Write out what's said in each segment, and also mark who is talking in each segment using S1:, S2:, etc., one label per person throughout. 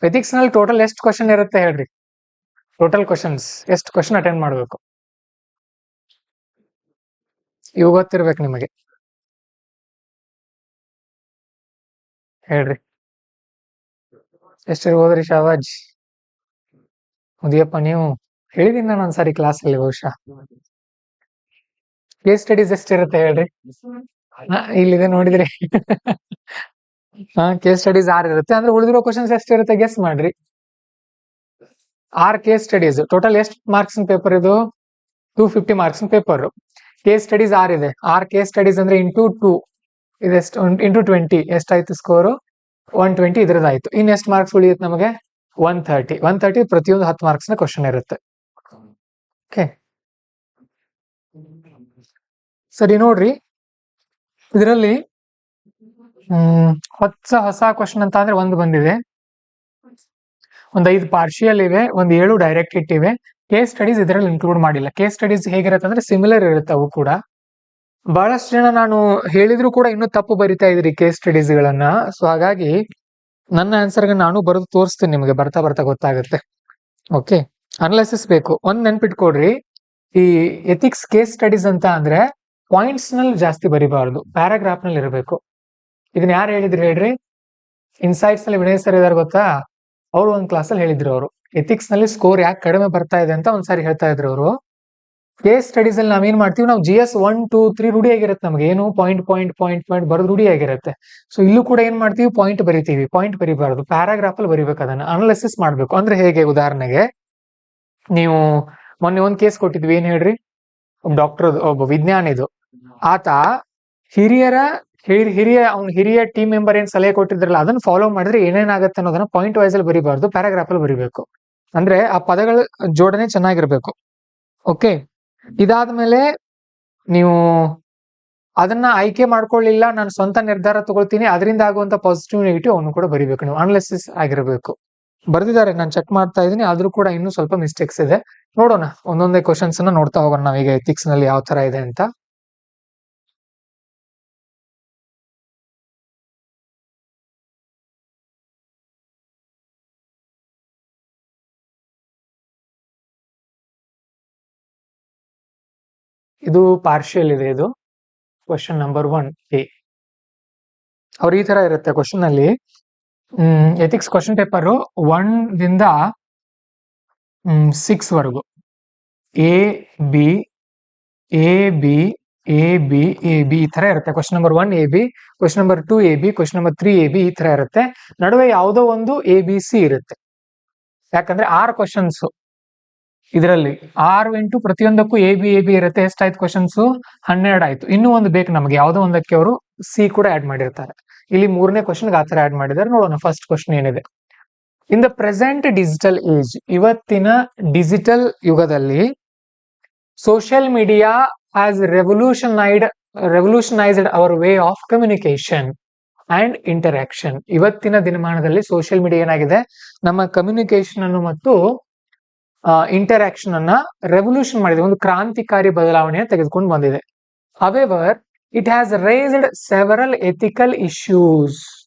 S1: Ethics ನಲ್ಲಿ total ಎಷ್ಟು question ಇರುತ್ತೆ ಹೇಳ್ರಿ? ಟೋಟಲ್ ಕ್ವಶನ್ಸ್ ಎಷ್ಟು ಕ್ವಶನ್ ಅಟೆಂಡ್ ಮಾಡಬೇಕು? ಇವು ಗೊತ್ತಿರ್ಬೇಕು ನಿಮಗೆ, ಹೇಳ್ರಿ. ಎಷ್ಟಿರ್ಬೋದ್ರಿ ಶಾಬಾಜ್? ಮುದಿಯಪ್ಪ ನೀವು ಹೇಳಿದೀನಿ ನಾನು ಒಂದ್ಸಾರಿ ಕ್ಲಾಸ್ ಅಲ್ಲಿ ಬಹುಶಃ. ಕೇಸ್ ಸ್ಟಡೀಸ್ ಎಷ್ಟಿರುತ್ತೆ ಹೇಳ್ರಿ? ಇಲ್ಲಿದೆ ನೋಡಿದ್ರಿ. ಕೇಸ್ ಸ್ಟಡೀಸ್ 6 ಇರುತ್ತೆ. ಅಂದ್ರೆ ಉಳಿದಿರೋ ಕ್ವಶನ್ಸ್ ಎಷ್ಟಿರುತ್ತೆ ಗೆಸ್ ಮಾಡ್ರಿ. 6 ಕೇಸ್ ಸ್ಟಡೀಸ್. ಟೋಟಲ್ ಎಷ್ಟು ಮಾರ್ಕ್ಸ್ ಪೇಪರ್ ಇದು? 250 ಮಾರ್ಕ್ಸ್ ಪೇಪರ್. ಕೇಸ್ ಸ್ಟಡೀಸ್ 6 ಇದೆ. 6 ಕೇಸ್ ಸ್ಟಡೀಸ್ ಅಂದ್ರೆ ಇಂಟು 2 ಇದೆಷ್ಟು? ಇಂಟು 20 ಎಷ್ಟಾಯ್ತು ಸ್ಕೋರು? 120 ಇದ್ರದ್ದಾಯ್ತು. ಇನ್ ಎಷ್ಟು ಮಾರ್ಕ್ಸ್ ಉಳಿಯುತ್ತೆ ನಮಗೆ? 130 ಪ್ರತಿಯೊಂದು 10 ಮಾರ್ಕ್ಸ್ ನ ಕ್ವಶನ್ ಇರುತ್ತೆ. ಓಕೆ, ಸರಿ ನೋಡ್ರಿ. ಇದರಲ್ಲಿ ಹೊಸ ಕ್ವಶನ್ ಅಂತ ಅಂದ್ರೆ ಒಂದು ಬಂದಿದೆ, ಒಂದ್ 5 ಪಾರ್ಷಿಯಲ್ ಇವೆ, ಒಂದ್ 7 ಡೈರೆಕ್ಟ್ ಹಿಟ್ ಇವೆ. ಕೇಸ್ ಸ್ಟಡೀಸ್ ಇದರಲ್ಲಿ ಇನ್ಕ್ಲೂಡ್ ಮಾಡಿಲ್ಲ. ಕೇಸ್ ಸ್ಟಡೀಸ್ ಹೇಗಿರುತ್ತೆ ಅಂದ್ರೆ ಸಿಮಿಲರ್ ಇರುತ್ತೆ ಅವು ಕೂಡ. ಬಹಳಷ್ಟು ಜನ ನಾನು ಹೇಳಿದ್ರು ಕೂಡ ಇನ್ನೂ ತಪ್ಪು ಬರಿತಾ ಇದ್ರಿ ಕೇಸ್ ಸ್ಟಡೀಸ್ ಗಳನ್ನ. ಸೊ ಹಾಗಾಗಿ ನನ್ನ ಆನ್ಸರ್ಗೆ ನಾನು ಬರೆದು ತೋರಿಸ್ತೀನಿ ನಿಮಗೆ, ಬರ್ತಾ ಬರ್ತಾ ಗೊತ್ತಾಗುತ್ತೆ. ಓಕೆ, ಅನಾಲಿಸಿಸ್ ಬೇಕು. ಒಂದ್ ನೆನ್ಪಿಟ್ಕೊಡ್ರಿ, ಈ ಎಥಿಕ್ಸ್ ಕೇಸ್ ಸ್ಟಡೀಸ್ ಅಂತ ಅಂದ್ರೆ ಪಾಯಿಂಟ್ಸ್ ನಲ್ಲಿ ಜಾಸ್ತಿ ಬರಿಬಾರ್ದು, ಪ್ಯಾರಾಗ್ರಾಫ್ ನಲ್ಲಿ ಇರಬೇಕು. ಇದನ್ನ ಯಾರು ಹೇಳಿದ್ರು ಹೇಳ್ರಿ? ಇನ್ಸೈಟ್ಸ್ ನಲ್ಲಿ ವಿನಯ್ ಸರ್ ಇದಾರೆ ಗೊತ್ತಾ? ಅವ್ರು ಒಂದ್ ಕ್ಲಾಸ್ ಅಲ್ಲಿ ಹೇಳಿದ್ರು, ಅವರು ಎಥಿಕ್ಸ್ ನಲ್ಲಿ ಸ್ಕೋರ್ ಯಾಕೆ ಕಡಿಮೆ ಬರ್ತಾ ಇದೆ ಅಂತ ಒಂದ್ಸಾರಿ ಹೇಳ್ತಾ ಇದ್ರು ಅವರು. ಕೇಸ್ ಸ್ಟಡೀಸ್ ಅಲ್ಲಿ ನಾವೇನ್ ಮಾಡ್ತೀವಿ, ನಾವು GS 1, 2, 3 ರೂಢಿ ಆಗಿರುತ್ತೆ ನಮಗೆ. ಏನು ಪಾಯಿಂಟ್ ಬರೋದು ರೂಢಿ ಆಗಿರುತ್ತೆ. ಸೊ ಇಲ್ಲೂ ಕೂಡ ಏನ್ ಮಾಡ್ತೀವಿ, ಪಾಯಿಂಟ್ ಬರಿತೀವಿ. ಪಾಯಿಂಟ್ ಬರಿಬಾರ್ದು, ಪ್ಯಾರಾಗ್ರಾಫ್ ಅಲ್ಲಿ ಬರಿಬೇಕು. ಅದನ್ನ ಅನಾಲಿಸಿಸ್ ಮಾಡ್ಬೇಕು. ಅಂದ್ರೆ ಹೇಗೆ? ಉದಾಹರಣೆಗೆ ನೀವು ಮೊನ್ನೆ ಒಂದ್ ಕೇಸ್ ಕೊಟ್ಟಿದ್ವಿ, ಏನ್ ಹೇಳ್ರಿ? ಡಾಕ್ಟರ್ ಒಬ್ಬ ವಿಜ್ಞಾನಿದು, ಆತ ಹಿರಿಯ ಟೀಮ್ ಮೆಂಬರ್ ಏನ್ ಸಲಹೆ ಕೊಟ್ಟಿದ್ರಲ್ಲ ಅದನ್ನ ಫಾಲೋ ಮಾಡಿದ್ರೆ ಏನೇನಾಗತ್ತೆ ಅನ್ನೋದನ್ನ ಪಾಯಿಂಟ್ ವೈಸ್ ಅಲ್ಲಿ ಬರಿಬಾರ್ದು, ಪ್ಯಾರಾಗ್ರಾಫ್ ಅಲ್ಲಿ ಬರಿಬೇಕು. ಅಂದ್ರೆ ಆ ಪದಗಳ ಜೋಡಣೆ ಚೆನ್ನಾಗಿರ್ಬೇಕು. ಓಕೆ, ಇದಾದ್ಮೇಲೆ ನೀವು ಅದನ್ನ ಆಯ್ಕೆ ಮಾಡ್ಕೊಳ್ಳಿಲ್ಲ, ನಾನು ಸ್ವಂತ ನಿರ್ಧಾರ ತಗೊಳ್ತೀನಿ, ಅದರಿಂದ ಆಗುವಂತ ಪಾಸಿಟಿವ್ ನೆಗೆಟಿವ್ ಅವನ್ನು ಕೂಡ ಬರಿಬೇಕು. ನೀವು ಅನಾಲಿಸಿಸ್ ಆಗಿರಬೇಕು. ಬರ್ದಿದ್ದಾರೆ, ನಾನು ಚೆಕ್ ಮಾಡ್ತಾ ಇದ್ದೀನಿ, ಆದ್ರೂ ಕೂಡ ಇನ್ನೂ ಸ್ವಲ್ಪ ಮಿಸ್ಟೇಕ್ಸ್ ಇದೆ. ನೋಡೋಣ, ಒಂದೊಂದೇ ಕ್ವಶನ್ಸ್ ಅನ್ನ ನೋಡ್ತಾ ಹೋಗೋಣ ನಾವೀಗ ಎಥಿಕ್ಸ್ ನಲ್ಲಿ ಯಾವ ತರ ಇದೆ ಅಂತ. ಇದು ಪಾರ್ಷಿಯಲ್ ಇದೆ. ಇದು ಕ್ವಶನ್ ನಂಬರ್ 1A. ಅವ್ರು ಈ ತರ ಇರುತ್ತೆ ಕ್ವಶನ್ ಅಲ್ಲಿ. ಎಥಿಕ್ಸ್ ಕ್ವಶನ್ ಪೇಪರ್ 1 ದಿಂದ 6 ವರೆಗೂ ಎ ಬಿ ಈ ತರ ಇರುತ್ತೆ. Question number 1 AB, question number 2 AB, question number 3 AB ಈ ತರ ಇರುತ್ತೆ. ನಡುವೆ ಯಾವುದೋ ಒಂದು ABC ಇರುತ್ತೆ. ಯಾಕಂದ್ರೆ 6 ಕ್ವಶನ್ಸ್ ಇದರಲ್ಲಿ 6 ಇಂಟು ಪ್ರತಿಯೊಂದಕ್ಕೂ AB ಇರುತ್ತೆ. ಎಷ್ಟಾಯ್ತು ಕ್ವಶನ್ಸ್? 12 ಆಯ್ತು. ಇನ್ನೂ ಒಂದು ಬೇಕು ನಮಗೆ, ಯಾವುದೋ ಒಂದಕ್ಕೆ ಅವರು C ಕೂಡ ಆಡ್ ಮಾಡಿರ್ತಾರೆ. ಇಲ್ಲಿ 3ನೇ ಕ್ವಶನ್ ಆ ತರ ಆಡ್ ಮಾಡಿದ್ದಾರೆ. ನೋಡೋಣ ಫಸ್ಟ್ ಕ್ವಶನ್ ಏನಿದೆ. In the present digital age, ಇವತ್ತಿನ ಡಿಜಿಟಲ್ ಯುಗದಲ್ಲಿ social media has revolutionised our way of communication and interaction. ಇವತ್ತಿನ ದಿನಮಾನದಲ್ಲಿ ಸೋಷಿಯಲ್ ಮೀಡಿಯಾ ಏನಾಗಿದೆ, ನಮ್ಮ ಕಮ್ಯುನಿಕೇಶನ್ ಅನ್ನು ಮತ್ತು ಇಂಟರಾಕ್ಷನ್ ಅನ್ನ ರೆವಲ್ಯೂಷನ್ ಮಾಡಿದೆ, ಒಂದು ಕ್ರಾಂತಿಕಾರಿ ಬದಲಾವಣೆಯನ್ನು ತೆಗೆದುಕೊಂಡು ಬಂದಿದೆ. However it has raised several ethical issues,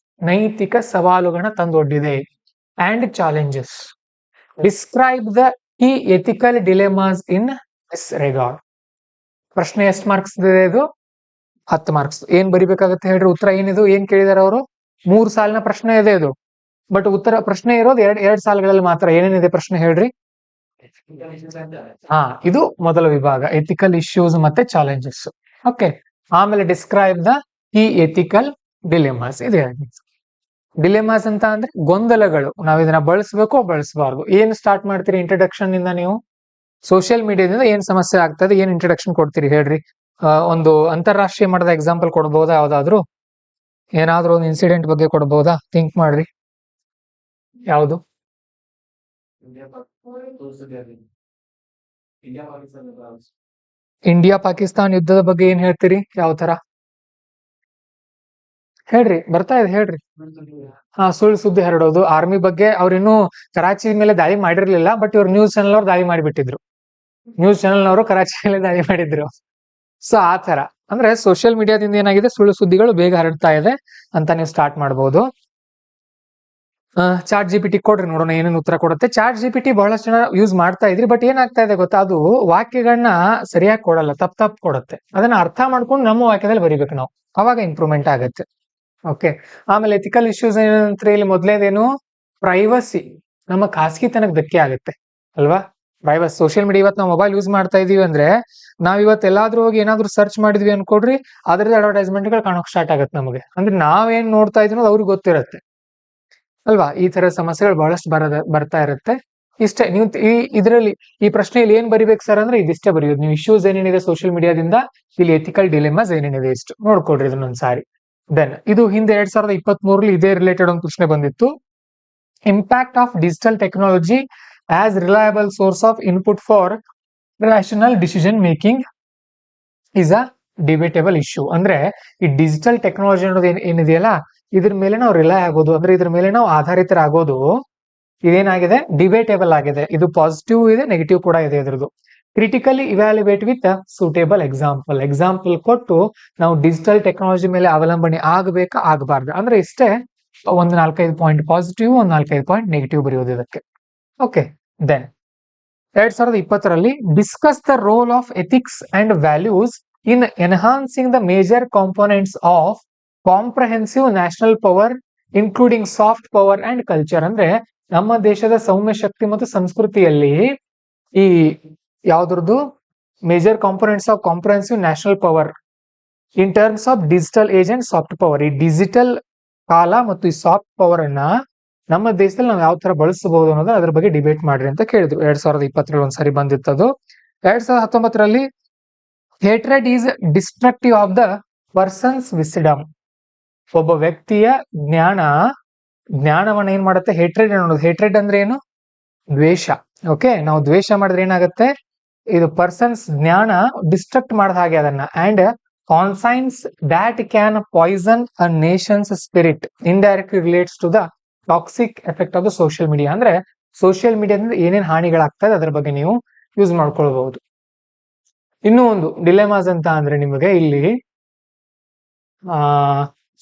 S1: ನೈತಿಕ ಸವಾಲುಗಳನ್ನ ತಂದೊಡ್ಡಿದೆ. And challenges. Describe the key ethical dilemmas in this regard. ಪ್ರಶ್ನೆ ಎಷ್ಟು ಮಾರ್ಕ್ಸ್ ಇದೆ? ಇದು 10 ಮಾರ್ಕ್ಸ್. ಏನ್ ಬರಿಬೇಕಾಗತ್ತೆ ಹೇಳ್ರಿ? ಉತ್ತರ ಏನಿದು? ಏನ್ ಕೇಳಿದಾರೆ ಅವರು? 3 ಸಾಲಿನ ಪ್ರಶ್ನೆ ಇದೆ ಇದು. ಬಟ್ ಉತ್ತರ ಪ್ರಶ್ನೆ ಇರೋದು 2 ಸಾಲುಗಳಲ್ಲಿ ಮಾತ್ರ. ಏನೇನಿದೆ ಪ್ರಶ್ನೆ ಹೇಳ್ರಿ? ಇದು ಮೊದಲ ವಿಭಾಗ, ಎಥಿಕಲ್ ಇಶ್ಯೂಸ್ ಮತ್ತೆ ಚಾಲೆಂಜಸ್. ಓಕೆ, ಆಮೇಲೆ ಡಿಸ್ಕ್ರೈಬ್ ದ ಕೀ ಎಥಿಕಲ್ ಡಿಲೆಮಾಸ್. ಇದೆ ಡಿಲೆಮಾಸ್ ಅಂತ ಅಂದ್ರೆ ಗೊಂದಲಗಳು. ನಾವ್ ಇದನ್ನ ಬಳಸಬೇಕೋ ಬಳಸಬಾರ್ದು. ಏನ್ ಸ್ಟಾರ್ಟ್ ಮಾಡ್ತೀರಿ ಇಂಟ್ರಡಕ್ಷನ್ ಇಂದ? ನೀವು ಸೋಷಿಯಲ್ ಮೀಡಿಯಾದಿಂದ ಏನ್ ಸಮಸ್ಯೆ ಆಗ್ತದೆ, ಏನ್ ಇಂಟ್ರಡಕ್ಷನ್ ಕೊಡ್ತೀರಿ ಹೇಳ್ರಿ? ಒಂದು ಅಂತಾರಾಷ್ಟ್ರೀಯ ಮಟ್ಟದ ಎಕ್ಸಾಂಪಲ್ ಕೊಡ್ಬೋದಾ? ಯಾವ್ದಾದ್ರು ಏನಾದ್ರೂ ಒಂದು ಇನ್ಸಿಡೆಂಟ್ ಬಗ್ಗೆ ಕೊಡ್ಬೋದಾ? ಥಿಂಕ್ ಮಾಡ್ರಿ. ಯಾವುದು? ಇಂಡಿಯಾ ಪಾಕಿಸ್ತಾನ್ ಯುದ್ಧದ ಬಗ್ಗೆ ಏನ್ ಹೇಳ್ತೀರಿ? ಯಾವ ತರ ಹೇಳ್ರಿ? ಬರ್ತಾ ಇದೆ ಹೇಳ್ರಿ. ಸುಳ್ಳು ಸುದ್ದಿ ಹರಡೋದು. ಆರ್ಮಿ ಬಗ್ಗೆ ಅವ್ರಿನ್ನೂ ಕರಾಚಿ ಮೇಲೆ ದಾಳಿ ಮಾಡಿರ್ಲಿಲ್ಲ, ಬಟ್ ಇವ್ರು ನ್ಯೂಸ್ ಚಾನೆಲ್ ಅವ್ರು ದಾಳಿ ಮಾಡಿಬಿಟ್ಟಿದ್ರು. ನ್ಯೂಸ್ ಚಾನೆಲ್ ನವರು ಕರಾಚಿ ಮೇಲೆ ದಾಳಿ ಮಾಡಿದ್ರು. ಸೊ ಆ ತರ ಅಂದ್ರೆ ಸೋಷಿಯಲ್ ಮೀಡಿಯಾದಿಂದ ಏನಾಗಿದೆ, ಸುಳ್ಳು ಸುದ್ದಿಗಳು ಬೇಗ ಹರಡ್ತಾ ಇದೆ ಅಂತ ನೀವು ಸ್ಟಾರ್ಟ್ ಮಾಡಬಹುದು. ಚಾಟ್ ಜಿ ಪಿ ಟಿ ಕೊಡ್ರಿ ನೋಡೋಣ ಏನೇನು ಉತ್ತರ ಕೊಡುತ್ತೆ. ಚಾಟ್ ಜಿ ಪಿ ಟಿ ಬಹಳಷ್ಟು ಜನ ಯೂಸ್ ಮಾಡ್ತಾ ಇದ್ರಿ, ಬಟ್ ಏನಾಗ್ತಾ ಇದೆ ಗೊತ್ತಾ, ಅದು ವಾಕ್ಯಗಳನ್ನ ಸರಿಯಾಗಿ ಕೊಡಲ್ಲ, ತಪ್ಪು ಕೊಡುತ್ತೆ. ಅದನ್ನ ಅರ್ಥ ಮಾಡ್ಕೊಂಡು ನಮ್ಮ ವಾಕ್ಯದಲ್ಲಿ ಬರಿಬೇಕು ನಾವು, ಅವಾಗ ಇಂಪ್ರೂವ್ಮೆಂಟ್ ಆಗುತ್ತೆ. ಓಕೆ, ಆಮೇಲೆ ಎಥಿಕಲ್ ಇಶ್ಯೂಸ್ ಏನಂದ್ರೆ ಇಲ್ಲಿ ಮೊದಲೇದೇನು, ಪ್ರೈವಸಿ, ನಮ್ಮ ಖಾಸಗಿತನಕ್ಕೆ ಧಕ್ಕೆ ಆಗುತ್ತೆ ಅಲ್ವಾ. ಪ್ರೈವಸಿ, ಸೋಷಿಯಲ್ ಮೀಡಿಯಾ ಇವತ್ತು ನಾವು ಮೊಬೈಲ್ ಯೂಸ್ ಮಾಡ್ತಾ ಇದೀವಿ ಅಂದ್ರೆ, ನಾವ್ ಇವತ್ತು ಎಲ್ಲಾದ್ರೂ ಹೋಗಿ ಏನಾದ್ರು ಸರ್ಚ್ ಮಾಡಿದ್ವಿ ಅನ್ಕೊಡ್ರಿ, ಅದ್ರದ್ದು ಅಡ್ವರ್ಟೈಸ್ಮೆಂಟ್ ಗಳು ಕಾಣೋಕ್ ಸ್ಟಾರ್ಟ್ ಆಗುತ್ತೆ ನಮಗೆ. ಅಂದ್ರೆ ನಾವೇನ್ ನೋಡ್ತಾ ಇದೀವಿ ಅವ್ರಿಗೆ ಗೊತ್ತಿರುತ್ತೆ ಅಲ್ವಾ. ಈ ತರ ಸಮಸ್ಯೆಗಳು ಬಹಳಷ್ಟು ಬರ್ತಾ ಇರುತ್ತೆ. ಇಷ್ಟೇ ನೀವು ಇದರಲ್ಲಿ ಈ ಪ್ರಶ್ನೆಯಲ್ಲಿ ಏನ್ ಬರಿಬೇಕು ಸರ್ ಅಂದ್ರೆ ಇದಿಷ್ಟೇ ಬರೆಯೋದು ನೀವು. ಇಶ್ಯೂಸ್ ಏನೇನಿದೆ ಸೋಷಿಯಲ್ ಮೀಡಿಯಾದಿಂದ, ಇಲ್ಲಿ ಎಥಿಕಲ್ ಡಿಲೆಮಾಸ್ ಏನೇನಿದೆ ಇಷ್ಟು ನೋಡ್ಕೊಡ್ರಿ ಇದನ್ನೊಂದ್ಸಾರಿ. ದೆನ್ ಇದು ಹಿಂದೆ 2023 ಇದೇ ರಿಲೇಟೆಡ್ ಒಂದು ಪ್ರಶ್ನೆ ಬಂದಿತ್ತು. Impact of digital technology as reliable source of input for rational decision making is a debatable issue. ಅಂದ್ರೆ ಈ ಡಿಜಿಟಲ್ ಟೆಕ್ನಾಲಜಿ ಅನ್ನೋದು ಏನಿದೆಯಲ್ಲ, ಇದ್ರ ಮೇಲೆ ನಾವು ರಿಲೈ ಆಗೋದು, ಅಂದ್ರೆ ಇದ್ರ ಮೇಲೆ ನಾವು ಆಧಾರಿತರಾಗೋದು ಇದೇನಾಗಿದೆ, ಡಿಬೇಟೇಬಲ್ ಆಗಿದೆ. ಇದು ಪಾಸಿಟಿವ್ ಇದೆ, ನೆಗೆಟಿವ್ ಕೂಡ ಇದೆ ಇದ್ರದ್ದು. Critically evaluate with suitable example ಕೊಟ್ಟು ನಾವು ಡಿಜಿಟಲ್ ಟೆಕ್ನಾಲಜಿ ಮೇಲೆ ಅವಲಂಬನೆ ಆಗಬೇಕಾ ಆಗಬಾರ್ದು, ಅಂದ್ರೆ ಇಷ್ಟೇ. ಒಂದು 4-5 ಪಾಯಿಂಟ್ ಪಾಸಿಟಿವ್, ಒಂದು 4-5 ಪಾಯಿಂಟ್ ನೆಗೆಟಿವ್ ಬರೆಯೋದು ಇದಕ್ಕೆ. ಓಕೆ, ದೆನ್ 2020ರಲ್ಲಿ discuss the role of ethics and values in enhancing the major components of comprehensive national power including soft power and culture. ಅಂದ್ರೆ ನಮ್ಮ ದೇಶದ ಸೌಮ್ಯ ಶಕ್ತಿ ಮತ್ತು ಸಂಸ್ಕೃತಿಯಲ್ಲಿ ಈ ಯಾವ್ದ್ರದ್ದು major components of comprehensive national power in terms of digital age and soft power, ಈ ಡಿಜಿಟಲ್ ಕಾಲ ಮತ್ತು ಈ ಸಾಫ್ಟ್ ಪವರ್ ಅನ್ನ ನಮ್ಮ ದೇಶದಲ್ಲಿ ನಾವು ಯಾವ ತರ ಬಳಸಬಹುದು ಅನ್ನೋದು ಅದ್ರ ಬಗ್ಗೆ ಡಿಬೇಟ್ ಮಾಡ್ರಿ ಅಂತ ಕೇಳಿದ್ರು. 2020ರಲ್ಲಿ ಒಂದ್ಸರಿ ಬಂದಿತ್ತದು. 2019ರಲ್ಲಿ hatred is destructive of the person's wisdom. ಒಬ್ಬ ವ್ಯಕ್ತಿಯ ಜ್ಞಾನವನ್ನ ಏನ್ ಮಾಡುತ್ತೆ, ಹೇಟ್ರೆಡ್ ಅನ್ನೋದು. ಹೇಟ್ರೆಡ್ ಅಂದ್ರೆ ಏನು, ದ್ವೇಷ. ಓಕೆ, ನಾವು ದ್ವೇಷ ಮಾಡಿದ್ರೆ ಏನಾಗುತ್ತೆ, ಇದು ಪರ್ಸನ್ಸ್ ಜ್ಞಾನ ಡಿಸ್ಟ್ರಕ್ಟ್ ಮಾಡಿದ ಹಾಗೆ ಅದನ್ನ. And conscience that can poison a nation's spirit indirectly relates to the toxic effect of the social media. ಅಂದ್ರೆ ಸೋಷಿಯಲ್ ಮೀಡಿಯಾದಿಂದ ಏನೇನ್ ಹಾನಿಗಳಾಗ್ತದೆ ಅದ್ರ ಬಗ್ಗೆ ನೀವು ಯೂಸ್ ಮಾಡ್ಕೊಳ್ಬಹುದು. ಇನ್ನೂ ಒಂದು ಡಿಲೆಮಾಸ್ ಅಂತ ಅಂದ್ರೆ ನಿಮಗೆ ಇಲ್ಲಿ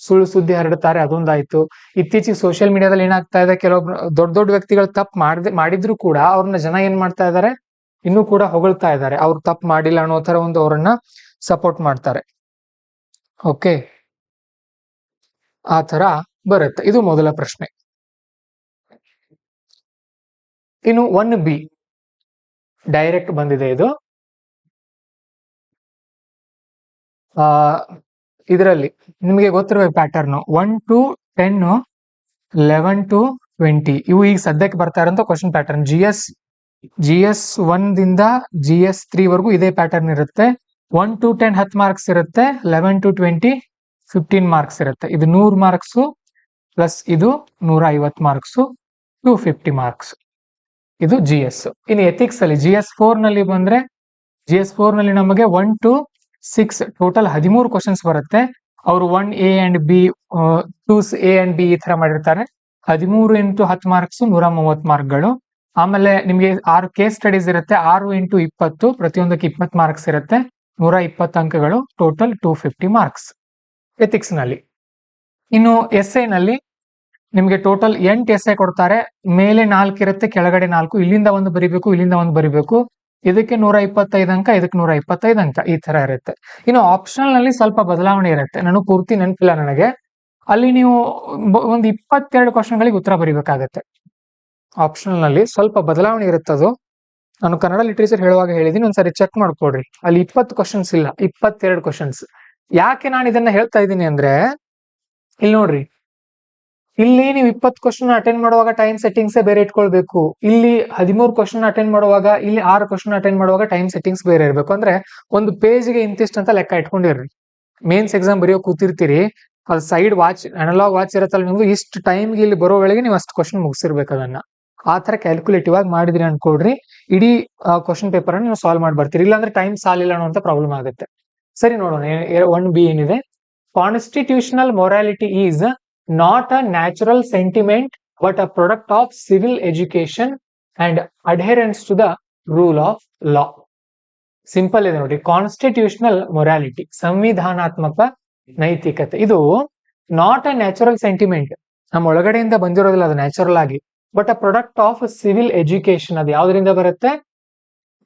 S1: ಸುಳ್ಳು ಸುದ್ದಿ ಹರಡುತ್ತಾರೆ, ಅದೊಂದಾಯ್ತು. ಇತ್ತೀಚೆಗೆ ಸೋಷಿಯಲ್ ಮೀಡಿಯಾದಲ್ಲಿ ಏನಾಗ್ತಾ ಇದೆ, ಕೆಲವೊಬ್ರು ದೊಡ್ಡ ವ್ಯಕ್ತಿಗಳು ತಪ್ಪು ಮಾಡಿದ್ರು ಕೂಡ ಅವ್ರನ್ನ ಜನ ಏನ್ ಮಾಡ್ತಾ ಇದ್ದಾರೆ, ಇನ್ನೂ ಕೂಡ ಹೊಗಳ್ತಾ ಇದ್ದಾರೆ, ಅವ್ರು ತಪ್ಪು ಮಾಡಿಲ್ಲ ಅನ್ನೋ ತರ ಒಂದು ಅವರನ್ನ ಸಪೋರ್ಟ್ ಮಾಡ್ತಾರೆ. ಓಕೆ, ಆ ತರ ಬರುತ್ತೆ. ಇದು ಮೊದಲ ಪ್ರಶ್ನೆ. ಇನ್ನು 1B ಡೈರೆಕ್ಟ್ ಬಂದಿದೆ ಇದು. ಇದರಲ್ಲಿ ನಿಮಗೆ ಗೊತ್ತಿರುವ ಪ್ಯಾಟರ್ನ್ 1 to 10, 11 to 20 ಇವು ಈಗ ಸದ್ಯಕ್ಕೆ ಬರ್ತಾ ಇರೋಂಥ ಕ್ವಶನ್ ಪ್ಯಾಟರ್ನ್. GS 1 ದಿಂದ GS 3 ವರೆಗೂ ಇದೇ ಪ್ಯಾಟರ್ನ್ ಇರುತ್ತೆ. 1 to 10 10 ಮಾರ್ಕ್ಸ್ ಇರುತ್ತೆ, 11 to 20 15 ಮಾರ್ಕ್ಸ್ ಇರುತ್ತೆ. ಇದು 100 ಮಾರ್ಕ್ಸ್ ಪ್ಲಸ್ ಇದು 150 ಮಾರ್ಕ್ಸ್, 250 ಮಾರ್ಕ್ಸ್. ಇದು GS. ಇನ್ನು ಎಥಿಕ್ಸ್ ಅಲ್ಲಿ GS 4 ನಲ್ಲಿ ಬಂದ್ರೆ, GS 4 ನಲ್ಲಿ ನಮಗೆ 1 to 6 ಟೋಟಲ್ 13 ಕ್ವಶನ್ಸ್ ಬರುತ್ತೆ. ಅವರು 1A and B 2A and B ಈ ತರ ಮಾಡಿರ್ತಾರೆ. 13 into 10 ಮಾರ್ಕ್ಸ್ 130 ಮಾರ್ಕ್ಗಳು. ಆಮೇಲೆ ನಿಮಗೆ 6 ಕೇಸ್ ಸ್ಟಡೀಸ್ ಇರುತ್ತೆ, 6 into 20 ಪ್ರತಿಯೊಂದಕ್ಕೆ 20 ಮಾರ್ಕ್ಸ್ ಇರುತ್ತೆ, 120 ಅಂಕಗಳು, ಟೋಟಲ್ 250 ಮಾರ್ಕ್ಸ್ ಎಥಿಕ್ಸ್ ನಲ್ಲಿ. ಇನ್ನು SI ನಲ್ಲಿ ನಿಮಗೆ ಟೋಟಲ್ 8 SI ಕೊಡ್ತಾರೆ. ಮೇಲೆ 4 ಇರುತ್ತೆ, ಕೆಳಗಡೆ 4, ಇಲ್ಲಿಂದ ಒಂದು ಬರಿಬೇಕು, ಇಲ್ಲಿಂದ ಒಂದು ಬರಿಬೇಕು. ಇದಕ್ಕೆ 125 ಅಂಕ, ಇದಕ್ಕೆ 125 ಅಂಕ, ಈ ತರ ಇರುತ್ತೆ. ಇನ್ನು ಆಪ್ಷನಲ್ ನಲ್ಲಿ ಸ್ವಲ್ಪ ಬದಲಾವಣೆ ಇರುತ್ತೆ, ನಾನು ಪೂರ್ತಿ ನೆನಪಿಲ್ಲ ನನಗೆ. ಅಲ್ಲಿ ನೀವು ಒಂದು 22 ಕ್ವಶನ್ಗಳಿಗೆ ಉತ್ತರ ಬರೀಬೇಕಾಗತ್ತೆ. ಆಪ್ಷನಲ್ ನಲ್ಲಿ ಸ್ವಲ್ಪ ಬದಲಾವಣೆ ಇರುತ್ತದು. ನಾನು ಕನ್ನಡ ಲಿಟ್ರೇಚರ್ ಹೇಳುವಾಗ ಹೇಳಿದೀನಿ, ಒಂದ್ಸರಿ ಚೆಕ್ ಮಾಡ್ಕೊಡ್ರಿ. ಅಲ್ಲಿ 20 ಕ್ವಶನ್ಸ್ ಇಲ್ಲ, 22 ಕ್ವಶನ್ಸ್. ಯಾಕೆ ನಾನು ಇದನ್ನ ಹೇಳ್ತಾ ಇದ್ದೀನಿ ಅಂದ್ರೆ, ಇಲ್ಲಿ ನೋಡ್ರಿ, ಇಲ್ಲಿ ನೀವು 20 ಕ್ವಶನ್ ಅಟೆಂಡ್ ಮಾಡುವಾಗ ಟೈಮ್ ಸೆಟ್ಟಿಂಗ್ಸ್ ಬೇರೆ ಇಟ್ಕೊಳ್ಬೇಕು. ಇಲ್ಲಿ 13 ಕ್ವಶನ್ ಅಟೆಂಡ್ ಮಾಡುವಾಗ, ಇಲ್ಲಿ 6 ಕ್ವಶನ್ ಅಟೆಂಡ್ ಮಾಡುವಾಗ ಟೈಮ್ ಸೆಟ್ಟಿಂಗ್ಸ್ ಬೇರೆ ಇರಬೇಕು. ಅಂದ್ರೆ ಒಂದು ಪೇಜ್ಗೆ ಇಂತಿಷ್ಟು ಅಂತ ಲೆಕ್ಕ ಇಟ್ಕೊಂಡಿರ್ರಿ. ಮೇನ್ಸ್ ಎಕ್ಸಾಮ್ ಬರೆಯೋ ಕೂತಿರ್ತೀರಿ, ಅದು ಸೈಡ್ ವಾಚ್, ಅನಲಾಗ್ ವಾಚ್ ಇರತ್ತಲ್ಲ ನಿಮ್ದು, ಇಷ್ಟು ಟೈಮ್ಗೆ ಇಲ್ಲಿ ಬರೋ ವೇಳೆಗೆ ನೀವು ಅಷ್ಟು ಕ್ವಶನ್ ಮುಗಿಸಿರ್ಬೇಕು. ಅದನ್ನ ಆ ತರ ಕ್ಯಾಲ್ಕುಲೇಟಿವ್ ಆಗಿ ಮಾಡಿದ್ರಿ ಅನ್ಕೊಡ್ರಿ, ಇಡೀ ಕ್ವಶನ್ ಪೇಪರ್ ಅನ್ನು ನೀವು ಸಾಲ್ವ್ ಮಾಡಿ ಬರ್ತೀರಿ. ಇಲ್ಲಾಂದ್ರೆ ಟೈಮ್ ಸಾಲಿಲ್ಲ ಅನ್ನೋ ಪ್ರಾಬ್ಲಮ್ ಆಗುತ್ತೆ. ಸರಿ, ನೋಡೋಣ 1B ಏನಿದೆ. Constitutional morality is not a natural sentiment but a product of civil education and adherence to the rule of law. Simple ಇದೆ ನೋಡಿ. ಕಾನ್ಸ್ಟಿಟ್ಯೂಷನಲ್ ಮೊರಾಲಿಟಿ, ಸಂವಿಧಾನಾತ್ಮಕ ನೈತಿಕತೆ, ಇದು ನಾಟ್ ಅ ನ್ಯಾಚುರಲ್ ಸೆಂಟಿಮೆಂಟ್, ನಮ್ಮ ಒಳಗಡೆಯಿಂದ ಬಂದಿರೋದಿಲ್ಲ, ಅದು ನ್ಯಾಚುರಲ್ ಆಗಿ. But a product of civil education, ಅದು ಯಾವ್ದ್ರಿಂದ ಬರುತ್ತೆ?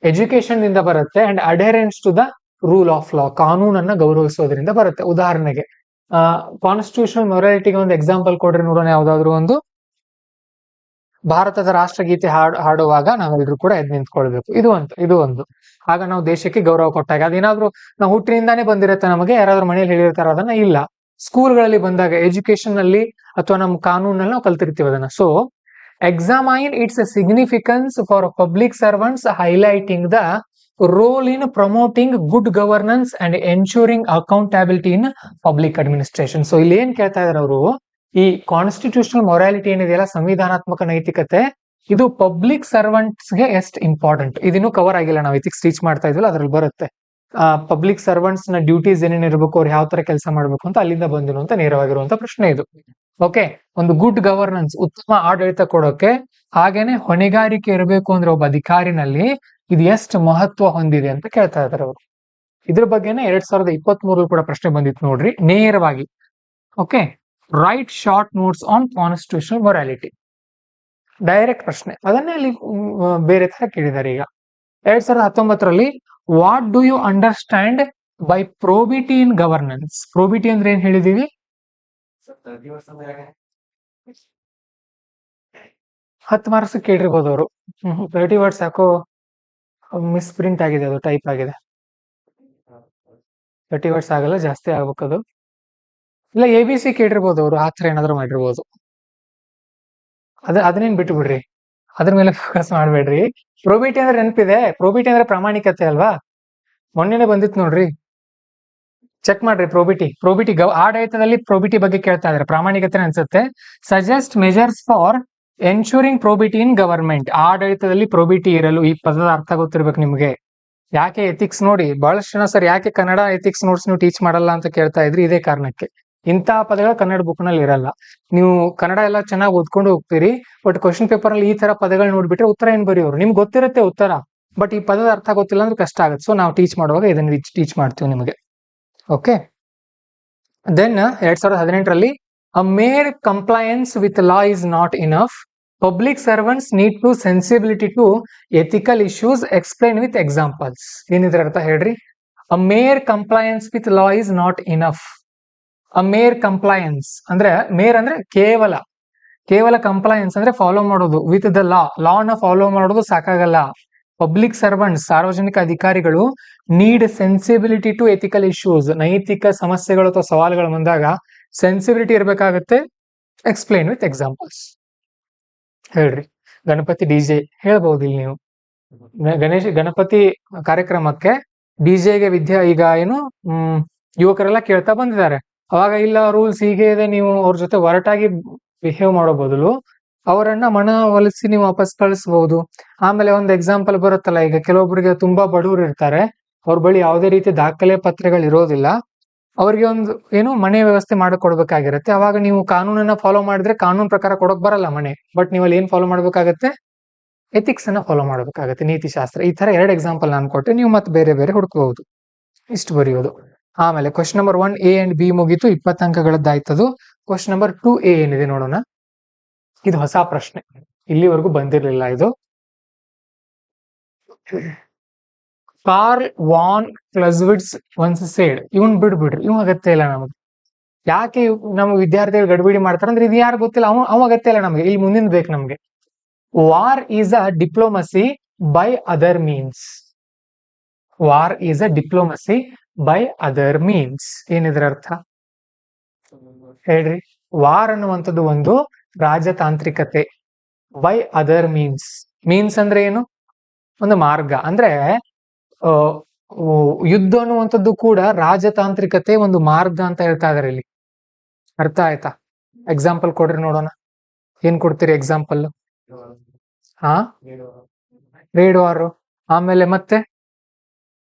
S1: ಎಜುಕೇಶನ್ ಇಂದ ಬರುತ್ತೆ. And adherence to the rule of law, ಕಾನೂನನ್ನ ಗೌರವಿಸೋದ್ರಿಂದ ಬರುತ್ತೆ. ಉದಾಹರಣೆಗೆ ಕಾನ್ಸ್ಟಿಟ್ಯೂಷನಲ್ ಮೊರಾಲಿಟಿಗೆ ಒಂದು ಎಕ್ಸಾಂಪಲ್ ಕೊಡ್ರಿ ನೋಡೋಣ. ಯಾವ್ದಾದ್ರು ಒಂದು ಭಾರತದ ರಾಷ್ಟ್ರಗೀತೆ ಹಾಡುವಾಗ ನಾವೆಲ್ಲರೂ ಕೂಡ ಎದ್ದು ನಿಂತ್ಕೊಳ್ಬೇಕು. ಇದು ಒಂದು ಆಗ ನಾವು ದೇಶಕ್ಕೆ ಗೌರವ ಕೊಟ್ಟಾಗ. ಅದೇನಾದ್ರೂ ನಾವು ಹುಟ್ಟಿನಿಂದಾನೇ ಬಂದಿರುತ್ತೆ, ನಮಗೆ ಯಾರಾದ್ರೂ ಮನೇಲಿ ಹೇಳಿರ್ತಾರ ಅದನ್ನ? ಇಲ್ಲ. ಸ್ಕೂಲ್ಗಳಲ್ಲಿ ಬಂದಾಗ, ಎಜುಕೇಶನ್ ಅಲ್ಲಿ ಅಥವಾ ನಮ್ಮ ಕಾನೂನಲ್ಲಿ ನಾವು ಕಲ್ತಿರ್ತೀವಿ ಅದನ್ನ. So examine its significance for public servants, highlighting the role in promoting good governance and ensuring accountability in public administration. So ಇಲ್ಲಿ ಏನ್ ಕೇಳ್ತಾ ಇದಾರೆ ಅವರು, ಈ ಕಾನ್ಸ್ಟಿಟ್ಯೂಷನಲ್ ಮೊರಾಲಿಟಿ ಏನಿದೆಯಲ್ಲ, ಸಂವಿಧಾನಾತ್ಮಕ ನೈತಿಕತೆ, ಇದು ಪಬ್ಲಿಕ್ ಸರ್ವೆಂಟ್ಸ್ ಗೆ ಎಷ್ಟು ಇಂಪಾರ್ಟೆಂಟ್. ಇದಿನ್ನೂ ಕವರ್ ಆಗಿಲ್ಲ, ನಾವು ಎಥಿಕ್ಸ್ ಟೀಚ್ ಮಾಡ್ತಾ ಇದ್ವಲ್ಲ ಅದ್ರಲ್ಲಿ ಬರುತ್ತೆ. ಪಬ್ಲಿಕ್ ಸರ್ವೆಂಟ್ಸ್ ನ ಡ್ಯೂಟೀಸ್ ಏನೇನ್ ಇರಬೇಕು, ಅವ್ರು ಯಾವ ತರ ಕೆಲಸ ಮಾಡ್ಬೇಕು ಅಂತ ಅಲ್ಲಿಂದ ಬಂದಿರುವಂತ ನೇರವಾಗಿರುವಂತ ಪ್ರಶ್ನೆ ಇದು. ಓಕೆ, ಒಂದು ಗುಡ್ ಗವರ್ನೆನ್ಸ್, ಉತ್ತಮ ಆಡಳಿತ ಕೊಡೋಕೆ, ಹಾಗೇನೆ ಹೊಣೆಗಾರಿಕೆ ಇರಬೇಕು ಅಂದ್ರೆ ಒಬ್ಬ ಅಧಿಕಾರಿನಲ್ಲಿ ಇದು ಎಷ್ಟು ಮಹತ್ವ ಹೊಂದಿದೆ ಅಂತ ಕೇಳ್ತಾ ಇದಾರೆ ಅವರು. ಇದ್ರ ಬಗ್ಗೆನೆ 2023 ಕೂಡ ಪ್ರಶ್ನೆ ಬಂದಿತ್ತು ನೋಡ್ರಿ, ನೇರವಾಗಿ. Okay, write short notes on constitutional morality, direct ಪ್ರಶ್ನೆ. ಅದನ್ನೇ ಅಲ್ಲಿ ಬೇರೆ ತರ ಕೇಳಿದ್ದಾರೆ. ಈಗ 2019ರಲ್ಲಿ what do you understand by probity in governance? Probity ಅಂದ್ರೆ ಏನ್ ಹೇಳಿದೀವಿ? 10 ಮಾರ್ಕ್ಸ್ ಕೇಳಿರ್ಬೋದು ಅವರು. 30 ವರ್ಡ್ಸ್ ಯಾಕೋ ಮಿಸ್ ಪ್ರಿಂಟ್ ಆಗಿದೆ, ಅದು ಟೈಪ್ ಆಗಿದೆ. 30 ವರ್ಡ್ಸ್ ಆಗಲ್ಲ, ಜಾಸ್ತಿ ಆಗ್ಬೇಕದು. ಇಲ್ಲ ABC ಕೇಳಿರ್ಬೋದು ಅವರು, ಆ ಥರ ಏನಾದ್ರು ಮಾಡಿರ್ಬೋದು. ಅದನ್ನೇನ್ ಬಿಟ್ಟು ಬಿಡ್ರಿ, ಅದ್ರ ಮೇಲೆ ಫೋಕಸ್ ಮಾಡ್ಬೇಡ್ರಿ. ಪ್ರೋಬಿಟಿ ಅಂದ್ರೆ ನೆನಪಿದೆ, ಪ್ರೋಬಿಟಿ ಅಂದ್ರೆ ಪ್ರಾಮಾಣಿಕತೆ ಅಲ್ವಾ? ಮೊನ್ನೆನೆ ಬಂದಿತ್ತು ನೋಡ್ರಿ, ಚೆಕ್ ಮಾಡ್ರಿ. ಪ್ರೋಬಿಟಿ ಆಡಳಿತದಲ್ಲಿ ಪ್ರೋಬಿಟಿ ಬಗ್ಗೆ ಕೇಳ್ತಾ ಇದಾರೆ, ಪ್ರಾಮಾಣಿಕತೆ ಅನ್ಸುತ್ತೆ. Suggest measures for ensuring probity in government, ಆಡಳಿತದಲ್ಲಿ ಪ್ರೋಬಿಟಿ ಇರಲು. ಈ ಪದದ ಅರ್ಥ ಗೊತ್ತಿರ್ಬೇಕು ನಿಮ್ಗೆ. ಯಾಕೆ ಎಥಿಕ್ಸ್ ನೋಡಿ, ಬಹಳಷ್ಟು ಜನ ಸರ್ ಯಾಕೆ ಕನ್ನಡ ಎಥಿಕ್ಸ್ ನೋಟ್ಸ್ ನೀವು ಟೀಚ್ ಮಾಡಲ್ಲ ಅಂತ ಕೇಳ್ತಾ ಇದ್ರಿ, ಇದೇ ಕಾರಣಕ್ಕೆ. ಇಂತಹ ಪದಗಳು ಕನ್ನಡ ಬುಕ್ ನಲ್ಲಿ ಇರಲ್ಲ. ನೀವು ಕನ್ನಡ ಎಲ್ಲ ಚೆನ್ನಾಗಿ ಓದ್ಕೊಂಡು ಹೋಗ್ತೀರಿ, ಬಟ್ ಕ್ವಶನ್ ಪೇಪರ್ ಅಲ್ಲಿ ಈ ತರ ಪದಗಳು ನೋಡ್ಬಿಟ್ರೆ ಉತ್ತರ ಏನ್ ಬರೆಯೋರು? ನಿಮ್ಗೆ ಗೊತ್ತಿರುತ್ತೆ ಉತ್ತರ, ಬಟ್ ಈ ಪದದ ಅರ್ಥ ಗೊತ್ತಿಲ್ಲ ಅಂದ್ರೆ ಕಷ್ಟ ಆಗುತ್ತೆ. ಸೊ ನಾವು ಟೀಚ್ ಮಾಡುವಾಗ ಇದನ್ನ ಟೀಚ್ ಮಾಡ್ತೀವಿ ನಿಮಗೆ. ಓಕೆ, ದೆನ್ 2018ರಲ್ಲಿ a mere compliance with law is not enough, public servants need to sensibility to ethical issues, explain with examples. ಏನಿದ್ರ ಅರ್ಥ ಹೇಳ್ರಿ? A mere compliance with law is not enough. A mere compliance ಅಂದ್ರೆ, ಮೇರ್ ಅಂದ್ರೆ ಕೇವಲ compliance ಅಂದ್ರೆ follow ಮಾಡೋದು, with the ಲಾನ follow ಮಾಡೋದು ಸಾಕಾಗಲ್ಲ. ಪಬ್ಲಿಕ್ ಸರ್ವೆಂಟ್ಸ್, ಸಾರ್ವಜನಿಕ ಅಧಿಕಾರಿಗಳು, need sensibility to ethical issues, ನೈತಿಕ ಸಮಸ್ಯೆಗಳು ಅಥವಾ ಸವಾಲುಗಳು ಬಂದಾಗ ಸೆನ್ಸಿಬಿಲಿಟಿ ಇರಬೇಕಾಗುತ್ತೆ. Explain with examples. ಹೇಳ್ರಿ. ಗಣಪತಿ DJ ಹೇಳ್ಬಹುದು ಇಲ್ಲಿ ನೀವು. ಗಣಪತಿ ಕಾರ್ಯಕ್ರಮಕ್ಕೆ DJಗೆ ಈಗ ಏನು ಯುವಕರೆಲ್ಲ ಕೇಳ್ತಾ ಬಂದಿದ್ದಾರೆ. ಅವಾಗ ಇಲ್ಲ ರೂಲ್ಸ್ ಹೀಗೆ ಇದೆ, ನೀವು ಅವ್ರ ಜೊತೆ ಒರಟಾಗಿ ಬಿಹೇವ್ ಮಾಡೋ ಬದಲು ಅವರನ್ನ ಮನವೊಲಿಸಿ ನೀವು ವಾಪಸ್ ಕಳಿಸಬಹುದು. ಆಮೇಲೆ ಒಂದು ಎಕ್ಸಾಂಪಲ್ ಬರುತ್ತಲ್ಲ, ಈಗ ಕೆಲವೊಬ್ಬರಿಗೆ ತುಂಬಾ ಬಡವರು ಇರ್ತಾರೆ, ಅವ್ರ ಬಳಿ ಯಾವುದೇ ರೀತಿ ದಾಖಲೆ ಪತ್ರಗಳು ಇರೋದಿಲ್ಲ, ಅವ್ರಿಗೆ ಒಂದು ಏನು ಮನೆ ವ್ಯವಸ್ಥೆ ಮಾಡಿಕೊಡ್ಬೇಕಾಗಿರುತ್ತೆ. ಅವಾಗ ನೀವು ಕಾನೂನನ್ನ ಫಾಲೋ ಮಾಡಿದ್ರೆ ಕಾನೂನು ಪ್ರಕಾರ ಕೊಡೋಕ್ ಬರಲ್ಲ ಮನೆ, ಬಟ್ ನೀವು ಅಲ್ಲಿ ಏನ್ ಫಾಲೋ ಮಾಡ್ಬೇಕಾಗತ್ತೆ? ಎಥಿಕ್ಸ್ ಅನ್ನ ಫಾಲೋ ಮಾಡ್ಬೇಕಾಗತ್ತೆ, ನೀತಿಶಾಸ್ತ್ರ. ಈ ತರ 2 ಎಕ್ಸಾಂಪಲ್ ನಾನು ಕೊಟ್ಟೆ, ನೀವು ಮತ್ತೆ ಬೇರೆ ಹುಡುಕಬಹುದು. ಇಷ್ಟು ಬರೆಯೋದು. ಆಮೇಲೆ question number 1A and B ಮುಗೀತು, 20 ಅಂಕಗಳದ್ದಾಯ್ತದು. ಕ್ವಶನ್ ನಂಬರ್ 2A ಏನಿದೆ ನೋಡೋಣ. ಇದು ಹೊಸ ಪ್ರಶ್ನೆ, ಇಲ್ಲಿವರೆಗೂ ಬಂದಿರಲಿಲ್ಲ ಇದು. ಕಾರ್ಲ್ ವಾನ್ ಕ್ಲಜ್ವಿಟ್ಜ್ ಒನ್ಸ್ ಸೇಡ್, ಇವನ್ ಬಿಡ್ಬಿಡ್ರಿ, ಇವ್ ಅಗತ್ಯ ಇಲ್ಲ ನಮಗೆ. ಯಾಕೆ ನಮ್ಗೆ ವಿದ್ಯಾರ್ಥಿಗಳು ಗಡಿಬಿಡಿ ಮಾಡ್ತಾರೆ ಅಂದ್ರೆ, ಇದು ಯಾರು ಗೊತ್ತಿಲ್ಲ, ಅವ ಅಗತ್ಯ ಇಲ್ಲ ನಮಗೆ, ಇಲ್ಲಿ ಮುಂದಿನ ಬೇಕು ನಮ್ಗೆ. War is a diplomacy by other means. War is a diplomacy by other means. ಏನಿದ್ರ ಅರ್ಥ ಹೇಳ್ರಿ? ವಾರ್ ಅನ್ನುವಂಥದ್ದು ಒಂದು ರಾಜತಾಂತ್ರಿಕತೆ. ಬೈ ಅದರ್ ಮೀನ್ಸ್ ಅಂದ್ರೆ ಏನು? ಒಂದು ಮಾರ್ಗ. ಅಂದ್ರೆ ಯುದ್ಧ ಅನ್ನುವಂಥದ್ದು ಕೂಡ ರಾಜತಾಂತ್ರಿಕತೆ ಒಂದು ಮಾರ್ಗ ಅಂತ ಹೇಳ್ತಾ ಇದಾರೆ ಇಲ್ಲಿ. ಅರ್ಥ ಆಯ್ತಾ? ಎಕ್ಸಾಂಪಲ್ ಕೊಡ್ರಿ ನೋಡೋಣ. ಏನ್ ಕೊಡ್ತೀರಿ ಎಕ್ಸಾಂಪಲ್? Trade war. ಆಮೇಲೆ ಮತ್ತೆ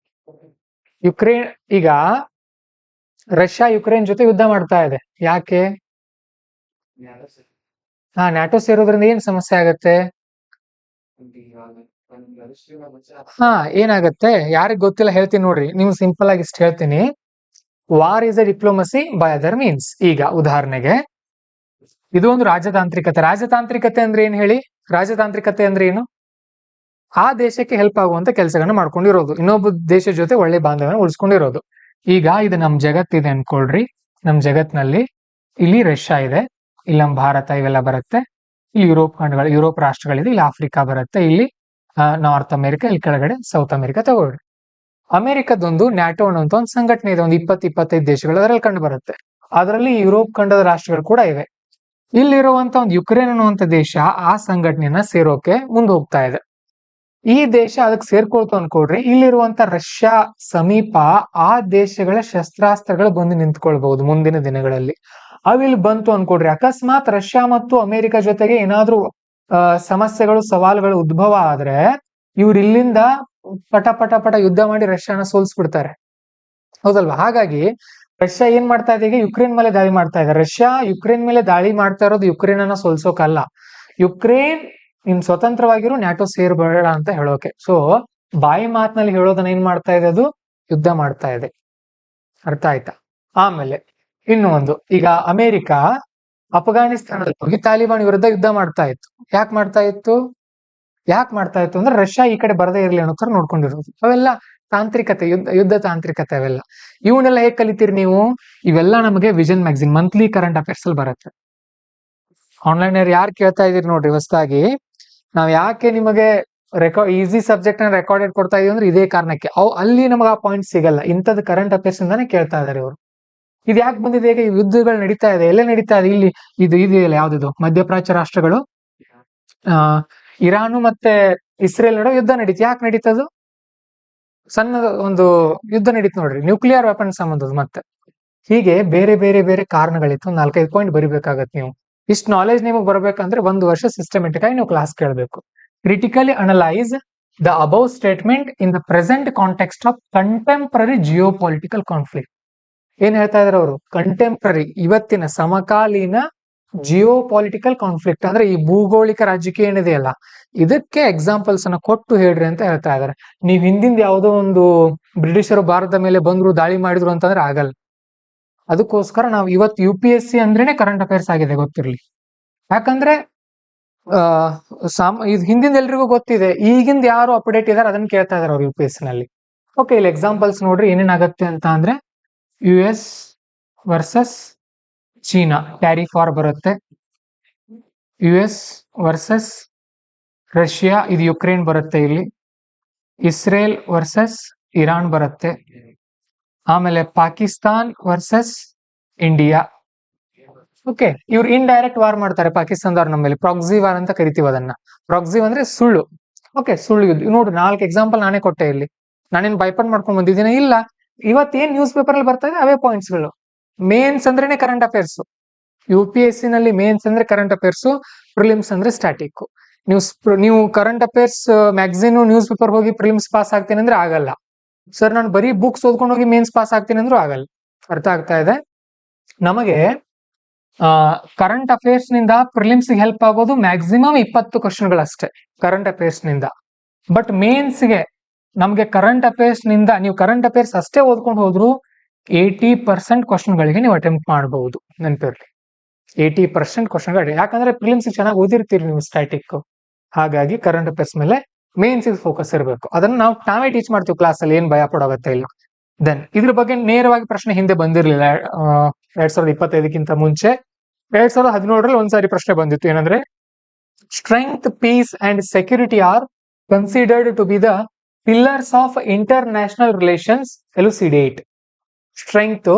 S1: ಯುಕ್ರೇನ್. ಈಗ ರಷ್ಯಾ ಯುಕ್ರೇನ್ ಜೊತೆ ಯುದ್ಧ ಮಾಡ್ತಾ ಇದೆ, ಯಾಕೆ? ನ್ಯಾಟೋ ಸೇರೋದ್ರಿಂದ ಏನ್ ಸಮಸ್ಯೆ ಆಗತ್ತೆ? ಏನಾಗತ್ತೆ? ಯಾರಿಗ್ ಗೊತ್ತಿಲ್ಲ ಹೇಳ್ತೀನಿ ನೋಡ್ರಿ, ನೀವು ಸಿಂಪಲ್ ಆಗಿ ಇಷ್ಟ ಹೇಳ್ತೀನಿ. War is a diplomacy by other means. ಈಗ ಉದಾಹರಣೆಗೆ ಇದು ಒಂದು ರಾಜತಾಂತ್ರಿಕತೆ. ರಾಜತಾಂತ್ರಿಕತೆ ಅಂದ್ರೆ ಏನ್ ಹೇಳಿ? ರಾಜತಾಂತ್ರಿಕತೆ ಅಂದ್ರೆ ಏನು? ಆ ದೇಶಕ್ಕೆ ಹೆಲ್ಪ್ ಆಗುವಂತ ಕೆಲಸಗಳನ್ನ ಮಾಡ್ಕೊಂಡಿರೋದು, ಇನ್ನೊಬ್ಬ ದೇಶದ ಜೊತೆ ಒಳ್ಳೆ ಬಾಂಧವ್ಯನ ಉಳಿಸ್ಕೊಂಡಿರೋದು. ಈಗ ಇದು ನಮ್ ಜಗತ್ತಿದೆ ಅನ್ಕೊಳ್ರಿ. ನಮ್ ಜಗತ್ನಲ್ಲಿ ಇಲ್ಲಿ ರಷ್ಯಾ ಇದೆ, ಇಲ್ಲಿ ನಮ್ ಭಾರತ ಇವೆಲ್ಲ ಬರುತ್ತೆ, ಇಲ್ಲಿ ಯುರೋಪ್ ಖಂಡಗಳು, ಯುರೋಪ್ ರಾಷ್ಟ್ರಗಳಿದೆ, ಇಲ್ಲಿ ಆಫ್ರಿಕಾ ಬರುತ್ತೆ, ಇಲ್ಲಿ ನಾರ್ತ್ ಅಮೆರಿಕ, ಇಲ್ಲಿ ಕೆಳಗಡೆ ಸೌತ್ ಅಮೆರಿಕ ತಗೊಳ್ರಿ. ಅಮೆರಿಕದೊಂದು ನ್ಯಾಟೋ ಅನ್ನುವಂತ ಒಂದು ಸಂಘಟನೆ ಇದೆ, ಒಂದು 20-25 ದೇಶಗಳು ಅದರಲ್ಲಿ ಕಂಡು ಬರುತ್ತೆ. ಅದರಲ್ಲಿ ಯುರೋಪ್ ಖಂಡದ ರಾಷ್ಟ್ರಗಳು ಕೂಡ ಇವೆ. ಇಲ್ಲಿರುವಂತ ಒಂದು ಯುಕ್ರೇನ್ ಅನ್ನುವಂತ ದೇಶ ಆ ಸಂಘಟನೆಯನ್ನ ಸೇರೋಕೆ ಮುಂದೆ ಹೋಗ್ತಾ ಇದೆ. ಈ ದೇಶ ಅದಕ್ಕೆ ಸೇರ್ಕೊಳ್ತು ಅನ್ಕೊಳ್ರಿ, ಇಲ್ಲಿರುವಂತ ರಷ್ಯಾ ಸಮೀಪ ಆ ದೇಶಗಳ ಶಸ್ತ್ರಾಸ್ತ್ರಗಳು ಬಂದು ನಿಂತ್ಕೊಳ್ಬಹುದು ಮುಂದಿನ ದಿನಗಳಲ್ಲಿ. ಅವಿಲ್ಲಿ ಬಂತು ಅನ್ಕೊಳ್ರಿ, ಅಕಸ್ಮಾತ್ ರಷ್ಯಾ ಮತ್ತು ಅಮೆರಿಕ ಜೊತೆಗೆ ಏನಾದ್ರೂ ಸಮಸ್ಯೆಗಳು, ಸವಾಲುಗಳು ಉದ್ಭವ ಆದ್ರೆ ಇವ್ರು ಇಲ್ಲಿಂದ ಪಟ ಪಟ ಪಟ ಯುದ್ಧ ಮಾಡಿ ರಷ್ಯಾನ ಸೋಲ್ಸ್ಬಿಡ್ತಾರೆ, ಹೌದಲ್ವಾ? ಹಾಗಾಗಿ ರಷ್ಯಾ ಏನ್ ಮಾಡ್ತಾ ಇದೆ, ಈಗ ಯುಕ್ರೇನ್ ಮೇಲೆ ದಾಳಿ ಮಾಡ್ತಾ ಇದೆ. ರಷ್ಯಾ ಯುಕ್ರೇನ್ ಮೇಲೆ ದಾಳಿ ಮಾಡ್ತಾ ಇರೋದು ಯುಕ್ರೇನ್ ಅನ್ನ ಸೋಲ್ಸೋಕಲ್ಲ, ಯುಕ್ರೇನ್ ನಿಮ್ ಸ್ವತಂತ್ರವಾಗಿರೋ ನ್ಯಾಟೋ ಸೇರ್ಬೇಡ ಅಂತ ಹೇಳೋಕೆ. ಸೊ ಬಾಯಿ ಮಾತಿನಲ್ಲಿ ಹೇಳೋದನ್ನ ಏನ್ ಮಾಡ್ತಾ ಇದೆ, ಅದು ಯುದ್ಧ ಮಾಡ್ತಾ ಇದೆ. ಅರ್ಥ ಆಯ್ತಾ? ಆಮೇಲೆ ಇನ್ನು ಒಂದು, ಈಗ ಅಮೆರಿಕ ಅಫ್ಘಾನಿಸ್ತಾನದಲ್ಲಿ ಹೋಗಿ ತಾಲಿಬಾನ್ ವಿರುದ್ಧ ಯುದ್ಧ ಮಾಡ್ತಾ ಇತ್ತು. ಯಾಕೆ ಮಾಡ್ತಾ ಇತ್ತು ಅಂದ್ರೆ ರಷ್ಯಾ ಈ ಕಡೆ ಬರದೇ ಇರ್ಲಿ ಅನ್ನೋ ತರ ನೋಡ್ಕೊಂಡಿರೋದು. ಅವೆಲ್ಲ ತಾಂತ್ರಿಕತೆ, ಯುದ್ಧ ತಾಂತ್ರಿಕತೆ ಅವೆಲ್ಲ. ಇವನ್ನೆಲ್ಲ ಹೇಗ್ ಕಲಿತೀರಿ ನೀವು? ಇವೆಲ್ಲ ನಮಗೆ vision magazine monthly current affairs ಅಲ್ಲಿ ಬರುತ್ತೆ. ಆನ್ಲೈನ್ ಯಾರು ಕೇಳ್ತಾ ಇದೀರಿ ನೋಡ್ರಿ ಹೊಸದಾಗಿ, ನಾವ್ ಯಾಕೆ ನಿಮಗೆ ಈಸಿ ಸಬ್ಜೆಕ್ಟ್ ನ ರೆಕಾರ್ಡೆಡ್ ಕೊಡ್ತಾ ಇದೀವಿ ಅಂದ್ರೆ ಇದೇ ಕಾರಣಕ್ಕೆ. ಅಲ್ಲಿ ನಮಗೆ ಆ ಪಾಯಿಂಟ್ ಸಿಗಲ್ಲ, ಇಂಥದ್ದು ಕರೆಂಟ್ ಅಫೇರ್ಸ್ ಇಂದಾನೆ ಕೇಳ್ತಾ ಇದಾರೆ ಇವರು. ಇದು ಯಾಕೆ ಬಂದಿದೆ? ಈಗ ಯುದ್ಧಗಳು ನಡೀತಾ ಇದೆ, ಎಲ್ಲ ನಡೀತಾ ಇದೆ. ಇಲ್ಲಿ ಇದೆಯಲ್ಲ, ಯಾವ್ದು ಮಧ್ಯಪ್ರಾಚ್ಯ ರಾಷ್ಟ್ರಗಳು, ಇರಾನು ಮತ್ತೆ ಇಸ್ರೇಲ್ ನಡುವೆ ಯುದ್ಧ ನಡೀತು. ಯಾಕೆ ನಡೀತದು? ಸಣ್ಣ ಒಂದು ಯುದ್ಧ ನಡೀತು ನೋಡ್ರಿ, ನ್ಯೂಕ್ಲಿಯರ್ ವೆಪನ್ ಸಂಬಂಧದ. ಮತ್ತೆ ಹೀಗೆ ಬೇರೆ ಬೇರೆ ಬೇರೆ ಕಾರಣಗಳಿತ್ತು. 4-5 ಪಾಯಿಂಟ್ ಬರಿಬೇಕಾಗತ್ತೆ ನೀವು. ಇಷ್ಟು ನಾಲೆಜ್ ನಿಮಗೆ ಬರ್ಬೇಕಂದ್ರೆ 1 ವರ್ಷ ಸಿಸ್ಟಮೆಟಿಕ್ ಆಗಿ ನೀವು ಕ್ಲಾಸ್ ಕೇಳಬೇಕು. Critically analyse the above statement in the present context of contemporary Jio political conflict. ಏನ್ ಹೇಳ್ತಾ ಇದಾರೆ ಅವರು? ಕಂಟೆಂಪರರಿ, ಇವತ್ತಿನ ಸಮಕಾಲೀನ ಜಿಯೋ ಪೊಲಿಟಿಕಲ್ ಕಾನ್ಫ್ಲಿಕ್ಟ್ ಅಂದ್ರೆ ಈ ಭೂಗೋಳಿಕ ರಾಜಕೀಯ ಏನಿದೆಯಲ್ಲ, ಇದಕ್ಕೆ ಎಕ್ಸಾಂಪಲ್ಸ್ ಅನ್ನ ಕೊಟ್ಟು ಹೇಳ್ರಿ ಅಂತ ಹೇಳ್ತಾ ಇದಾರೆ. ನೀವ್ ಹಿಂದಿಂದ ಯಾವುದೋ ಒಂದು ಬ್ರಿಟಿಷರು ಭಾರತದ ಮೇಲೆ ಬಂದ್ರು, ದಾಳಿ ಮಾಡಿದ್ರು ಅಂತಂದ್ರೆ ಆಗಲ್ಲ. ಅದಕ್ಕೋಸ್ಕರ ನಾವು ಇವತ್ತು UPSC ಅಂದ್ರೇನೆ ಕರೆಂಟ್ ಅಫೇರ್ಸ್ ಆಗಿದೆ, ಗೊತ್ತಿರ್ಲಿ. ಯಾಕಂದ್ರೆ ಇದು ಹಿಂದಿಂದ ಎಲ್ರಿಗೂ ಗೊತ್ತಿದೆ, ಈಗಿಂದ ಯಾರು ಅಪ್ಡೇಟ್ ಇದಾರೆ ಅದನ್ನ ಕೇಳ್ತಾ ಇದಾರೆ ಅವ್ರು UPSC ನಲ್ಲಿ. ಓಕೆ, ಇಲ್ಲಿ ಎಕ್ಸಾಂಪಲ್ಸ್ ನೋಡ್ರಿ ಏನೇನಾಗತ್ತೆ ಅಂತ ಅಂದ್ರೆ, US versus China tariff war ಬರುತ್ತೆ, US ವರ್ಸಸ್ ರಷ್ಯಾ, ಇದು ಯುಕ್ರೇನ್ ಬರುತ್ತೆ. ಇಲ್ಲಿ ಇಸ್ರೇಲ್ ವರ್ಸಸ್ ಇರಾನ್ ಬರುತ್ತೆ. ಆಮೇಲೆ ಪಾಕಿಸ್ತಾನ್ ವರ್ಸಸ್ ಇಂಡಿಯಾ. ಓಕೆ, ಇವ್ರು ಇಂಡೈರೆಕ್ಟ್ ವಾರ್ ಮಾಡ್ತಾರೆ ಪಾಕಿಸ್ತಾನದವ್ರು ನಮ್ಮ ಮೇಲೆ, ಪ್ರಾಕ್ಸಿ ವಾರ್ ಅಂತ ಕರಿತೀವಿ ಅದನ್ನ. ಪ್ರಾಕ್ಸಿ ಅಂದ್ರೆ ಸುಳ್ಳು. ಓಕೆ, ಸುಳ್ಳು ಯುದ್ಧ. ನೋಡ್ರಿ 4 ಎಕ್ಸಾಂಪಲ್ ನಾನೇ ಕೊಟ್ಟೆ ಇಲ್ಲಿ. ನಾನೇನ್ ಬೈಪಟ್ ಮಾಡ್ಕೊಂಡ್ ಬಂದಿದ್ದೀನಿ ಇಲ್ಲ. ಇವತ್ತೇನ್ ನ್ಯೂಸ್ ಪೇಪರ್ ಅಲ್ಲಿ ಬರ್ತಾ ಇದೆ ಅವೇ ಪಾಯಿಂಟ್ಸ್ ಗಳು. ಮೇನ್ಸ್ ಅಂದ್ರೇನೆ ಕರೆಂಟ್ ಅಫೇರ್ಸ್. UPSC ನಲ್ಲಿ ಮೇನ್ಸ್ ಅಂದ್ರೆ ಕರೆಂಟ್ ಅಫೇರ್ಸ್, ಪ್ರಿಲಿಮ್ಸ್ ಅಂದ್ರೆ ಸ್ಟ್ಯಾಟಿಕ್. ನೀವು current affairs magazine news paper ಹೋಗಿ ಪ್ರಿಲಿಮ್ಸ್ ಪಾಸ್ ಆಗ್ತೀನಿ ಅಂದ್ರೆ ಆಗಲ್ಲ. ಸರ್ ನಾನು ಬರೀ ಬುಕ್ಸ್ ಓದ್ಕೊಂಡು ಹೋಗಿ ಮೇನ್ಸ್ ಪಾಸ್ ಆಗ್ತೀನಿ ಅಂದ್ರೂ ಆಗಲ್ಲ. ಅರ್ಥ ಆಗ್ತಾ ಇದೆ? ನಮಗೆ ಕರೆಂಟ್ ಅಫೇರ್ಸ್ ನಿಂದ ಪ್ರಿಲಿಮ್ಸ್ ಹೆಲ್ಪ್ ಆಗೋದು ಮ್ಯಾಕ್ಸಿಮಮ್ 20 ಕ್ವಶನ್ಗಳಷ್ಟೇ ಕರೆಂಟ್ ಅಫೇರ್ಸ್ ನಿಂದ. ಬಟ್ ಮೇನ್ಸ್ಗೆ ನಮ್ಗೆ ಕರೆಂಟ್ ಅಫೇರ್ಸ್ ನಿಂದ ನೀವು ಕರೆಂಟ್ ಅಫೇರ್ಸ್ ಅಷ್ಟೇ ಓದ್ಕೊಂಡು ಹೋದ್ರು 80% ಕ್ವಶನ್ಗಳಿಗೆ ನೀವು ಅಟೆಂಪ್ಟ್ ಮಾಡಬಹುದು. ನೆನಪಿರ್ಲಿ, 80% ಕ್ವಶನ್ಗಳು. ಯಾಕಂದ್ರೆ ಪ್ರಿಲಿಮ್ಸ್ ಚೆನ್ನಾಗಿ ಓದಿರ್ತೀರಿ ನೀವು ಸ್ಟ್ಯಾಟಿಕ್. ಹಾಗಾಗಿ ಕರೆಂಟ್ ಅಫೇರ್ಸ್ ಮೇಲೆ ಮೇನ್ಸ್ ಫೋಕಸ್ ಇರಬೇಕು. ಅದನ್ನ ನಾವೇ ಟೀಚ್ ಮಾಡ್ತೀವಿ ಕ್ಲಾಸ್ ಅಲ್ಲಿ, ಏನ್ ಭಯ ಪಡೋಗತ್ತೆ ಇಲ್ಲ. ದೆನ್ ಇದ್ರ ಬಗ್ಗೆ ನೇರವಾಗಿ ಪ್ರಶ್ನೆ ಹಿಂದೆ ಬಂದಿರ್ಲಿಲ್ಲ. 2025ಕ್ಕಿಂತ ಮುಂಚೆ 2017ರಲ್ಲಿ ಒಂದ್ಸಾರಿ ಪ್ರಶ್ನೆ ಬಂದಿತ್ತು. ಏನಂದ್ರೆ, strength, peace and security are considered to be the pillars of international relations elucidate. Strength,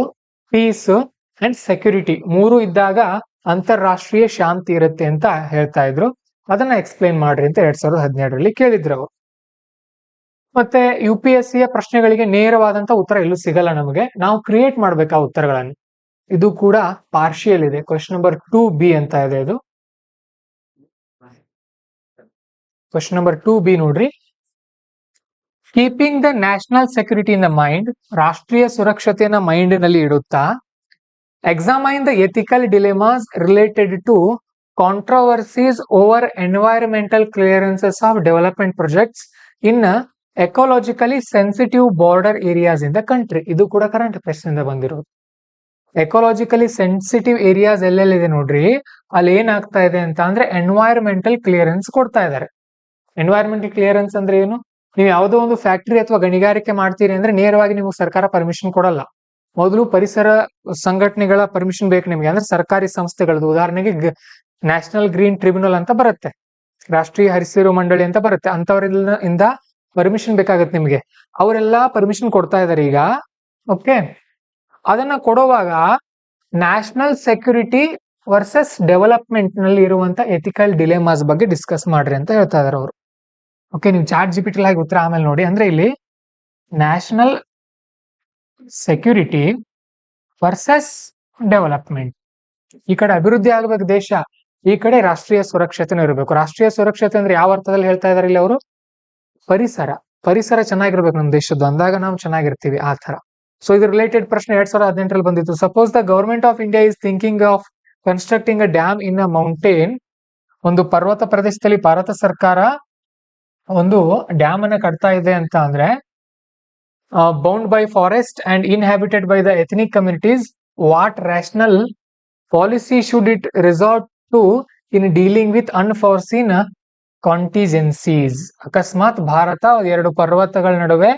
S1: peace and security 3 ಇದ್ದಾಗ ಅಂತಾರಾಷ್ಟ್ರೀಯ ಶಾಂತಿ ಇರುತ್ತೆ ಅಂತ ಹೇಳ್ತಾ ಇದ್ರು. ಅದನ್ನ ಎಕ್ಸ್ಪ್ಲೈನ್ ಮಾಡ್ರಿ ಅಂತ 2017ರಲ್ಲಿ ಕೇಳಿದ್ರು. ಮತ್ತೆ UPSCಯ ಪ್ರಶ್ನೆಗಳಿಗೆ ನೇರವಾದಂತ ಉತ್ತರ ಎಲ್ಲೂ ಸಿಗಲ್ಲ ನಮಗೆ, ನಾವು ಕ್ರಿಯೇಟ್ ಮಾಡ್ಬೇಕು ಆ ಉತ್ತರಗಳನ್ನು. ಇದು ಕೂಡ ಪಾರ್ಷಿಯಲ್ ಇದೆ. ಕ್ವಶನ್ ನಂಬರ್ 2B ಅಂತ ಇದೆ. ಇದು ಕ್ವಶನ್ ನಂಬರ್ 2B ನೋಡ್ರಿ. Keeping the national security in the mind, ರಾಷ್ಟ್ರೀಯ ಸುರಕ್ಷತೆಯನ್ನ ಮೈಂಡ್ ನಲ್ಲಿ ಇಡುತ್ತಾ, examine the ethical dilemmas related to controversies over environmental clearances of development projects in ecologically sensitive border areas in the country. ಇದು ಕೂಡ current affairs ಇಂದ ಬಂದಿರೋದು. ಎಕೋಲಾಜಿಕಲಿ sensitive areas ಎಲ್ಲೆಲ್ಲಿದೆ ನೋಡ್ರಿ, ಅಲ್ಲಿ ಏನಾಗ್ತಾ ಇದೆ ಅಂತ ಅಂದ್ರೆ ಎನ್ವೈರನ್ಮೆಂಟಲ್ ಕ್ಲಿಯರೆನ್ಸ್ ಕೊಡ್ತಾ ಇದ್ದಾರೆ. ಎನ್ವೈರನ್ಮೆಂಟಲ್ ಕ್ಲಿಯರೆನ್ಸ್ ಅಂದ್ರೆ ಏನು? ನೀವು ಯಾವುದೋ ಒಂದು ಫ್ಯಾಕ್ಟರಿ ಅಥವಾ ಗಣಿಗಾರಿಕೆ ಮಾಡ್ತೀರಿ ಅಂದ್ರೆ ನೇರವಾಗಿ ನಿಮಗೆ ಸರ್ಕಾರ ಪರ್ಮಿಷನ್ ಕೊಡಲ್ಲ. ಮೊದಲು ಪರಿಸರ ಸಂಘಟನೆಗಳ ಪರ್ಮಿಷನ್ ಬೇಕು ನಿಮಗೆ, ಅಂದ್ರೆ ಸರ್ಕಾರಿ ಸಂಸ್ಥೆಗಳದ್ದು. ಉದಾಹರಣೆಗೆ ನ್ಯಾಷನಲ್ ಗ್ರೀನ್ ಟ್ರಿಬ್ಯುನಲ್ ಅಂತ ಬರುತ್ತೆ, ರಾಷ್ಟ್ರೀಯ ಹಸಿರು ಮಂಡಳಿ ಅಂತ ಬರುತ್ತೆ, ಅಂತವರಿಂದ ಪರ್ಮಿಷನ್ ಬೇಕಾಗತ್ತೆ ನಿಮಗೆ. ಅವರೆಲ್ಲ ಪರ್ಮಿಷನ್ ಕೊಡ್ತಾ ಇದಾರೆ ಈಗ. ಓಕೆ, ಅದನ್ನ ಕೊಡುವಾಗ ನ್ಯಾಷನಲ್ ಸೆಕ್ಯೂರಿಟಿ ವರ್ಸಸ್ ಡೆವಲಪ್ಮೆಂಟ್ ನಲ್ಲಿ ಇರುವಂತ ಎಥಿಕಲ್ ಡಿಲೆಮಾಸ್ ಬಗ್ಗೆ ಡಿಸ್ಕಸ್ ಮಾಡ್ರಿ ಅಂತ ಹೇಳ್ತಾ ಇದಾರೆ ಅವರು. ಓಕೆ, ನೀವು ಚಾಟ್ ಜಿಪಿಟಿ ಆಗಿ ಉತ್ತರ ಆಮೇಲೆ ನೋಡಿ. ಅಂದ್ರೆ ಇಲ್ಲಿ ನ್ಯಾಷನಲ್ ಸೆಕ್ಯೂರಿಟಿ ವರ್ಸಸ್ ಡೆವಲಪ್ಮೆಂಟ್, ಈ ಕಡೆ ಅಭಿವೃದ್ಧಿ ಆಗಬೇಕು ದೇಶ, ಈ ಕಡೆ ರಾಷ್ಟ್ರೀಯ ಸುರಕ್ಷತೆನೂ ಇರಬೇಕು. ರಾಷ್ಟ್ರೀಯ ಸುರಕ್ಷತೆ ಅಂದ್ರೆ ಯಾವ ಅರ್ಥದಲ್ಲಿ ಹೇಳ್ತಾ ಇದಾರೆ ಇಲ್ಲಿ ಅವರು? ಪರಿಸರ ಚೆನ್ನಾಗಿರ್ಬೇಕು ನಮ್ಮ ದೇಶದ್ದು, ಅಂದಾಗ ನಾವು ಚೆನ್ನಾಗಿರ್ತೀವಿ ಆ ತರ. ಸೊ ಇದು ರಿಲೇಟೆಡ್ ಪ್ರಶ್ನೆ 2018ರಲ್ಲಿ ಬಂದಿತ್ತು. Suppose the government of India is thinking of constructing a dam in a mountain. ಒಂದು ಪರ್ವತ ಪ್ರದೇಶದಲ್ಲಿ ಭಾರತ ಸರ್ಕಾರ ಒಂದು ಡ್ಯಾಮ್ ಅನ್ನ ಕಟ್ತಾ ಇದೆ ಅಂತ ಅಂದ್ರೆ, bound by forest and inhabited by the ethnic communities, what rational policy should it resort to in dealing with unforeseen contingencies? ಅಕಸ್ಮಾತ್ ಭಾರತ ಎರಡು ಪರ್ವತಗಳ ನಡುವೆ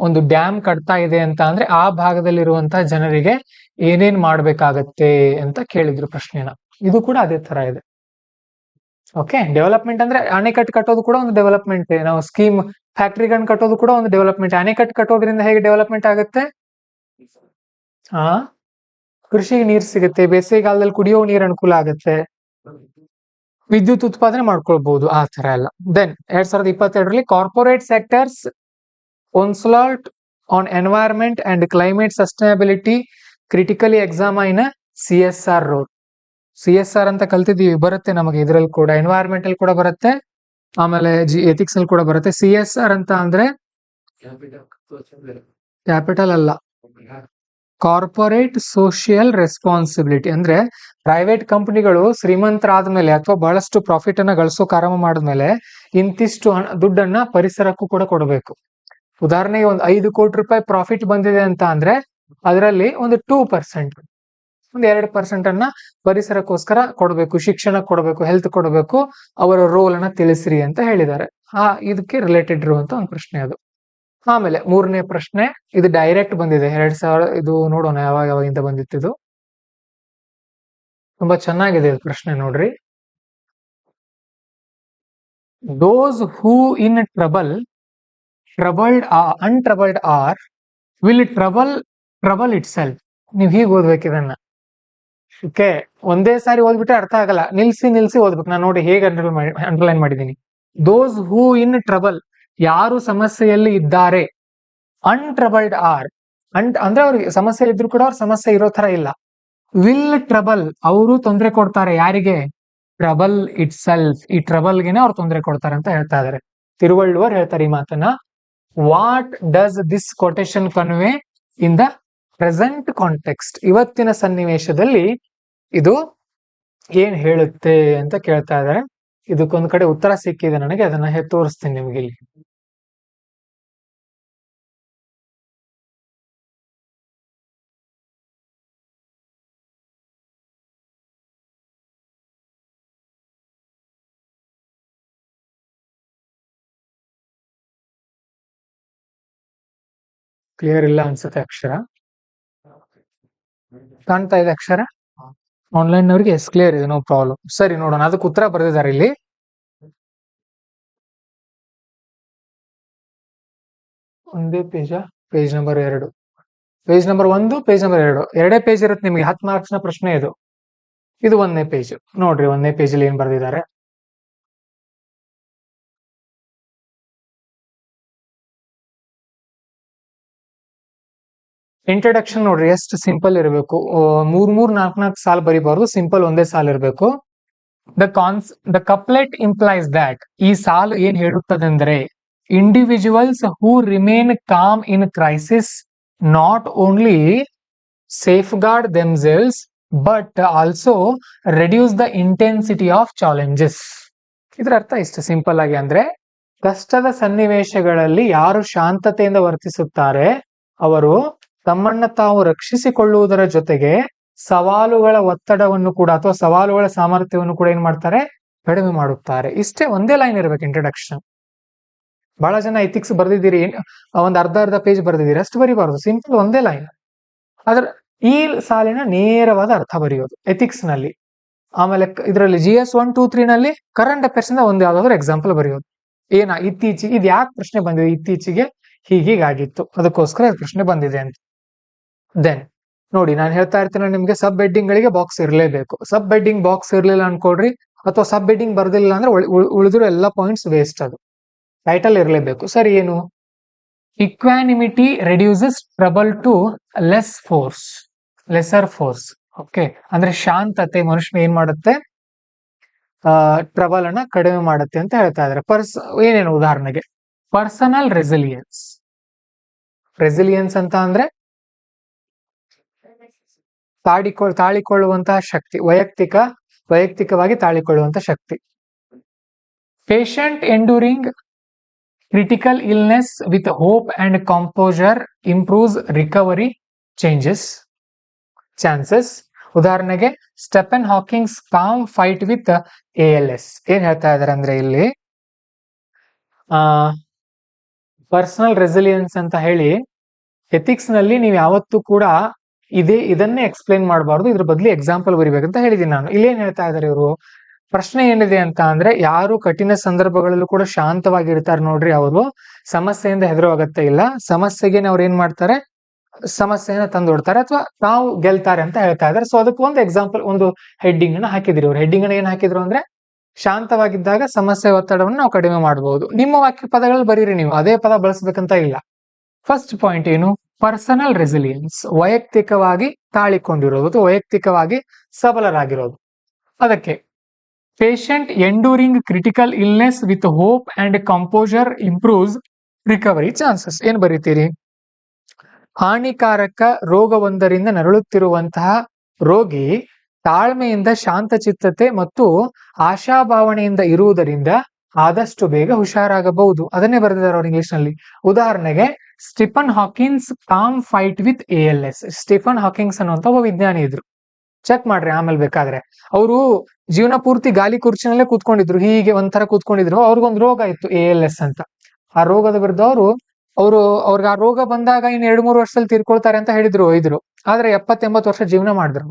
S1: ಒಂದು ಡ್ಯಾಮ್ ಕಟ್ತಾ ಇದೆ ಅಂತ ಅಂದ್ರೆ ಆ ಭಾಗದಲ್ಲಿರುವಂತಹ ಜನರಿಗೆ ಏನೇನ್ ಮಾಡ್ಬೇಕಾಗತ್ತೆ ಅಂತ ಕೇಳಿದ್ರು ಪ್ರಶ್ನೆನ. ಇದು ಕೂಡ ಅದೇ ತರ ಇದೆ. ಓಕೆ, ಡೆವಲಪ್ಮೆಂಟ್ ಅಂದ್ರೆ ಅಣೆಕಟ್ಟು ಕಟ್ಟೋದು ಕೂಡ ಒಂದು ಡೆವಲಪ್ಮೆಂಟ್. ನಾವು ಸ್ಕೀಮ್ ಫ್ಯಾಕ್ಟ್ರಿಗಳನ್ನ ಕಟ್ಟೋದು ಕೂಡ ಒಂದು ಡೆವಲಪ್ಮೆಂಟ್. ಅಣೆಕಟ್ಟು ಕಟ್ಟೋದ್ರಿಂದ ಹೇಗೆ ಡೆವಲಪ್ಮೆಂಟ್ ಆಗುತ್ತೆ? ಕೃಷಿಗೆ ನೀರು ಸಿಗುತ್ತೆ, ಬೇಸಿಗೆಗಾಲದಲ್ಲಿ ಕುಡಿಯೋ ನೀರು ಅನುಕೂಲ ಆಗುತ್ತೆ, ವಿದ್ಯುತ್ ಉತ್ಪಾದನೆ ಮಾಡ್ಕೊಳ್ಬಹುದು, ಆ ತರ ಎಲ್ಲ. ದೆನ್ 2022ರಲ್ಲಿ corporate sectors onslaught on environment and climate sustainability critically examine CSR role. CSR ಅಂತ ಕಲ್ತಿದೀವಿ, ಬರುತ್ತೆ ನಮಗೆ ಇದ್ರಲ್ಲಿ ಕೂಡ, ಎನ್ವೈರನ್ಮೆಂಟಲ್ ಕೂಡ ಬರುತ್ತೆ, ಆಮೇಲೆ ಎಥಿಕ್ಸ್ ಅಲ್ಲಿ ಕೂಡ ಬರುತ್ತೆ. CSR ಅಂತ ಅಂದ್ರೆ ಕ್ಯಾಪಿಟಲ್ ಅಲ್ಲ, ಕಾರ್ಪೊರೇಟ್ ಸೋಷಿಯಲ್ ರೆಸ್ಪಾನ್ಸಿಬಿಲಿಟಿ. ಅಂದ್ರೆ ಪ್ರೈವೇಟ್ ಕಂಪನಿಗಳು ಶ್ರೀಮಂತರಾದ್ಮೇಲೆ ಅಥವಾ ಬಹಳಷ್ಟು ಪ್ರಾಫಿಟ್ ಅನ್ನ ಗಳಿಸೋಕೆ ಆರಂಭ ಮಾಡಿದ್ಮೇಲೆ ಇಂತಿಷ್ಟು ದುಡ್ಡನ್ನ ಪರಿಸರಕ್ಕೂ ಕೂಡ ಕೊಡಬೇಕು. ಉದಾಹರಣೆಗೆ ಒಂದು 5 ಕೋಟಿ ರೂಪಾಯಿ ಪ್ರಾಫಿಟ್ ಬಂದಿದೆ ಅಂತ ಅಂದ್ರೆ ಅದರಲ್ಲಿ ಒಂದು 2%, ಒಂದು 2% ಅನ್ನ ಪರಿಸರಕ್ಕೋಸ್ಕರ ಕೊಡಬೇಕು, ಶಿಕ್ಷಣ ಕೊಡಬೇಕು, ಹೆಲ್ತ್ ಕೊಡಬೇಕು, ಅವರ ರೋಲ್ ಅನ್ನ ತಿಳಿಸ್ರಿ ಅಂತ ಹೇಳಿದ್ದಾರೆ. ಇದಕ್ಕೆ ರಿಲೇಟೆಡ್ ಇರುವಂತ ಒಂದು ಪ್ರಶ್ನೆ ಅದು. ಆಮೇಲೆ 3ನೇ ಪ್ರಶ್ನೆ, ಇದು ಡೈರೆಕ್ಟ್ ಬಂದಿದೆ 2000, ಇದು ನೋಡೋಣ ಯಾವಾಗಿಂದ ಬಂದಿತ್ತು. ಇದು ತುಂಬಾ ಚೆನ್ನಾಗಿದೆ ಪ್ರಶ್ನೆ ನೋಡ್ರಿ. ದೋಸ್ ಹೂ ಇನ್ untroubled are will trouble itself. ನೀವು ಹೀಗೆ ಓದ್ಬೇಕು ಇದನ್ನ. ಓಕೆ, ಒಂದೇ ಸಾರಿ ಓದ್ಬಿಟ್ರೆ ಅರ್ಥ ಆಗಲ್ಲ, ನಿಲ್ಸಿ ಓದ್ಬೇಕು. ನಾನು ನೋಡಿ ಹೇಗೆ ಅಂಡರ್ಲೈನ್ ಮಾಡಿದ್ದೀನಿ. ದೋಸ್ ಹೂ ಇನ್ ಟ್ರಬಲ್, ಯಾರು ಸಮಸ್ಯೆಯಲ್ಲಿ ಇದ್ದಾರೆ. ಅನ್ಟ್ರಬಲ್ಡ್ ಆರ್, ಅಂದ್ರೆ ಅವ್ರಿಗೆ ಸಮಸ್ಯೆ ಇದ್ರು ಕೂಡ ಅವ್ರ ಸಮಸ್ಯೆ ಇರೋ ತರ ಇಲ್ಲ. ವಿಲ್ ಟ್ರಬಲ್, ಅವರು ತೊಂದರೆ ಕೊಡ್ತಾರೆ. ಯಾರಿಗೆ? ಟ್ರಬಲ್ ಇಟ್ ಸೆಲ್ಫ್, ಈ ಟ್ರಬಲ್ಗೆನೆ ಅವ್ರು ತೊಂದರೆ ಕೊಡ್ತಾರೆ ಅಂತ ಹೇಳ್ತಾ ಇದಾರೆ. ತಿರುವಳ್ಳುವರ್ ಹೇಳ್ತಾರೆ ಈ ಮಾತನ್ನ. What does this quotation convey in the present context? ಇವತ್ತಿನ ಸನ್ನಿವೇಶದಲ್ಲಿ ಇದು ಏನ್ ಹೇಳುತ್ತೆ ಅಂತ ಕೇಳ್ತಾ ಇದಾರೆ. ಇದಕ್ಕೊಂದ್ ಕಡೆ ಉತ್ತರ ಸಿಕ್ಕಿದೆ ನನಗೆ, ಅದನ್ನ ತೋರಿಸ್ತೀನಿ ನಿಮ್ಗೆ ಇಲ್ಲಿ. ಕ್ಲಿಯರ್ ಇಲ್ಲ ಅನ್ಸುತ್ತೆ ಅಕ್ಷರ. ಕಾಣ್ತಾ ಇದೆ ಅಕ್ಷರ? ಆನ್ಲೈನ್ ನವರಿಗೆ ಎಸ್ ಕ್ಲಿಯರ್ ಇದೆ, ನೋ ಪ್ರಾಬ್ಲಮ್. ಸರಿ, ನೋಡೋಣ. ಅದಕ್ಕೆ ಉತ್ತರ ಬರೆದಿದ್ದಾರೆ ಇಲ್ಲಿ. ಒಂದೇ page number 2, page number 1, page number 2, ಎರಡೇ ಪೇಜ್ ಇರುತ್ತೆ ನಿಮಗೆ. 10 ಮಾರ್ಕ್ಸ್ ನ ಪ್ರಶ್ನೆ ಇದು. ಇದು 1ನೇ ಪೇಜ್ ನೋಡ್ರಿ. 1ನೇ ಪೇಜ್ ಅಲ್ಲಿ ಏನ್ ಬರೆದಿದ್ದಾರೆ? ಇಂಟ್ರಡಕ್ಷನ್ ನೋಡ್ರಿ ಎಷ್ಟು ಸಿಂಪಲ್ ಇರಬೇಕು. 3-4 ಸಾಲ್ ಬರಿಬಾರ್ದು, ಸಿಂಪಲ್ ಒಂದೇ ಸಾಲ್ ಇರಬೇಕು. ದ ಕಪ್ಲೆಟ್ ಇಂಪ್ಲೈಸ್ ದಟ್, ಈ ಸಾಲು ಏನ್ ಹೇಳುತ್ತದೆ ಅಂದ್ರೆ, individuals who remain com in crisis not only safeguard themselves but also reduce the intensity of challenges. ಇದರ ಅರ್ಥ ಇಷ್ಟು ಸಿಂಪಲ್ ಆಗಿ, ಅಂದ್ರೆ ಕಷ್ಟದ ಸನ್ನಿವೇಶಗಳಲ್ಲಿ ಯಾರು ಶಾಂತತೆಯಿಂದ ವರ್ತಿಸುತ್ತಾರೆ ಅವರು ತಮ್ಮನ್ನ ತಾವು ರಕ್ಷಿಸಿಕೊಳ್ಳುವುದರ ಜೊತೆಗೆ ಸವಾಲುಗಳ ಒತ್ತಡವನ್ನು ಕೂಡ ಅಥವಾ ಸವಾಲುಗಳ ಸಾಮರ್ಥ್ಯವನ್ನು ಕೂಡ ಏನ್ ಮಾಡ್ತಾರೆ, ಕಡಿಮೆ ಮಾಡುತ್ತಾರೆ. ಇಷ್ಟೇ, ಒಂದೇ ಲೈನ್ ಇರ್ಬೇಕು ಇಂಟ್ರಡಕ್ಷನ್. ಬಹಳ ಜನ ಎಥಿಕ್ಸ್ ಬರ್ದಿದ್ದೀರಿ, ಒಂದ್ ಅರ್ಧ ಪೇಜ್ ಬರ್ದಿದ್ದೀರಿ, ಅಷ್ಟು ಬರಿಬಾರ್ದು, ಸಿಂಪಲ್ ಒಂದೇ ಲೈನ್. ಆದ್ರೆ ಈ ಸಾಲಿನ ನೇರವಾದ ಅರ್ಥ ಬರೆಯೋದು ಎಥಿಕ್ಸ್ ನಲ್ಲಿ. ಆಮೇಲೆ ಇದರಲ್ಲಿ GS 1, 2, 3 ನಲ್ಲಿ ಕರೆಂಟ್ ಅಫೇರ್ಸ್ ಇಂದ ಒಂದು ಯಾವ್ದಾದ್ರು ಎಕ್ಸಾಂಪಲ್ ಬರೆಯೋದು. ಇತ್ತೀಚೆಗೆ ಇದು ಯಾಕೆ ಪ್ರಶ್ನೆ ಬಂದಿದೆ, ಇತ್ತೀಚೆಗೆ ಹೀಗೀಗಾಗಿತ್ತು, ಅದಕ್ಕೋಸ್ಕರ ಪ್ರಶ್ನೆ ಬಂದಿದೆ ಅಂತ. ದೆನ್ ನೋಡಿ, ನಾನು ಹೇಳ್ತಾ ಇರ್ತೀನಿ ನಿಮ್ಗೆ, ಸಬ್ ಹೆಡ್ಡಿಂಗ್ ಗಳಿಗೆ ಬಾಕ್ಸ್ ಇರಲೇಬೇಕು. ಸಬ್ ಹೆಡ್ಡಿಂಗ್ ಬಾಕ್ಸ್ ಇರ್ಲಿಲ್ಲ ಅನ್ಕೊಡ್ರಿ, ಅಥವಾ ಸಬ್ ಹೆಡ್ಡಿಂಗ್ ಬರ್ದಿಲ್ಲ ಅಂದ್ರೆ ಉಳಿದಿರೋ ಎಲ್ಲ ಪಾಯಿಂಟ್ಸ್ ವೇಸ್ಟ್. ಅದು ಟೈಟಲ್ ಇರಲೇಬೇಕು. ಸರಿ, ಏನು? Equanimity reduces trouble to lesser force. Okay, ಅಂದ್ರೆ ಶಾಂತತೆ ಮನುಷ್ಯನ ಏನ್ ಮಾಡುತ್ತೆ, ಟ್ರಬಲ್ ಅನ್ನ ಕಡಿಮೆ ಮಾಡುತ್ತೆ ಅಂತ ಹೇಳ್ತಾ ಇದ್ದಾರೆ. ಏನೇನು ಉದಾಹರಣೆಗೆ, ಪರ್ಸನಲ್ ರೆಸಿಲಿಯನ್ಸ್ ಅಂತ ಅಂದ್ರೆ ತಾಳಿಕೊಳ್ಳುವಂತಹ ಶಕ್ತಿ, ವೈಯಕ್ತಿಕವಾಗಿ ತಾಳಿಕೊಳ್ಳುವಂತಹ ಶಕ್ತಿ. Patient enduring critical illness with hope and composure improves recovery chances. ಉದಾಹರಣೆಗೆ Stephen Hawking's calm fight with ALS. ಏನ್ ಹೇಳ್ತಾ ಇದಾರೆ ಅಂದ್ರೆ ಇಲ್ಲಿ ಪರ್ಸನಲ್ ರೆಸಿಲಿಯನ್ಸ್ ಅಂತ ಹೇಳಿ, ಎಥಿಕ್ಸ್ ನಲ್ಲಿ ನೀವು ಯಾವತ್ತೂ ಕೂಡ ಇದನ್ನೇ ಎಕ್ಸ್ಪ್ಲೈನ್ ಮಾಡಬಾರ್ದು, ಇದ್ರ ಬದಲು ಎಕ್ಸಾಂಪಲ್ ಬರಿಬೇಕಂತ ಹೇಳಿದೀನಿ ನಾನು. ಇಲ್ಲೇನ್ ಹೇಳ್ತಾ ಇದಾರೆ ಇವರು, ಪ್ರಶ್ನೆ ಏನಿದೆ ಅಂತ ಅಂದ್ರೆ, ಯಾರು ಕಠಿಣ ಸಂದರ್ಭಗಳಲ್ಲೂ ಕೂಡ ಶಾಂತವಾಗಿರ್ತಾರೆ ನೋಡ್ರಿ, ಅವರು ಸಮಸ್ಯೆಯಿಂದ ಹೆದರೋ ಅಗತ್ಯ ಇಲ್ಲ. ಸಮಸ್ಯೆಗೆ ಅವ್ರು ಏನ್ ಮಾಡ್ತಾರೆ, ಸಮಸ್ಯೆನ ತಂದೊಡ್ತಾರೆ ಅಥವಾ ತಾವು ಗೆಲ್ತಾರೆ ಅಂತ ಹೇಳ್ತಾ ಇದಾರೆ. ಸೊ ಅದಕ್ಕೆ ಒಂದು ಎಕ್ಸಾಂಪಲ್, ಒಂದು ಹೆಡ್ಡಿಂಗ್ ಅನ್ನ ಹಾಕಿದಿರಿ. ಅವ್ರು ಹೆಡ್ಡಿಂಗ್ ಅನ್ನ ಏನ್ ಹಾಕಿದ್ರು ಅಂದ್ರೆ, ಶಾಂತವಾಗಿದ್ದಾಗ ಸಮಸ್ಯೆ ಒತ್ತಡವನ್ನು ನಾವು ಕಡಿಮೆ ಮಾಡಬಹುದು. ನಿಮ್ಮ ವಾಕ್ಯ ಪದಗಳಲ್ಲಿ ಬರೀರಿ, ನೀವು ಅದೇ ಪದ ಬಳಸಬೇಕಂತ ಇಲ್ಲ. ಫಸ್ಟ್ ಪಾಯಿಂಟ್ ಏನು, ಪರ್ಸನಲ್ ರೆಸಿಲಿಯನ್ಸ್, ವೈಯಕ್ತಿಕವಾಗಿ ತಾಳಿಕೊಂಡಿರೋದು ಅಥವಾ ವೈಯಕ್ತಿಕವಾಗಿ ಸಬಲರಾಗಿರೋದು. ಅದಕ್ಕೆ patient enduring critical illness with hope and composure improves recovery chances. ಏನ್ ಬರೀತೀರಿ, ಹಾನಿಕಾರಕ ರೋಗವೊಂದರಿಂದ ನರಳುತ್ತಿರುವಂತಹ ರೋಗಿ ತಾಳ್ಮೆಯಿಂದ, ಶಾಂತಚಿತ್ತತೆ ಮತ್ತು ಆಶಾಭಾವನೆಯಿಂದ ಇರುವುದರಿಂದ ಆದಷ್ಟು ಬೇಗ ಹುಷಾರಾಗಬಹುದು. ಅದನ್ನೇ ಬರೆದಿದ್ದಾರೆ ಅವರು ಇಂಗ್ಲಿಷ್ ನಲ್ಲಿ. ಉದಾಹರಣೆಗೆ Stephen Hawkins com fight with ALS. Stephen Hawking's ಅನ್ನುವಂತ ಒಬ್ಬ ವಿಜ್ಞಾನಿ ಇದ್ರು, ಚೆಕ್ ಮಾಡ್ರಿ ಆಮೇಲೆ ಬೇಕಾದ್ರೆ. ಅವರು ಜೀವನ ಪೂರ್ತಿ ಗಾಲಿ ಕುರ್ಚಿನಲ್ಲೇ ಕೂತ್ಕೊಂಡಿದ್ರು, ಹೀಗೆ ಒಂಥರ ಕೂತ್ಕೊಂಡಿದ್ರು. ಅವ್ರಿಗೊಂದು ರೋಗ ಇತ್ತು, ALS ಅಂತ. ಆ ರೋಗದ ವಿರುದ್ಧ ಅವ್ರಿಗೆ ಆ ರೋಗ ಬಂದಾಗ ಇನ್ನು 2-3 ವರ್ಷದಲ್ಲಿ ತೀರ್ಕೊಳ್ತಾರೆ ಅಂತ ಹೇಳಿದ್ರು ವೈದ್ಯರು. ಆದ್ರೆ 70-80 ವರ್ಷ ಜೀವನ ಮಾಡಿದ್ರು.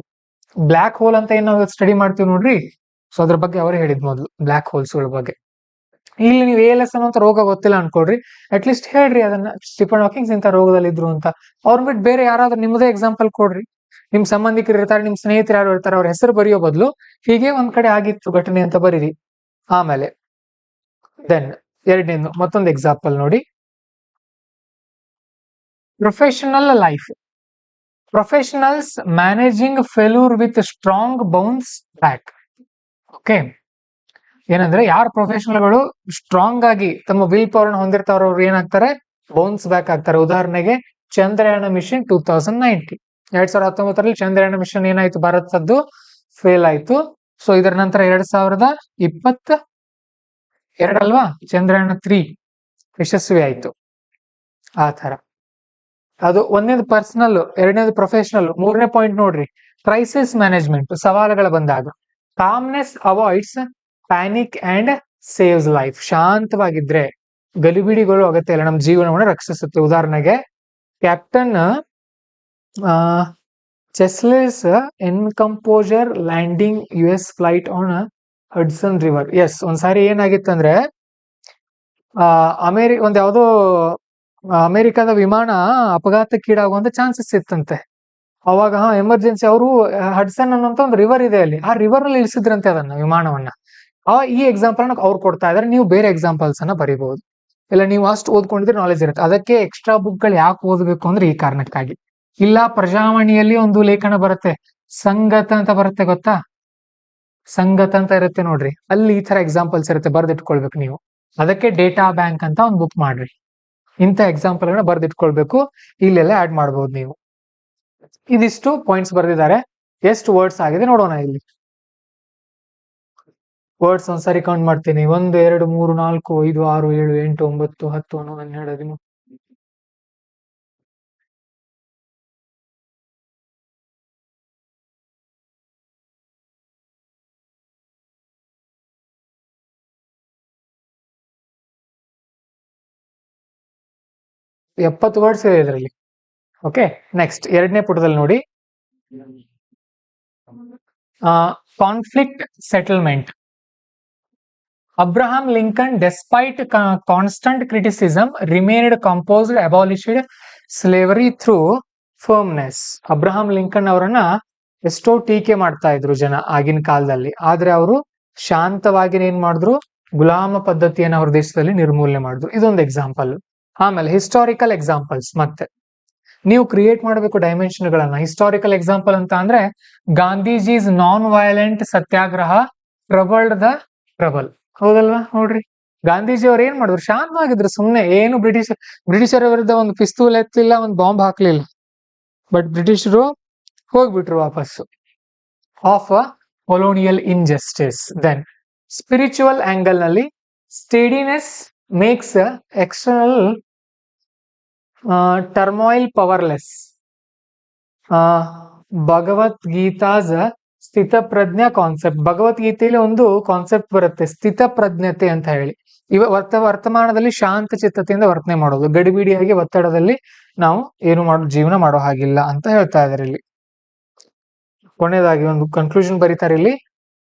S1: ಬ್ಲಾಕ್ ಹೋಲ್ ಅಂತ ಏನ್ ನಾವು ಸ್ಟಡಿ ಮಾಡ್ತೀವಿ ನೋಡ್ರಿ, ಸೊ ಅದ್ರ ಬಗ್ಗೆ ಅವರೇ ಹೇಳಿದ್ ಮೊದಲು, ಬ್ಲಾಕ್ ಹೋಲ್ಸ್ ಗಳ ಬಗ್ಗೆ. ಇಲ್ಲಿ ನೀವು ALS ಅನ್ನೋಂಥ ರೋಗ ಗೊತ್ತಿಲ್ಲ ಅನ್ಕೊಡ್ರಿ, ಅಟ್ ಲೀಸ್ಟ್ ಹೇಳ್ರಿ ಅದನ್ನ, ಸ್ಟಿಫನ್ ಹಾಕಿಂಗ್ಸ್ ಇಂಥ ರೋಗದಲ್ಲಿ ಇದ್ರು ಅಂತ. ಅವ್ರ ಬಿಟ್ಟು ಬೇರೆ ಯಾರಾದ್ರೂ ನಿಮ್ಮದೇ ಎಕ್ಸಾಂಪಲ್ ಕೊಡ್ರಿ. ನಿಮ್ ಸಂಬಂಧಿಕರು ಇರ್ತಾರೆ, ನಿಮ್ ಸ್ನೇಹಿತರು ಯಾರು ಇರ್ತಾರೆ, ಅವ್ರ ಹೆಸರು ಬರೆಯೋ ಬದಲು ಹೀಗೆ ಒಂದ್ ಕಡೆ ಆಗಿತ್ತು ಘಟನೆ ಅಂತ ಬರೀರಿ. ಆಮೇಲೆ ದೆನ್ ಎರಡನೇದು ಮತ್ತೊಂದು ಎಕ್ಸಾಂಪಲ್ ನೋಡಿ, professional life. Professionals managing failure with strong bounce back. Okay, ಏನಂದ್ರೆ ಯಾರು ಪ್ರೊಫೆಷನಲ್ಗಳು ಸ್ಟ್ರಾಂಗ್ ಆಗಿ ತಮ್ಮ ವಿಲ್ ಪವರ್ ಹೊಂದಿರ್ತಾರ, ಅವ್ರು ಏನಾಗ್ತಾರೆ, ಬೌನ್ಸ್ ಬ್ಯಾಕ್ ಆಗ್ತಾರೆ. ಉದಾಹರಣೆಗೆ ಚಂದ್ರಯಾನ ಮಿಷನ್ 2019, 2019ರಲ್ಲಿ ಚಂದ್ರಯಾನ ಮಿಷನ್ ಏನಾಯ್ತು, ಭಾರತದ್ದು ಫೇಲ್ ಆಯ್ತು. ಸೊ ಇದರ ನಂತರ 2022 ಅಲ್ವಾ, ಚಂದ್ರಯಾನ 3 ಯಶಸ್ವಿ ಆಯ್ತು. ಆ ತರ ಅದು ಒಂದನೇದು ಪರ್ಸನಲ್, ಎರಡನೇದು ಪ್ರೊಫೆಷನಲ್. ಮೂರನೇ ಪಾಯಿಂಟ್ ನೋಡ್ರಿ, ಕ್ರೈಸಿಸ್ ಮ್ಯಾನೇಜ್ಮೆಂಟ್, ಸವಾಲುಗಳ ಬಂದಾಗ. Calmness avoids panic and saves life. ಶಾಂತವಾಗಿದ್ರೆ ಗಲಿಬಿಡಿಗಳು ಅಗತ್ಯ ಇಲ್ಲ, ನಮ್ಮ ಜೀವನವನ್ನು ರಕ್ಷಿಸುತ್ತೆ. ಉದಾಹರಣೆಗೆ captain Chesley's in composure landing US flight on Hudson river. Yes, ಒಂದ್ಸಾರಿ ಏನಾಗಿತ್ತಂದ್ರೆ, ಒಂದ್ ಯಾವ್ದೋ ಅಮೆರಿಕದ ವಿಮಾನ ಅಪಘಾತಕ್ಕೀಡಾಗುವಂತ ಚಾನ್ಸಸ್ ಇತ್ತಂತೆ. ಅವಾಗ ಎಮರ್ಜೆನ್ಸಿ ಅವರು ಹಡ್ಸನ್ ಅನ್ನೋಂತ ಒಂದು ರಿವರ್ ಇದೆ ಅಲ್ಲಿ, ಆ ರಿವರ್ ನಲ್ಲಿ ಇಳಿಸಿದ್ರಂತೆ ಅದನ್ನ, ವಿಮಾನವನ್ನ. ಈ ಎಕ್ಸಾಂಪಲ್ ಅವ್ರು ಕೊಡ್ತಾ ಇದಾರೆ. ನೀವು ಬೇರೆ ಎಕ್ಸಾಂಪಲ್ಸ್ ಅನ್ನ ಬರೀಬಹುದು, ಇಲ್ಲ ನೀವು ಅಷ್ಟು ಓದ್ಕೊಂಡಿದ್ರೆ ನಾಲೆಜ್ ಇರುತ್ತೆ. ಅದಕ್ಕೆ ಎಕ್ಸ್ಟ್ರಾ ಬುಕ್ ಗಳು ಯಾಕೆ ಓದಬೇಕು ಅಂದ್ರೆ ಈ ಕಾರಣಕ್ಕಾಗಿ. ಇಲ್ಲ ಪ್ರಜಾವಾಣಿಯಲ್ಲಿ ಒಂದು ಲೇಖನ ಬರುತ್ತೆ, ಸಂಗತ ಅಂತ ಬರುತ್ತೆ, ಗೊತ್ತಾ, ಸಂಗತ ಅಂತ ಇರುತ್ತೆ ನೋಡ್ರಿ, ಅಲ್ಲಿ ಈ ತರ ಎಕ್ಸಾಂಪಲ್ಸ್ ಇರುತ್ತೆ, ಬರ್ದಿಟ್ಕೊಳ್ಬೇಕು ನೀವು. ಅದಕ್ಕೆ ಡೇಟಾ ಬ್ಯಾಂಕ್ ಅಂತ ಒಂದು ಬುಕ್ ಮಾಡ್ರಿ, ಇಂಥ ಎಕ್ಸಾಂಪಲ್ ಗಳನ್ನ ಬರ್ದಿಟ್ಕೊಳ್ಬೇಕು, ಇಲ್ಲೆಲ್ಲ ಆಡ್ ಮಾಡಬಹುದು ನೀವು. ಇದಿಷ್ಟು ಪಾಯಿಂಟ್ಸ್ ಬರ್ದಿದ್ದಾರೆ. ಎಷ್ಟು ವರ್ಡ್ಸ್ ಆಗಿದೆ ನೋಡೋಣ. ಇಲ್ಲಿ ವರ್ಡ್ಸ್ ಒಂದ್ಸರಿ ಕೌಂಟ್ ಮಾಡ್ತೀನಿ. 1 2 3 4 5 6 7 8 9 10 11 12 13 70 ವರ್ಡ್ಸ್ ಇದೆ ಇದರಲ್ಲಿ. ಓಕೆ, ನೆಕ್ಸ್ಟ್ ಎರಡನೇ ಪುಟದಲ್ಲಿ ನೋಡಿ, conflict settlement. Abraham Lincoln despite constant criticism remained composed abolished slavery through firmness. Abraham Lincoln ಅವರನ್ನ ಎಷ್ಟೋ ಟೀಕೆ ಮಾಡ್ತಾ ಇದ್ರು ಜನ ಆಗಿನ ಕಾಲದಲ್ಲಿ, ಆದ್ರೆ ಅವರು ಶಾಂತವಾಗಿ ಏನ್ ಮಾಡಿದ್ರು, ಗುಲಾಮ ಪದ್ಧತಿಯನ್ನು ಅವ್ರ ದೇಶದಲ್ಲಿ ನಿರ್ಮೂಲನೆ ಮಾಡಿದ್ರು. ಇದೊಂದು ಎಕ್ಸಾಂಪಲ್. ಆಮೇಲೆ ಹಿಸ್ಟಾರಿಕಲ್ ಎಕ್ಸಾಂಪಲ್ಸ್, ಮತ್ತೆ ನೀವು ಕ್ರಿಯೇಟ್ ಮಾಡಬೇಕು ಡೈಮೆನ್ಷನ್ ಗಳನ್ನ. ಹಿಸ್ಟಾರಿಕಲ್ ಎಕ್ಸಾಂಪಲ್ ಅಂತ ಅಂದ್ರೆ Gandhiji's non violent satyagraha troubled the trouble. ಹೌದಲ್ವಾ? ನೋಡ್ರಿ, ಗಾಂಧೀಜಿ ಅವ್ರು ಏನ್ ಮಾಡಿದ್ರು, ಶಾಂತವಾಗಿದ್ರು, ಸುಮ್ನೆ ಏನು ಬ್ರಿಟಿಷರ ವಿರುದ್ಧ ಒಂದು ಪಿಸ್ತೂಲ್ ಎತ್ತಲಿಲ್ಲ, ಒಂದು ಬಾಂಬ್ ಹಾಕ್ಲಿಲ್ಲ. ಬಟ್ ಬ್ರಿಟಿಷರು ಹೋಗ್ಬಿಟ್ರು ವಾಪಸ್ಸು. Of colonial injustice. Then spiritual angle ನಲ್ಲಿ steadiness makes external turmoil powerless. Bhagavad Gita's sthitaprajna concept. ಭಗವದ್ಗೀತೆಯಲ್ಲಿ ಒಂದು ಕಾನ್ಸೆಪ್ಟ್ ಬರುತ್ತೆ, ಸ್ಥಿತಪ್ರಜ್ಞತೆ ಅಂತ ಹೇಳಿ. ವರ್ತಮಾನದಲ್ಲಿ ಶಾಂತ ಚಿತ್ತತೆಯಿಂದ ವರ್ತನೆ ಮಾಡೋದು, ಗಡಿಬಿಡಿಯಾಗಿ ಒತ್ತಡದಲ್ಲಿ ನಾವು ಏನು ಜೀವನ ಮಾಡೋ ಹಾಗಿಲ್ಲ ಅಂತ ಹೇಳ್ತಾ ಇದಾರೆ ಇಲ್ಲಿ. ಕೊನೆಯದಾಗಿ ಒಂದು ಕನ್ಕ್ಲೂಷನ್ ಬರೀತಾರೆ ಇಲ್ಲಿ,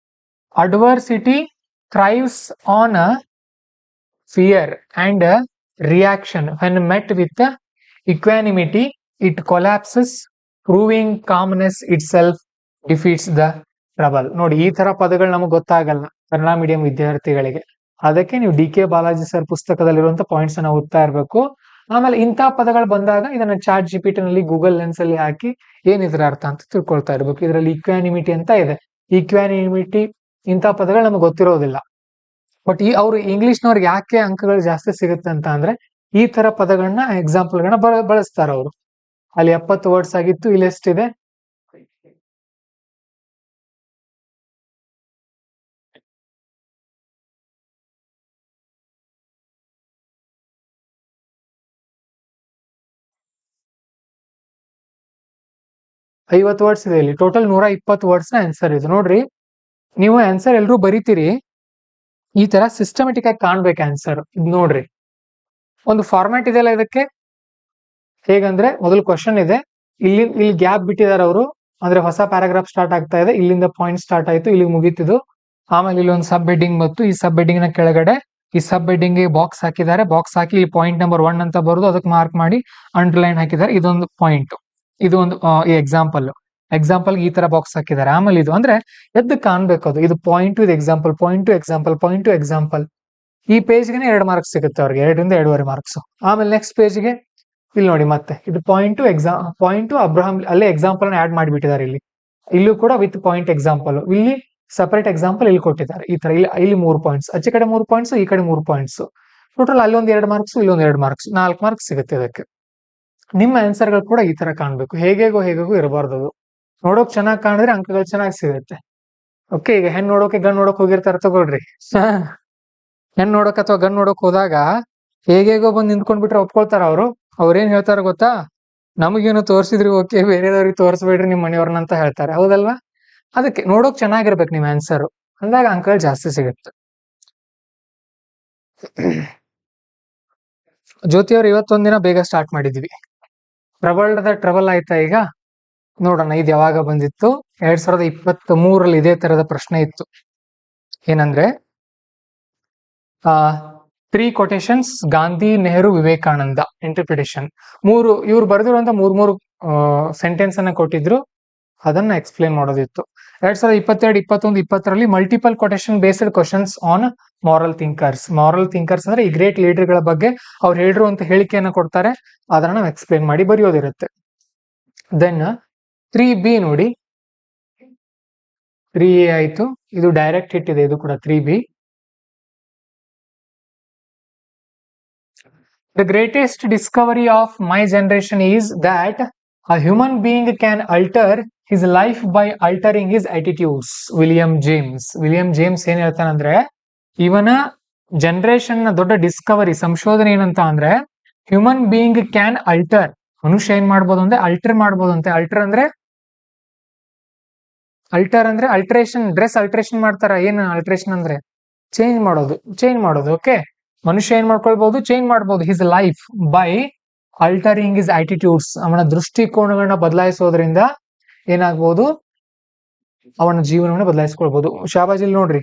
S1: adversity thrives on fear and reaction when met with equanimity it collapses, proving calmness itself defeats the trouble. ನೋಡಿ, ಈ ತರ ಪದಗಳು ನಮಗೆ ಗೊತ್ತಾಗಲ್ಲ ಕನ್ನಡ ಮೀಡಿಯಂ ವಿದ್ಯಾರ್ಥಿಗಳಿಗೆ. ಅದಕ್ಕೆ ನೀವು ಡಿ ಕೆ ಬಾಲಾಜಿ ಸರ್ ಪುಸ್ತಕದಲ್ಲಿರುವಂತ ಪಾಯಿಂಟ್ಸ್ ಅನ್ನ ಓದ್ತಾ ಇರಬೇಕು. ಆಮೇಲೆ ಇಂಥ ಪದಗಳು ಬಂದಾಗ ಇದನ್ನ ಚಾಟ್ ಜಿಪಿಟಿ ನಲ್ಲಿ, ಗೂಗಲ್ ಲೆನ್ಸ್ ಅಲ್ಲಿ ಹಾಕಿ ಏನಿದ್ರ ಅರ್ಥ ಅಂತ ತಿಳ್ಕೊಳ್ತಾ ಇರ್ಬೇಕು. ಇದರಲ್ಲಿ ಇಕ್ವಾನಿಮಿಟಿ ಅಂತ ಇದೆ. ಇಕ್ವಾನಿಮಿಟಿ ಇಂಥ ಪದಗಳು ನಮಗೆ ಗೊತ್ತಿರೋದಿಲ್ಲ. ಬಟ್ ಅವರು ಇಂಗ್ಲಿಷ್ನವ್ರಿಗೆ ಯಾಕೆ ಅಂಕಗಳು ಜಾಸ್ತಿ ಸಿಗುತ್ತೆ ಅಂತ ಅಂದ್ರೆ ಈ ತರ ಪದಗಳನ್ನ ಎಕ್ಸಾಂಪಲ್ ಗಳನ್ನ ಬಳಸ್ತಾರ ಅವರು. ಅಲ್ಲಿ 70 ವರ್ಡ್ಸ್ ಆಗಿತ್ತು, ಇಲ್ಲಿ ಎಷ್ಟಿದೆ? ಐವತ್ತು ವರ್ಡ್ಸ್ ಇದೆ ಇಲ್ಲಿ. ಟೋಟಲ್ 120 ವರ್ಡ್ಸ್ ನ ಆನ್ಸರ್ ಇದೆ. ನೋಡ್ರಿ, ನೀವು ಆನ್ಸರ್ ಎಲ್ರೂ ಬರೀತೀರಿ, ಈ ತರ ಸಿಸ್ಟಮೆಟಿಕ್ ಆಗಿ ಕಾಣ್ಬೇಕು ಆನ್ಸರ್. ಇದು ನೋಡ್ರಿ, ಒಂದು ಫಾರ್ಮ್ಯಾಟ್ ಇದೆಯಲ್ಲ ಇದಕ್ಕೆ. ಹೇಗಂದ್ರೆ ಮೊದಲು ಕ್ವಶನ್ ಇದೆ, ಇಲ್ಲಿ ಗ್ಯಾಪ್ ಬಿಟ್ಟಿದ್ದಾರೆ ಅವರು, ಅಂದ್ರೆ ಹೊಸ ಪ್ಯಾರಾಗ್ರಾಫ್ ಸ್ಟಾರ್ಟ್ ಆಗ್ತಾ ಇದೆ, ಇಲ್ಲಿಂದ ಪಾಯಿಂಟ್ ಸ್ಟಾರ್ಟ್ ಆಯ್ತು, ಇಲ್ಲಿ ಮುಗೀತಿದ್ದು. ಆಮೇಲೆ ಇಲ್ಲಿ ಒಂದು ಸಬ್ ಹೆಡ್ಡಿಂಗ್ ಬಂತು, ಈ ಸಬ್ ಹೆಡ್ಡಿಂಗ್ ನ ಕೆಳಗಡೆ ಈ ಸಬ್ ಹೆಡ್ಡಿಂಗ್ ಬಾಕ್ಸ್ ಹಾಕಿದ್ದಾರೆ. ಬಾಕ್ಸ್ ಹಾಕಿ ಇಲ್ಲಿ ಪಾಯಿಂಟ್ ನಂಬರ್ 1 ಅಂತ ಬರೋದು, ಅದಕ್ಕೆ ಮಾರ್ಕ್ ಮಾಡಿ ಅಂಡರ್ಲೈನ್ ಹಾಕಿದ್ದಾರೆ. ಇದೊಂದು ಪಾಯಿಂಟ್, ಇದು ಒಂದು ಎಕ್ಸಾಂಪಲ್ ಈ ತರ ಬಾಕ್ಸ್ ಹಾಕಿದ್ದಾರೆ. ಆಮೇಲೆ ಇದು ಅಂದ್ರೆ ಎದ್ದು ಕಾಣ್ಬೇಕು ಅದು, ಇದು ಪಾಯಿಂಟ್, ಇದು example, point to example, point to example. ಈ ಪೇಜ್ಗೆ 2 ಮಾರ್ಕ್ಸ್ ಸಿಗುತ್ತೆ ಅವ್ರಿಗೆ, 2 ರಿಂದ 2.5 ಮಾರ್ಕ್ಸ್. ಆಮೇಲೆ ನೆಕ್ಸ್ಟ್ ಪೇಜ್ಗೆ ಇಲ್ಲಿ ನೋಡಿ, ಮತ್ತೆ ಇದು ಪಾಯಿಂಟ್ ಟು ಅಬ್ರಹಾಂ, ಅಲ್ಲೇ ಎಕ್ಸಾಂಪಲ್ ಆಡ್ ಮಾಡಿಬಿಟ್ಟಿದ್ದಾರೆ ಇಲ್ಲಿ. ಇಲ್ಲೂ ಕೂಡ ವಿತ್ ಪಾಯಿಂಟ್ ಎಕ್ಸಾಂಪಲ್, ಇಲ್ಲಿ ಸಪರೇಟ್ ಎಕ್ಸಾಂಪಲ್ ಇಲ್ಲಿ ಕೊಟ್ಟಿದ್ದಾರೆ. ಈ ತರ ಇಲ್ಲಿ 3 ಪಾಯಿಂಟ್ಸ್, ಆಚೆ ಕಡೆ 3 ಪಾಯಿಂಟ್ಸ್, ಈ ಕಡೆ 3 ಪಾಯಿಂಟ್ಸ್. ಟೋಟಲ್ ಅಲ್ಲಿ 2 ಮಾರ್ಕ್ಸ್, ಇಲ್ಲೊಂದು 2 ಮಾರ್ಕ್ಸ್, 4 ಮಾರ್ಕ್ಸ್ ಸಿಗುತ್ತೆ ಇದಕ್ಕೆ. ನಿಮ್ಮ ಆನ್ಸರ್ ಗಳು ಕೂಡ ಈ ತರ ಕಾಣ್ಬೇಕು, ಹೇಗೇಗೋ ಇರಬಾರ್ದು. ಅದು ನೋಡೋಕ್ ಚೆನ್ನಾಗಿ ಕಾಣಿದ್ರೆ ಅಂಕಗಳು ಚೆನ್ನಾಗಿ ಸಿಗುತ್ತೆ. ಓಕೆ, ಈಗ ಹೆಣ್ ನೋಡೋಕೆ ಗಣ್ ನೋಡಕ್ ಹೋಗಿರ್ತಾರೆ ತಗೊಳ್ರಿ. ಹೆಣ್ ನೋಡಕ್ ಅಥವಾ ಗಣ್ ನೋಡಕ್ ಹೋದಾಗ ಹೇಗೇಗೋ ಬಂದು ನಿಂತ್ಕೊಂಡ್ಬಿಟ್ರೆ ಒಪ್ಕೊಳ್ತಾರ ಅವರು. ಅವ್ರೇನ್ ಹೇಳ್ತಾರ ಗೊತ್ತಾ, ನಮಗೇನು ತೋರ್ಸಿದ್ರಿ ಓಕೆ, ಬೇರೆದವ್ರಿಗೆ ತೋರಿಸ್ಬೇಡ್ರಿ ನಿಮ್ ಮನೆಯವ್ರನ್ನ ಅಂತ ಹೇಳ್ತಾರೆ. ಹೌದಲ್ವಾ? ಅದಕ್ಕೆ ನೋಡೋಕ್ ಚೆನ್ನಾಗಿರ್ಬೇಕು ನಿಮ್ ಆನ್ಸರ್, ಅಂದಾಗ ಅಂಕಗಳು ಜಾಸ್ತಿ ಸಿಗುತ್ತೆ. ಜ್ಯೋತಿಯವ್ರು ಇವತ್ತೊಂದಿನ ಬೇಗ ಸ್ಟಾರ್ಟ್ ಮಾಡಿದ್ವಿ. ಟ್ರಬಲ್ ಆಯ್ತಾ? ಈಗ ನೋಡೋಣ, ಇದು ಯಾವಾಗ ಬಂದಿತ್ತು? 2023 ಇದೇ ತರದ ಪ್ರಶ್ನೆ ಇತ್ತು. ಏನಂದ್ರೆ 3 ಕೊಟೇಶನ್ಸ್ ಗಾಂಧಿ, ನೆಹರು, ವಿವೇಕಾನಂದ ಇಂಟರ್ಪ್ರಿಟೇಷನ್. ಇವ್ರು ಬರೆದಿರುವಂತ 3 ಸೆಂಟೆನ್ಸ್ ಅನ್ನ ಕೊಟ್ಟಿದ್ರು, ಅದನ್ನ ಎಕ್ಸ್ಪ್ಲೇನ್ ಮಾಡೋದಿತ್ತು. 2022, 21, 20ರಲ್ಲಿ multiple quotation based questions on moral thinkers. Moral thinkers ಅಂದ್ರೆ ಈ ಗ್ರೇಟ್ ಲೀಡರ್ ಗಳ ಬಗ್ಗೆ ಅವ್ರು ಹೇಳಿರುವಂತ ಹೇಳಿಕೆಯನ್ನ ಕೊಡ್ತಾರೆ, ಅದನ್ನ ನಾವು ಎಕ್ಸ್ಪ್ಲೇನ್ ಮಾಡಿ ಬರೆಯೋದಿರುತ್ತೆ. ದೆನ್ 3B ನೋಡಿ, 3A ಆಯ್ತು, ಇದು ಡೈರೆಕ್ಟ್ ಹಿಟ್ ಇದೆ, ಇದು ಕೂಡ 3B. The greatest discovery of my generation is that a human being can alter his life by altering his attitudes. William James ಏನ್ ಹೇಳ್ತಾನಂದ್ರೆ, ಇವನ ಜನರೇಷನ್ ನ ದೊಡ್ಡ ಡಿಸ್ಕವರಿ, ಸಂಶೋಧನೆ ಏನಂತ ಅಂದ್ರೆ, ಹ್ಯೂಮನ್ ಬೀಯಿಂಗ್ ಕ್ಯಾನ್ ಅಲ್ಟರ್, ಮನುಷ್ಯ ಏನ್ ಮಾಡ್ಬೋದು ಅಂದ್ರೆ ಅಲ್ಟರ್ ಮಾಡ್ಬೋದು ಅಂತೆ. ಅಲ್ಟರ್ ಅಂದ್ರೆ ಅಲ್ಟ್ರೇಷನ್, ಡ್ರೆಸ್ ಅಲ್ಟ್ರೇಷನ್ ಮಾಡ್ತಾರ. ಏನ್ ಅಲ್ಟ್ರೇಷನ್ ಅಂದ್ರೆ ಚೇಂಜ್ ಮಾಡೋದು. ಓಕೆ, ಮನುಷ್ಯ ಏನ್ ಮಾಡ್ಕೊಳ್ಬಹುದು, ಚೇಂಜ್ ಮಾಡ್ಬೋದು his life by altering is attitudes, ಅವನ ದೃಷ್ಟಿಕೋನಗಳನ್ನ ಬದಲಾಯಿಸೋದ್ರಿಂದ ಏನಾಗ್ಬೋದು, ಅವನ ಜೀವನವನ್ನು ಬದಲಾಯಿಸ್ಕೊಳ್ಬಹುದು. ಶಾಬಾಜಿಲ್ ನೋಡ್ರಿ,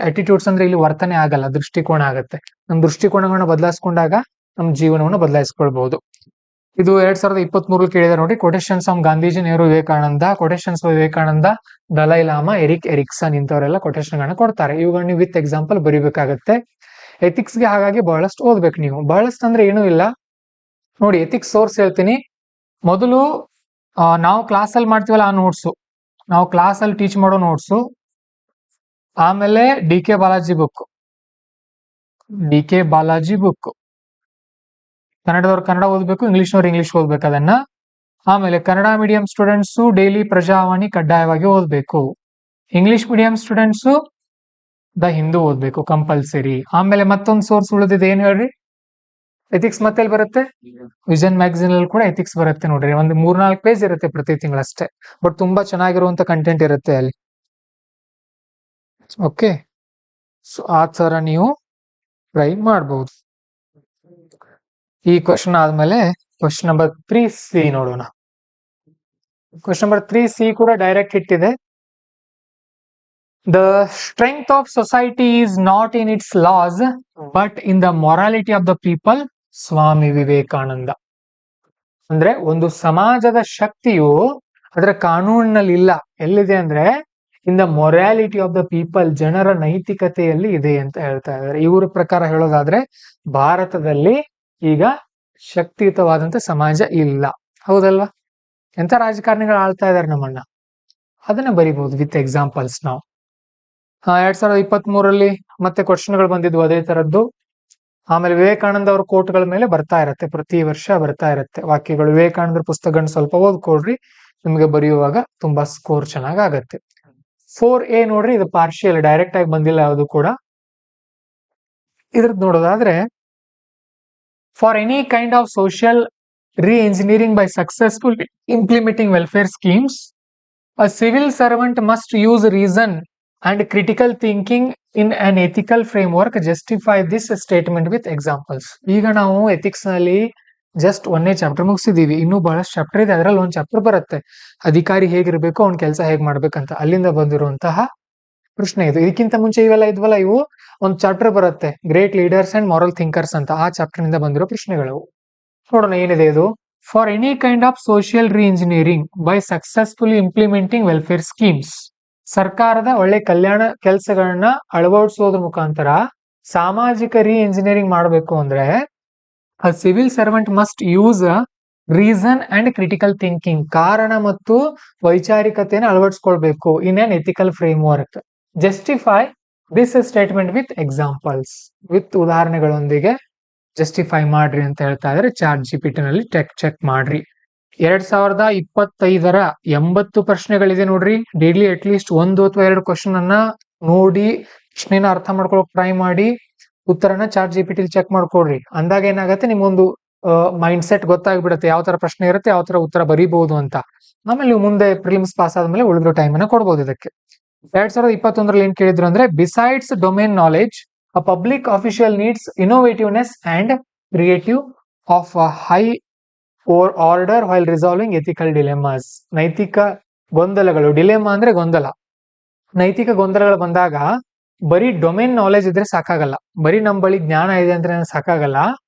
S1: ಆಟಿಟ್ಯೂಡ್ಸ್ ಅಂದ್ರೆ ಇಲ್ಲಿ ವರ್ತನೆ ಆಗಲ್ಲ, ದೃಷ್ಟಿಕೋನ ಆಗತ್ತೆ. ನಮ್ ದೃಷ್ಟಿಕೋನಗಳನ್ನ ಬದಲಾಯಿಸ್ಕೊಂಡಾಗ ನಮ್ ಜೀವನವನ್ನು ಬದಲಾಯಿಸ್ಕೊಳ್ಬಹುದು. ಇದು 2023 ಕೇಳಿದಾರೆ ನೋಡಿ. Quotations of Gandhiji, Nehru, Vivekananda. Quotations Vivekananda, Dalai Lama, Eric Erikson ಇಂಥವರೆಲ್ಲ ಕೊಟೇಶನ್ ಗಳನ್ನ ಕೊಡ್ತಾರೆ. ಇವುಗಳನ್ನ ನೀವು ವಿತ್ ಎಕ್ಸಾಂಪಲ್ ಬರೀಬೇಕಾಗತ್ತೆ. ಎಥಿಕ್ಸ್ ಗೆ ಹಾಗಾಗಿ ಬಹಳಷ್ಟು ಓದ್ಬೇಕು ನೀವು. ಬಹಳಷ್ಟು ಅಂದ್ರೆ ಏನೂ ಇಲ್ಲ ನೋಡಿ. ಎಥಿಕ್ಸ್ ಸೋರ್ಸ್ ಹೇಳ್ತೀನಿ. ಮೊದಲು ನಾವು ಕ್ಲಾಸ್ ಅಲ್ಲಿ ಮಾಡ್ತೀವಲ್ಲ ಆ ನೋಟ್ಸು, ನಾವು ಕ್ಲಾಸ್ ಅಲ್ಲಿ ಟೀಚ್ ಮಾಡೋ ನೋಟ್ಸು, ಆಮೇಲೆ ಡಿ ಕೆ ಬಾಲಾಜಿ ಬುಕ್, ಕನ್ನಡದವ್ರು ಕನ್ನಡ ಓದ್ಬೇಕು, ಇಂಗ್ಲಿಷ್ನವ್ರು ಇಂಗ್ಲಿಷ್ ಓದ್ಬೇಕು ಅದನ್ನ. ಆಮೇಲೆ Kannada medium students daily Prajavani ಕಡ್ಡಾಯವಾಗಿ ಓದ್ಬೇಕು. English medium students the Hindu ಓದ್ಬೇಕು ಕಂಪಲ್ಸರಿ. ಆಮೇಲೆ ಮತ್ತೊಂದು ಸೋರ್ಸ್ ಉಳಿದಿದೆ, ಏನ್ ಹೇಳ್ರಿ? ಎಥಿಕ್ಸ್ ಮತ್ತೆ ಎಲ್ಲಿ ಬರುತ್ತೆ? ವಿಷನ್ ಮ್ಯಾಗಝಿನ್ ಅಲ್ಲಿ ಕೂಡ ಎಥಿಕ್ಸ್ ಬರುತ್ತೆ ನೋಡ್ರಿ. ಒಂದು 3-4 ಪೇಜ್ ಇರುತ್ತೆ ಪ್ರತಿ ತಿಂಗಳಷ್ಟೇ, ಬಟ್ ತುಂಬಾ ಚೆನ್ನಾಗಿರುವಂತ ಕಂಟೆಂಟ್ ಇರುತ್ತೆ ಅಲ್ಲಿ. ಓಕೆ, ಸೊ ಆ ತರ ನೀವು ಟ್ರೈ ಮಾಡಬಹುದು. ಈ ಕ್ವಶನ್ ಆದ್ಮೇಲೆ ಕ್ವಶನ್ ನಂಬರ್ 3C ನೋಡೋಣ. ಕ್ವಶನ್ ನಂಬರ್ 3C ಕೂಡ ಡೈರೆಕ್ಟ್ ಹಿಟ್ ಇದೆ. The strength of society is not in its laws, but in the morality of the people. Swami Vivekananda. ಅಂದ್ರೆ ಒಂದು ಸಮಾಜದ ಶಕ್ತಿಯು ಅದರ ಕಾನೂನಿನಲ್ಲಿ ಇಲ್ಲ, ಎಲ್ಲಿದೆ ಅಂದ್ರೆ in the morality of the people, ಜನರ ನೈತಿಕತೆಯಲ್ಲಿ ಇದೆ ಅಂತ ಹೇಳ್ತಾ ಇದ್ದಾರೆ. ಇವರ ಪ್ರಕಾರ ಹೇಳೋದಾದ್ರೆ ಭಾರತದಲ್ಲಿ ಈಗ ಶಕ್ತಿಯುತವಾದಂತ ಸಮಾಜ ಇಲ್ಲ, ಹೌದಲ್ವಾ? ಎಂತ ರಾಜಕಾರಣಿಗಳು ಆಳ್ತಾ ಇದಾರೆ ನಮ್ಮನ್ನ, ಅದನ್ನ ಬರಿಬಹುದು ವಿತ್ ಎಕ್ಸಾಂಪಲ್ಸ್ ನಾವು. 2023 ಮತ್ತೆ ಕ್ವಶನ್ಗಳು ಬಂದಿದ್ವು ಅದೇ ತರದ್ದು. ಆಮೇಲೆ ವಿವೇಕಾನಂದ ಅವ್ರ ಕೋಟ್ಗಳ ಮೇಲೆ ಬರ್ತಾ ಇರತ್ತೆ, ಪ್ರತಿ ವರ್ಷ ಬರ್ತಾ ಇರತ್ತೆ ವಾಕ್ಯಗಳು. ವಿವೇಕಾನಂದರ ಪುಸ್ತಕಗಳನ್ನ ಸ್ವಲ್ಪ ಓದ್ಕೊಳ್ರಿ, ನಿಮ್ಗೆ ಬರೆಯುವಾಗ ತುಂಬಾ ಸ್ಕೋರ್ ಚೆನ್ನಾಗತ್ತೆ. 4A ನೋಡ್ರಿ, ಇದು ಪಾರ್ಷಿಯಲ್, ಡೈರೆಕ್ಟ್ ಆಗಿ ಬಂದಿಲ್ಲ ಯಾವುದು ಕೂಡ. ಇದ್ರದ್ದು ನೋಡೋದಾದ್ರೆ, for any kind of social re-engineering by successfully implementing welfare schemes, a civil servant must use reason and critical thinking in an ethical framework. Justify this statement with examples. ಈಗ ನಾವು ethics ನಲ್ಲಿ just 1ನೇ chapter ಮುಗಿಸಿದೀವಿ, ಇನ್ನೂ ಬಹಳಷ್ಟು chapter ಇದೆ. ಅದರಲ್ಲಿ ಒಂದು chapter ಬರುತ್ತೆ, ಅಧಿಕಾರಿ ಹೇಗಿರ್ಬೇಕು, ಅವ್ನ ಕೆಲಸ ಹೇಗ್ ಮಾಡ್ಬೇಕಂತ. ಅಲ್ಲಿಂದ ಬಂದಿರುವಂತಹ ಪ್ರಶ್ನೆ ಇದು. ಇದಕ್ಕಿಂತ ಮುಂಚೆ ಇವೆಲ್ಲ ಇದ್ವಲ್ಲ, ಇವು ಒಂದು ಚಾಪ್ಟರ್ ಬರುತ್ತೆ, great leaders and moral thinkers ಅಂತ. ಆ ಚಾಪ್ಟರ್ ನಿಂದ ಬಂದಿರೋ ಪ್ರಶ್ನೆಗಳು ನೋಡೋಣ ಏನಿದೆ ಇದು. For any kind of social reengineering by successfully implementing welfare schemes, ಸರ್ಕಾರದ ಒಳ್ಳೆ ಕಲ್ಯಾಣ ಕೆಲಸಗಳನ್ನ ಅಳವಡಿಸೋದ್ರ ಮುಖಾಂತರ ಸಾಮಾಜಿಕ ರೀಇಂಜಿನಿಯರಿಂಗ್ ಮಾಡಬೇಕು ಅಂದ್ರೆ a civil servant must use reason and critical thinking, ಕಾರಣ ಮತ್ತು ವೈಚಾರಿಕತೆಯನ್ನು ಅಳವಡಿಸ್ಕೊಳ್ಬೇಕು in on ethical framework. Justify this statement with examples, with ಉದಾಹರಣೆಗಳೊಂದಿಗೆ ಜಸ್ಟಿಫೈ ಮಾಡ್ರಿ ಅಂತ ಹೇಳ್ತಾ ಇದ್ರೆ ಚಾಟ್ GPT ನಲ್ಲಿ ಚೆಕ್ ಮಾಡ್ರಿ. 2025 80 ಪ್ರಶ್ನೆಗಳಿದೆ ನೋಡ್ರಿ. ಡೈಲಿ ಅಟ್ ಲೀಸ್ಟ್ 1 ಅಥವಾ 2 ಕ್ವಶನ್ ಅನ್ನ ನೋಡಿ ಪ್ರಶ್ನೆನ ಅರ್ಥ ಮಾಡ್ಕೊಳಕ್ ಟ್ರೈ ಮಾಡಿ, ಉತ್ತರನ ಚಾಟ್ GPT ಚೆಕ್ ಮಾಡ್ಕೊಡ್ರಿ. ಅಂದಾಗ ಏನಾಗತ್ತೆ, ನಿಮ್ಗೊಂದು ಮೈಂಡ್ ಸೆಟ್ ಗೊತ್ತಾಗ್ಬಿಡುತ್ತೆ, ಯಾವ ತರ ಪ್ರಶ್ನೆ ಇರುತ್ತೆ, ಯಾವ ತರ ಉತ್ತರ ಬರೀಬಹುದು ಅಂತ. ಆಮೇಲೆ ನೀವು ಮುಂದೆ ಪ್ರಿಲಿಮ್ಸ್ ಪಾಸ್ ಆದ್ಮೇಲೆ ಉಳಿದಿರೋ ಟೈಮ್ ಅನ್ನ ಕೊಡ್ಬೋದು ಇದಕ್ಕೆ. 2021 ಏನ್ ಕೇಳಿದ್ರು ಅಂದ್ರೆ, besides domain knowledge a public official needs innovativeness and creative of high order while resolving ethical dilemmas. ನೈತಿಕ ಗೊಂದಲಗಳು, ಡಿಲೆಮಾ ಅಂದ್ರೆ ಗೊಂದಲ, ನೈತಿಕ ಗೊಂದಲಗಳು ಬಂದಾಗ ಬರೀ ಡೊಮೇನ್ ನಾಲೆಜ್ ಇದ್ರೆ ಸಾಕಾಗಲ್ಲ, ಬರೀ ನಮ್ ಬಳಿ ಜ್ಞಾನ ಇದೆ ಅಂದ್ರೆ ಸಾಕಾಗಲ್ಲ.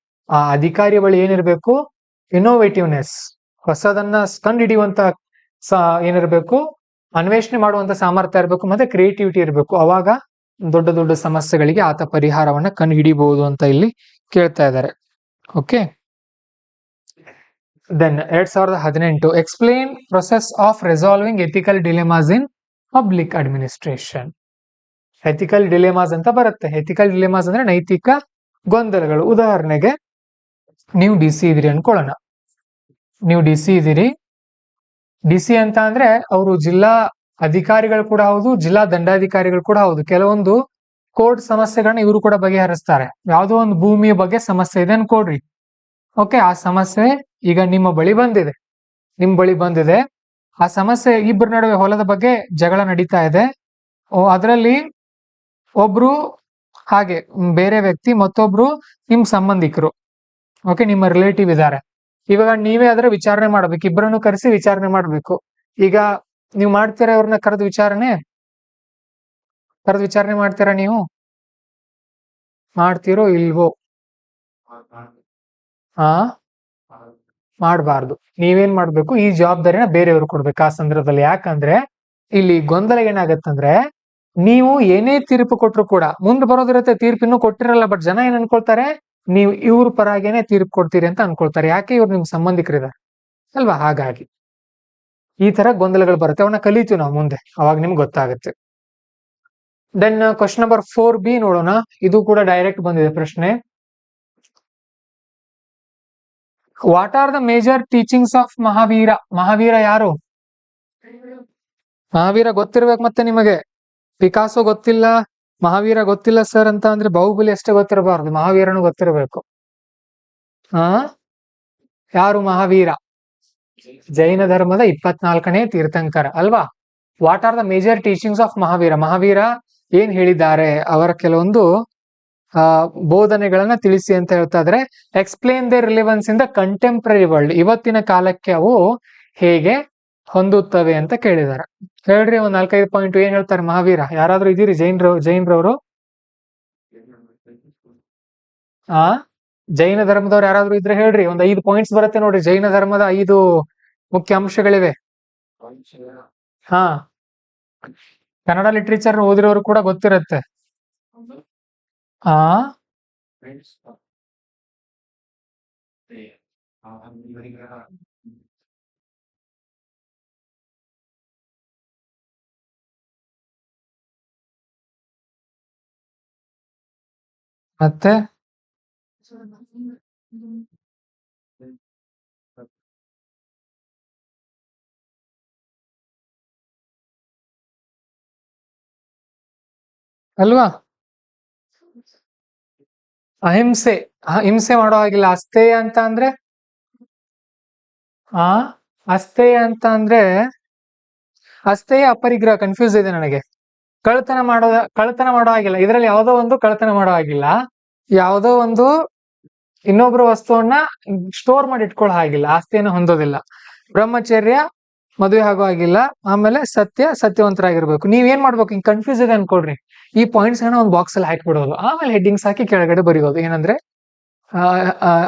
S1: ಆ ಅಧಿಕಾರಿ ಬಳಿ ಏನಿರ್ಬೇಕು, ಇನೋವೇಟಿವ್ನೆಸ್, ಹೊಸದನ್ನ ಕಂಡು ಹಿಡಿಯುವಂತ ಏನಿರ್ಬೇಕು, ಅನ್ವೇಷಣೆ ಮಾಡುವಂತ ಸಾಮರ್ಥ್ಯ ಇರಬೇಕು, ಮತ್ತೆ ಕ್ರಿಯೇಟಿವಿಟಿ ಇರಬೇಕು. ಅವಾಗ ದೊಡ್ಡ ದೊಡ್ಡ ಸಮಸ್ಯೆಗಳಿಗೆ ಆತ ಪರಿಹಾರವನ್ನ ಕಂಡು ಹಿಡಿಬಹುದು ಅಂತ ಇಲ್ಲಿ ಕೇಳ್ತಾ ಇದ್ದಾರೆ. Okay, then 2018 explain process of resolving ethical dilemmas in public administration. Ethical dilemmas ಅಂತ ಬರುತ್ತೆ. ಎಥಿಕಲ್ ಡಿಲೆಮಾಸ್ ಅಂದ್ರೆ ನೈತಿಕ ಗೊಂದಲಗಳು. ಉದಾಹರಣೆಗೆ, ನೀವು DC ಇದೀರಿ ಅನ್ಕೊಳ್ಳೋಣ. ನೀವು DC ಇದೀರಿ. DC ಅಂತ ಅಂದ್ರೆ ಅವರು ಜಿಲ್ಲಾ ಅಧಿಕಾರಿಗಳು ಕೂಡ ಹೌದು, ಜಿಲ್ಲಾ ದಂಡಾಧಿಕಾರಿಗಳು ಕೂಡ ಹೌದು. ಕೆಲವೊಂದು ಕೋರ್ಟ್ ಸಮಸ್ಯೆಗಳನ್ನ ಇವರು ಕೂಡ ಬಗೆಹರಿಸ್ತಾರೆ. ಯಾವುದೋ ಒಂದು ಭೂಮಿಯ ಬಗ್ಗೆ ಸಮಸ್ಯೆ ಇದೆ ಅನ್ಕೊಡ್ರಿ. ಓಕೆ, ಆ ಸಮಸ್ಯೆ ಈಗ ನಿಮ್ಮ ಬಳಿ ಬಂದಿದೆ. ಆ ಸಮಸ್ಯೆ, ಇಬ್ಬರ ನಡುವೆ ಹೊಲದ ಬಗ್ಗೆ ಜಗಳ ನಡೀತಾ ಇದೆ. ಅದರಲ್ಲಿ ಒಬ್ರು ಹಾಗೆ ಬೇರೆ ವ್ಯಕ್ತಿ, ಮತ್ತೊಬ್ರು ನಿಮ್ ಸಂಬಂಧಿಕರು, ಓಕೆ, ನಿಮ್ಮ ರಿಲೇಟಿವ್ ಇದ್ದಾರೆ. ಇವಾಗ ನೀವೇ ಆದ್ರೆ ವಿಚಾರಣೆ ಮಾಡ್ಬೇಕು, ಇಬ್ಬರನ್ನು ಕರೆಸಿ ವಿಚಾರಣೆ ಮಾಡ್ಬೇಕು. ಈಗ ನೀವು ಮಾಡ್ತೀರಾ ಇವ್ರನ್ನ ಕರೆದು ವಿಚಾರಣೆ ಮಾಡ್ತೀರಾ ನೀವು? ಮಾಡ್ತೀರೋ ಇಲ್ವೋ? ಹಾ, ಮಾಡಬಾರ್ದು. ನೀವೇನ್ ಮಾಡ್ಬೇಕು, ಈ ಜವಾಬ್ದಾರಿನ ಬೇರೆಯವ್ರು ಕೊಡ್ಬೇಕು ಆ ಸಂದರ್ಭದಲ್ಲಿ. ಯಾಕಂದ್ರೆ ಇಲ್ಲಿ ಗೊಂದಲ ಏನಾಗತ್ತಂದ್ರೆ, ನೀವು ಏನೇ ತೀರ್ಪು ಕೊಟ್ರು ಕೂಡ ಮುಂದೆ ಬರೋದಿರುತ್ತೆ, ತೀರ್ಪು ಇನ್ನೂ ಕೊಟ್ಟಿರಲ್ಲ, ಬಟ್ ಜನ ಏನ್ ಅನ್ಕೊಳ್ತಾರೆ, ನೀವು ಇವ್ರ ಪರಾಗೇನೆ ತೀರ್ಪು ಕೊಡ್ತೀರಿ ಅಂತ ಅನ್ಕೊಳ್ತಾರೆ. ಯಾಕೆ? ಇವ್ರು ನಿಮ್ ಸಂಬಂಧಿಕರಿದ್ದಾರೆ ಅಲ್ವಾ. ಹಾಗಾಗಿ ಈ ತರ ಗೊಂದಲಗಳು ಬರುತ್ತೆ, ಅವನ್ನ ಕಲಿತೀವಿ ನಾವು ಮುಂದೆ, ಅವಾಗ ನಿಮ್ಗೆ ಗೊತ್ತಾಗುತ್ತೆ. ದೆನ್ ಕ್ವಶನ್ ನಂಬರ್ 4B ನೋಡೋಣ. ಇದು ಕೂಡ ಡೈರೆಕ್ಟ್ ಬಂದಿದೆ ಪ್ರಶ್ನೆ. What are the major teachings of Mahavira? Mahavira ಯಾರು? ಮಹಾವೀರ ಗೊತ್ತಿರ್ಬೇಕು ಮತ್ತೆ ನಿಮಗೆ. ಪಿಕಾಸೋ ಗೊತ್ತಿಲ್ಲ, ಮಹಾವೀರ ಗೊತ್ತಿಲ್ಲ ಸರ್ ಅಂತ ಅಂದ್ರೆ ಬಾಹುಬಲಿ ಅಷ್ಟೇ ಗೊತ್ತಿರಬಾರ್ದು, ಮಹಾವೀರನು ಗೊತ್ತಿರಬೇಕು. ಹಾ, ಯಾರು ಮಹಾವೀರ? ಜೈನ ಧರ್ಮದ 24ನೇ ತೀರ್ಥಂಕರ ಅಲ್ವಾ. What are the major teachings of Mahavira? Mahavira ಏನ್ ಹೇಳಿದ್ದಾರೆ, ಅವರ ಕೆಲವೊಂದು ಬೋಧನೆಗಳನ್ನ ತಿಳಿಸಿ ಅಂತ ಹೇಳ್ತಾ ಇದ್ರೆ, explain the relevance in the contemporary world. ಇವತ್ತಿನ ಕಾಲಕ್ಕೆ ಅವು ಹೇಗೆ ಹೊಂದುತ್ತವೆ ಅಂತ ಕೇಳಿದ್ದಾರೆ. ಹೇಳ್ರಿ ಒಂದ್ 4-5 ಪಾಯಿಂಟ್ ಏನ್ ಹೇಳ್ತಾರೆ ಮಹಾವೀರ. ಯಾರಾದ್ರೂ ಇದೀರಿ ಜೈನ್ರವರು? ಆ ಜೈನ ಧರ್ಮದವ್ರು ಯಾರಾದ್ರೂ ಇದ್ರೆ ಹೇಳ್ರಿ, ಒಂದ್ 5 ಪಾಯಿಂಟ್ಸ್ ಬರುತ್ತೆ ನೋಡ್ರಿ. ಜೈನ ಧರ್ಮದ 5 ಮುಖ್ಯ ಅಂಶಗಳಿವೆ. ಹಾ, ಕನ್ನಡ ಲಿಟ್ರೇಚರ್ ಓದಿರೋರು ಕೂಡ ಗೊತ್ತಿರುತ್ತೆ. ಆ ಮತ್ತೆ ಅಲ್ವಾ, ಅಹಿಂಸೆ. ಹಿಂಸೆ ಮಾಡೋ ಹಾಗಿಲ್ಲ. ಅಸ್ಥೇಯ ಅಂತ ಅಂದ್ರೆ ಅಸ್ಥೇಯ ಅಂತ ಅಂದ್ರೆ ಅಸ್ಥೇಯ ಅಪರಿಗ್ರಹ ಕನ್ಫ್ಯೂಸ್ ಇದೆ ನನಗೆ. ಕಳ್ತನ ಮಾಡೋ ಹಾಗಿಲ್ಲ, ಇದರಲ್ಲಿ ಯಾವುದೋ ಒಂದು ಕಳ್ತನ ಮಾಡೋ ಹಾಗಿಲ್ಲ, ಯಾವುದೋ ಒಂದು ಇನ್ನೊಬ್ಬರ ವಸ್ತುವನ್ನ ಸ್ಟೋರ್ ಮಾಡಿ ಇಟ್ಕೊಳ್ಳೋ ಹಾಗಿಲ್ಲ, ಆಸ್ತಿಯನ್ನು ಹೊಂದೋದಿಲ್ಲ. ಬ್ರಹ್ಮಚರ್ಯ, ಮದುವೆ ಆಗೋ ಹಾಗಿಲ್ಲ. ಆಮೇಲೆ ಸತ್ಯವಂತರಾಗಿರ್ಬೇಕು. ನೀವೇನ್ ಮಾಡ್ಬೇಕು, ಹಿಂಗ್ ಕನ್ಫ್ಯೂಸ್ ಇದೆ ಅನ್ಕೊಳ್ರಿ, ಈ ಪಾಯಿಂಟ್ಸ್ ಒಂದು ಬಾಕ್ಸ್ ಅಲ್ಲಿ ಹಾಕ್ಬಿಡೋದು, ಆಮೇಲೆ ಹೆಡ್ಡಿಂಗ್ಸ್ ಹಾಕಿ ಕೆಳಗಡೆ ಬರೆಯೋದು. ಏನಂದ್ರೆ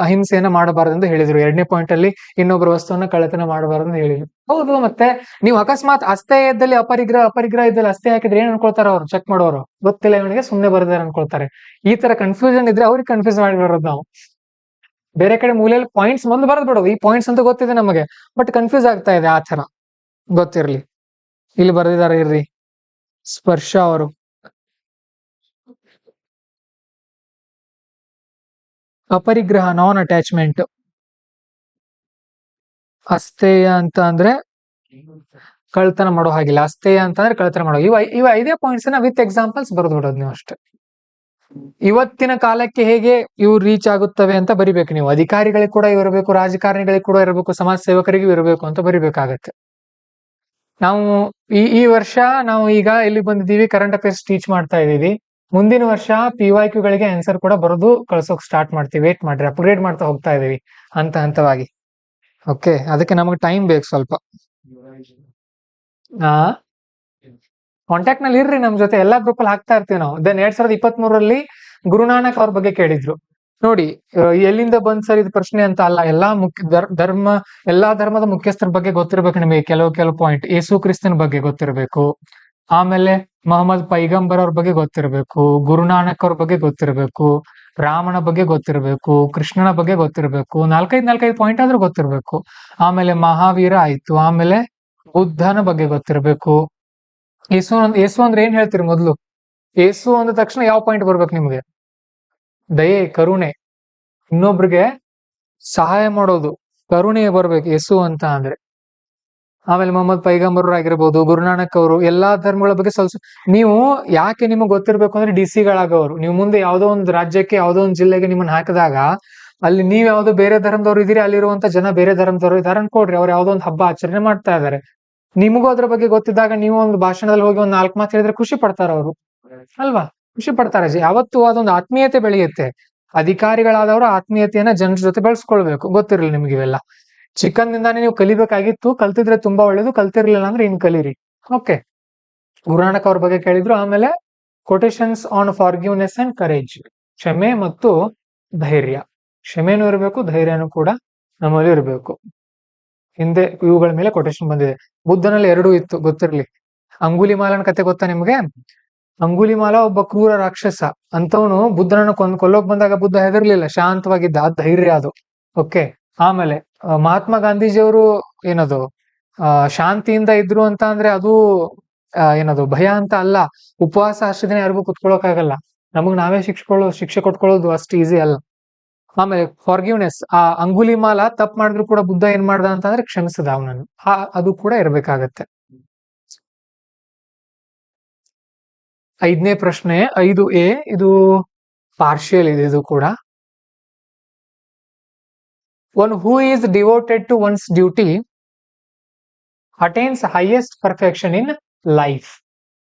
S1: ಅಹಿಂಸೆಯನ್ನ ಮಾಡಬಾರದು ಎಂದು ಹೇಳಿದ್ರು. 2ನೇ ಪಾಯಿಂಟ್ ಅಲ್ಲಿ ಇನ್ನೊಬ್ಬರ ವಸ್ತುವನ್ನ ಕಳ್ಳತನ ಮಾಡಬಾರದು ಅಂತ ಹೇಳಿದ್ರು. ಹೌದು, ಮತ್ತೆ ನೀವು ಅಕಸ್ಮಾತ್ ಅಸ್ಥೇಯದಲ್ಲಿ ಅಪರಿಗ್ರಹ ಇದ್ದಲ್ಲಿ ಅಸ್ಥೆ ಹಾಕಿದ್ರೆ ಏನ್ ಅನ್ಕೊಳ್ತಾರ ಅವ್ರು, ಚೆಕ್ ಮಾಡೋರು, ಗೊತ್ತಿಲ್ಲ ಇವನಿಗೆ ಸುಮ್ನೆ ಬರ್ದಾರ ಅನ್ಕೊಳ್ತಾರೆ. ಈ ತರ ಕನ್ಫ್ಯೂಷನ್ ಇದ್ರೆ ಅವ್ರಿಗೆ ಕನ್ಫ್ಯೂಸ್ ಮಾಡಿ ಬರೋದು ನಾವು. ಬೇರೆ ಕಡೆ ಮೂಲೆಯಲ್ಲಿ ಪಾಯಿಂಟ್ಸ್ ಮುಂದೆ ಬರೆದ್ ಬಿಡೋದು, ಈ ಪಾಯಿಂಟ್ಸ್ ಅಂತ ಗೊತ್ತಿದೆ ನಮಗೆ, ಬಟ್ ಕನ್ಫ್ಯೂಸ್ ಆಗ್ತಾ ಇದೆ. ಆ ತರ ಗೊತ್ತಿರ್ಲಿ. ಇಲ್ಲಿ ಬರೆದಿದ್ದಾರೆ ಇರ್ರಿ, ಸ್ಪರ್ಶ ಅವರು. ಅಪರಿಗ್ರಹ, ನಾನ್ ಅಟ್ಯಾಚ್ಮೆಂಟ್. ಅಸ್ಥೇಯ ಅಂತ ಅಂದ್ರೆ ಕಳ್ತನ ಮಾಡೋ ಹಾಗಿಲ್ಲ, ಅಸ್ಥೇಯ ಅಂತ ಅಂದ್ರೆ ಕಳ್ತನ ಮಾಡೋ. ಇವ 5 ಪಾಯಿಂಟ್ಸ್ ನ ವಿತ್ ಎಕ್ಸಾಂಪಲ್ಸ್ ಬರೆದು ಬಿಡೋದು ನೀವು ಅಷ್ಟೇ. ಇವತ್ತಿನ ಕಾಲಕ್ಕೆ ಹೇಗೆ ಇವು ರೀಚ್ ಆಗುತ್ತವೆ ಅಂತ ಬರಿಬೇಕು ನೀವು. ಅಧಿಕಾರಿಗಳಿಗೆ ಕೂಡ ಇರಬೇಕು, ರಾಜಕಾರಣಿಗಳಿಗೆ ಕೂಡ ಇರಬೇಕು, ಸಮಾಜ ಸೇವಕರಿಗೂ ಇರಬೇಕು ಅಂತ ಬರಿಬೇಕಾಗತ್ತೆ. ನಾವು ಈ ವರ್ಷ ನಾವು ಈಗ ಎಲ್ಲಿ ಬಂದಿದ್ದೀವಿ, ಕರೆಂಟ್ ಅಫೇರ್ಸ್ ಟೀಚ್ ಮಾಡ್ತಾ ಇದೀವಿ. ಮುಂದಿನ ವರ್ಷ PYQ ಗಳಿಗೆ ಆನ್ಸರ್ ಕೂಡ ಬರೋದು ಕಳ್ಸೋಕ್ ಸ್ಟಾರ್ಟ್ ಮಾಡ್ತೀವಿ. ವೇಟ್ ಮಾಡ್ರಿ, ಅಪ್ಗ್ರೇಡ್ ಮಾಡ್ತಾ ಹೋಗ್ತಾ ಇದೀವಿ ಹಂತವಾಗಿ. ಓಕೆ, ಅದಕ್ಕೆ ನಮಗೆ ಟೈಮ್ ಬೇಕು ಸ್ವಲ್ಪ. ಕಾಂಟ್ಯಾಕ್ಟ್ ನಲ್ಲಿ ಇರ್ರಿ, ನಮ್ ಜೊತೆ ಎಲ್ಲಾ ಗ್ರೂಪ್ ಅಲ್ಲಿ ಹಾಕ್ತಾ ಇರ್ತೀವಿ ನಾವು. ದೆನ್ 2023ರಲ್ಲಿ ಗುರುನಾನಕ್ ಅವ್ರ ಬಗ್ಗೆ ಕೇಳಿದ್ರು ನೋಡಿ. ಎಲ್ಲಿಂದ ಬಂದ್ ಸರ್ ಇದು ಪ್ರಶ್ನೆ ಅಂತ ಅಲ್ಲ, ಎಲ್ಲಾ ಎಲ್ಲಾ ಧರ್ಮದ ಮುಖ್ಯಸ್ಥರ ಬಗ್ಗೆ ಗೊತ್ತಿರ್ಬೇಕು ನಿಮಗೆ. ಕೆಲವು ಪಾಯಿಂಟ್, ಯೇಸು ಕ್ರಿಸ್ತನ ಬಗ್ಗೆ ಗೊತ್ತಿರಬೇಕು, ಆಮೇಲೆ ಮೊಹಮ್ಮದ್ ಪೈಗಂಬರ್ ಅವ್ರ ಬಗ್ಗೆ ಗೊತ್ತಿರಬೇಕು, ಗುರುನಾನಕ್ ಅವ್ರ ಬಗ್ಗೆ ಗೊತ್ತಿರಬೇಕು, ರಾಮನ ಬಗ್ಗೆ ಗೊತ್ತಿರಬೇಕು, ಕೃಷ್ಣನ ಬಗ್ಗೆ ಗೊತ್ತಿರಬೇಕು. 4-5 ಪಾಯಿಂಟ್ ಆದ್ರೂ ಗೊತ್ತಿರಬೇಕು. ಆಮೇಲೆ ಮಹಾವೀರ ಆಯ್ತು, ಆಮೇಲೆ ಬುದ್ಧನ ಬಗ್ಗೆ ಗೊತ್ತಿರಬೇಕು. ಯೇಸು ಅಂದ್ರೆ ಏನ್ ಹೇಳ್ತೀರಿ ಮೊದ್ಲು? ಯೇಸು ಅಂದ ತಕ್ಷಣ ಯಾವ ಪಾಯಿಂಟ್ ಬರ್ಬೇಕು ನಿಮ್ಗೆ? ದಯೆ, ಕರುಣೆ, ಇನ್ನೊಬ್ರಿಗೆ ಸಹಾಯ ಮಾಡೋದು, ಕರುಣೆ ಬರ್ಬೇಕು ಯೇಸು ಅಂತ ಅಂದ್ರೆ. ಆಮೇಲೆ ಮೊಹಮ್ಮದ್ ಪೈಗಂಬರ್ ಆಗಿರ್ಬೋದು, ಗುರುನಾನಕ್ ಅವರು, ಎಲ್ಲಾ ಧರ್ಮಗಳ ಬಗ್ಗೆ ಸ್ವಲ್ಪ ನೀವು ಯಾಕೆ ನಿಮಗೆ ಗೊತ್ತಿರ್ಬೇಕು ಅಂದ್ರೆ DC ಗಳಾಗವರು. ನೀವು ಮುಂದೆ ಯಾವ್ದೋ ಒಂದು ರಾಜ್ಯಕ್ಕೆ, ಯಾವ್ದೋ ಒಂದು ಜಿಲ್ಲೆಗೆ ನಿಮ್ಮನ್ನ ಹಾಕಿದಾಗ ಅಲ್ಲಿ ನೀವ್ ಯಾವ್ದೋ ಬೇರೆ ಧರ್ಮದವ್ರು ಇದೀರಿ, ಅಲ್ಲಿರುವಂತ ಜನ ಬೇರೆ ಧರ್ಮದವ್ರು ಇದಾರೆ ಅನ್ಕೊಡ್ರಿ. ಅವ್ರು ಯಾವ್ದೋ ಒಂದು ಹಬ್ಬ ಆಚರಣೆ ಮಾಡ್ತಾ ಇದಾರೆ, ನಿಮಗೂ ಅದ್ರ ಬಗ್ಗೆ ಗೊತ್ತಿದ್ದಾಗ ನೀವು ಒಂದು ಭಾಷಣದಲ್ಲಿ ಹೋಗಿ ಒಂದ್ 4 ಮಾತು ಹೇಳಿದ್ರೆ ಖುಷಿ ಪಡ್ತಾರ ಅವರು ಅಲ್ವಾ. ಖುಷಿ ಪಡ್ತಾರೆ. ಯಾವತ್ತು ಅದೊಂದು ಆತ್ಮೀಯತೆ ಬೆಳೆಯುತ್ತೆ. ಅಧಿಕಾರಿಗಳಾದವರು ಆತ್ಮೀಯತೆಯನ್ನ ಜನರ ಜೊತೆ ಬೆಳೆಸ್ಕೊಳ್ಬೇಕು. ಗೊತ್ತಿರಲಿ ನಿಮ್ಗೆ ಇವೆಲ್ಲ. ಚಿಕ್ಕನ್ ನಿಂದಾನೇ ನೀವು ಕಲಿಬೇಕಾಗಿತ್ತು, ಕಲ್ತಿದ್ರೆ ತುಂಬಾ ಒಳ್ಳೇದು, ಕಲ್ತಿರ್ಲಿಲ್ಲ ಅಂದ್ರೆ ಇನ್ ಕಲೀರಿ. ಓಕೆ, ಗುರುನಾನಕ್ ಅವ್ರ ಬಗ್ಗೆ ಕೇಳಿದ್ರು. ಆಮೇಲೆ quotations on forgiveness and courage, ಕ್ಷಮೆ ಮತ್ತು ಧೈರ್ಯ. ಕ್ಷಮೆನೂ ಇರಬೇಕು, ಧೈರ್ಯನೂ ಕೂಡ ನಮ್ಮಲ್ಲಿ ಇರಬೇಕು. ಹಿಂದೆ ಇವುಗಳ ಮೇಲೆ ಕೊಟೇಶನ್ ಬಂದಿದೆ. ಬುದ್ಧನಲ್ಲಿ ಎರಡೂ ಇತ್ತು, ಗೊತ್ತಿರ್ಲಿ. ಅಂಗುಲಿಮಾಲನ ಕತೆ ಗೊತ್ತಾ ನಿಮ್ಗೆ? ಅಂಗುಲಿಮಾಲ ಒಬ್ಬ ಕ್ರೂರ ರಾಕ್ಷಸ. ಅಂತವನು ಬುದ್ಧನನ್ನು ಕೊಲ್ಲೋಕ್ ಬಂದಾಗ ಬುದ್ಧ ಹೆದರ್ಲಿಲ್ಲ, ಶಾಂತವಾಗಿದ್ದ. ಅದ್ ಧೈರ್ಯ ಅದು. ಓಕೆ, ಆಮೇಲೆ ಮಹಾತ್ಮ ಗಾಂಧೀಜಿಯವರು ಏನದು ಶಾಂತಿಯಿಂದ ಇದ್ರು ಅಂತ ಅಂದ್ರೆ ಅದು ಏನದು ಭಯ ಅಂತ ಅಲ್ಲ. ಉಪವಾಸ ಅಷ್ಟು ದಿನ ಯಾರಿಗೂ ಕುತ್ಕೊಳ್ಳೋಕ್ ಆಗಲ್ಲ. ನಮಗ್ ನಾವೇ ಶಿಕ್ಷೆ ಕೊಟ್ಕೊಳ್ಳೋದು ಅಷ್ಟು ಈಸಿ ಅಲ್ಲ. ಆಮೇಲೆ ಫಾರ್ಗಿವ್ನೆಸ್, ಆ ಅಂಗುಲಿಮಾಲ ತಪ್ಪು ಮಾಡಿದ್ರು ಕೂಡ ಬುದ್ಧ ಏನ್ ಮಾಡ್ದ ಅಂತಂದ್ರೆ ಕ್ಷಮಿಸದ ಅವನನ್ನು. ಅದು ಕೂಡ ಇರ್ಬೇಕಾಗತ್ತೆ. 5ನೇ ಪ್ರಶ್ನೆ 5A, ಇದು ಪಾರ್ಷಿಯಲ್ ಇದೆ. ಇದು ಕೂಡ one who is devoted to one's duty attains highest perfection in life.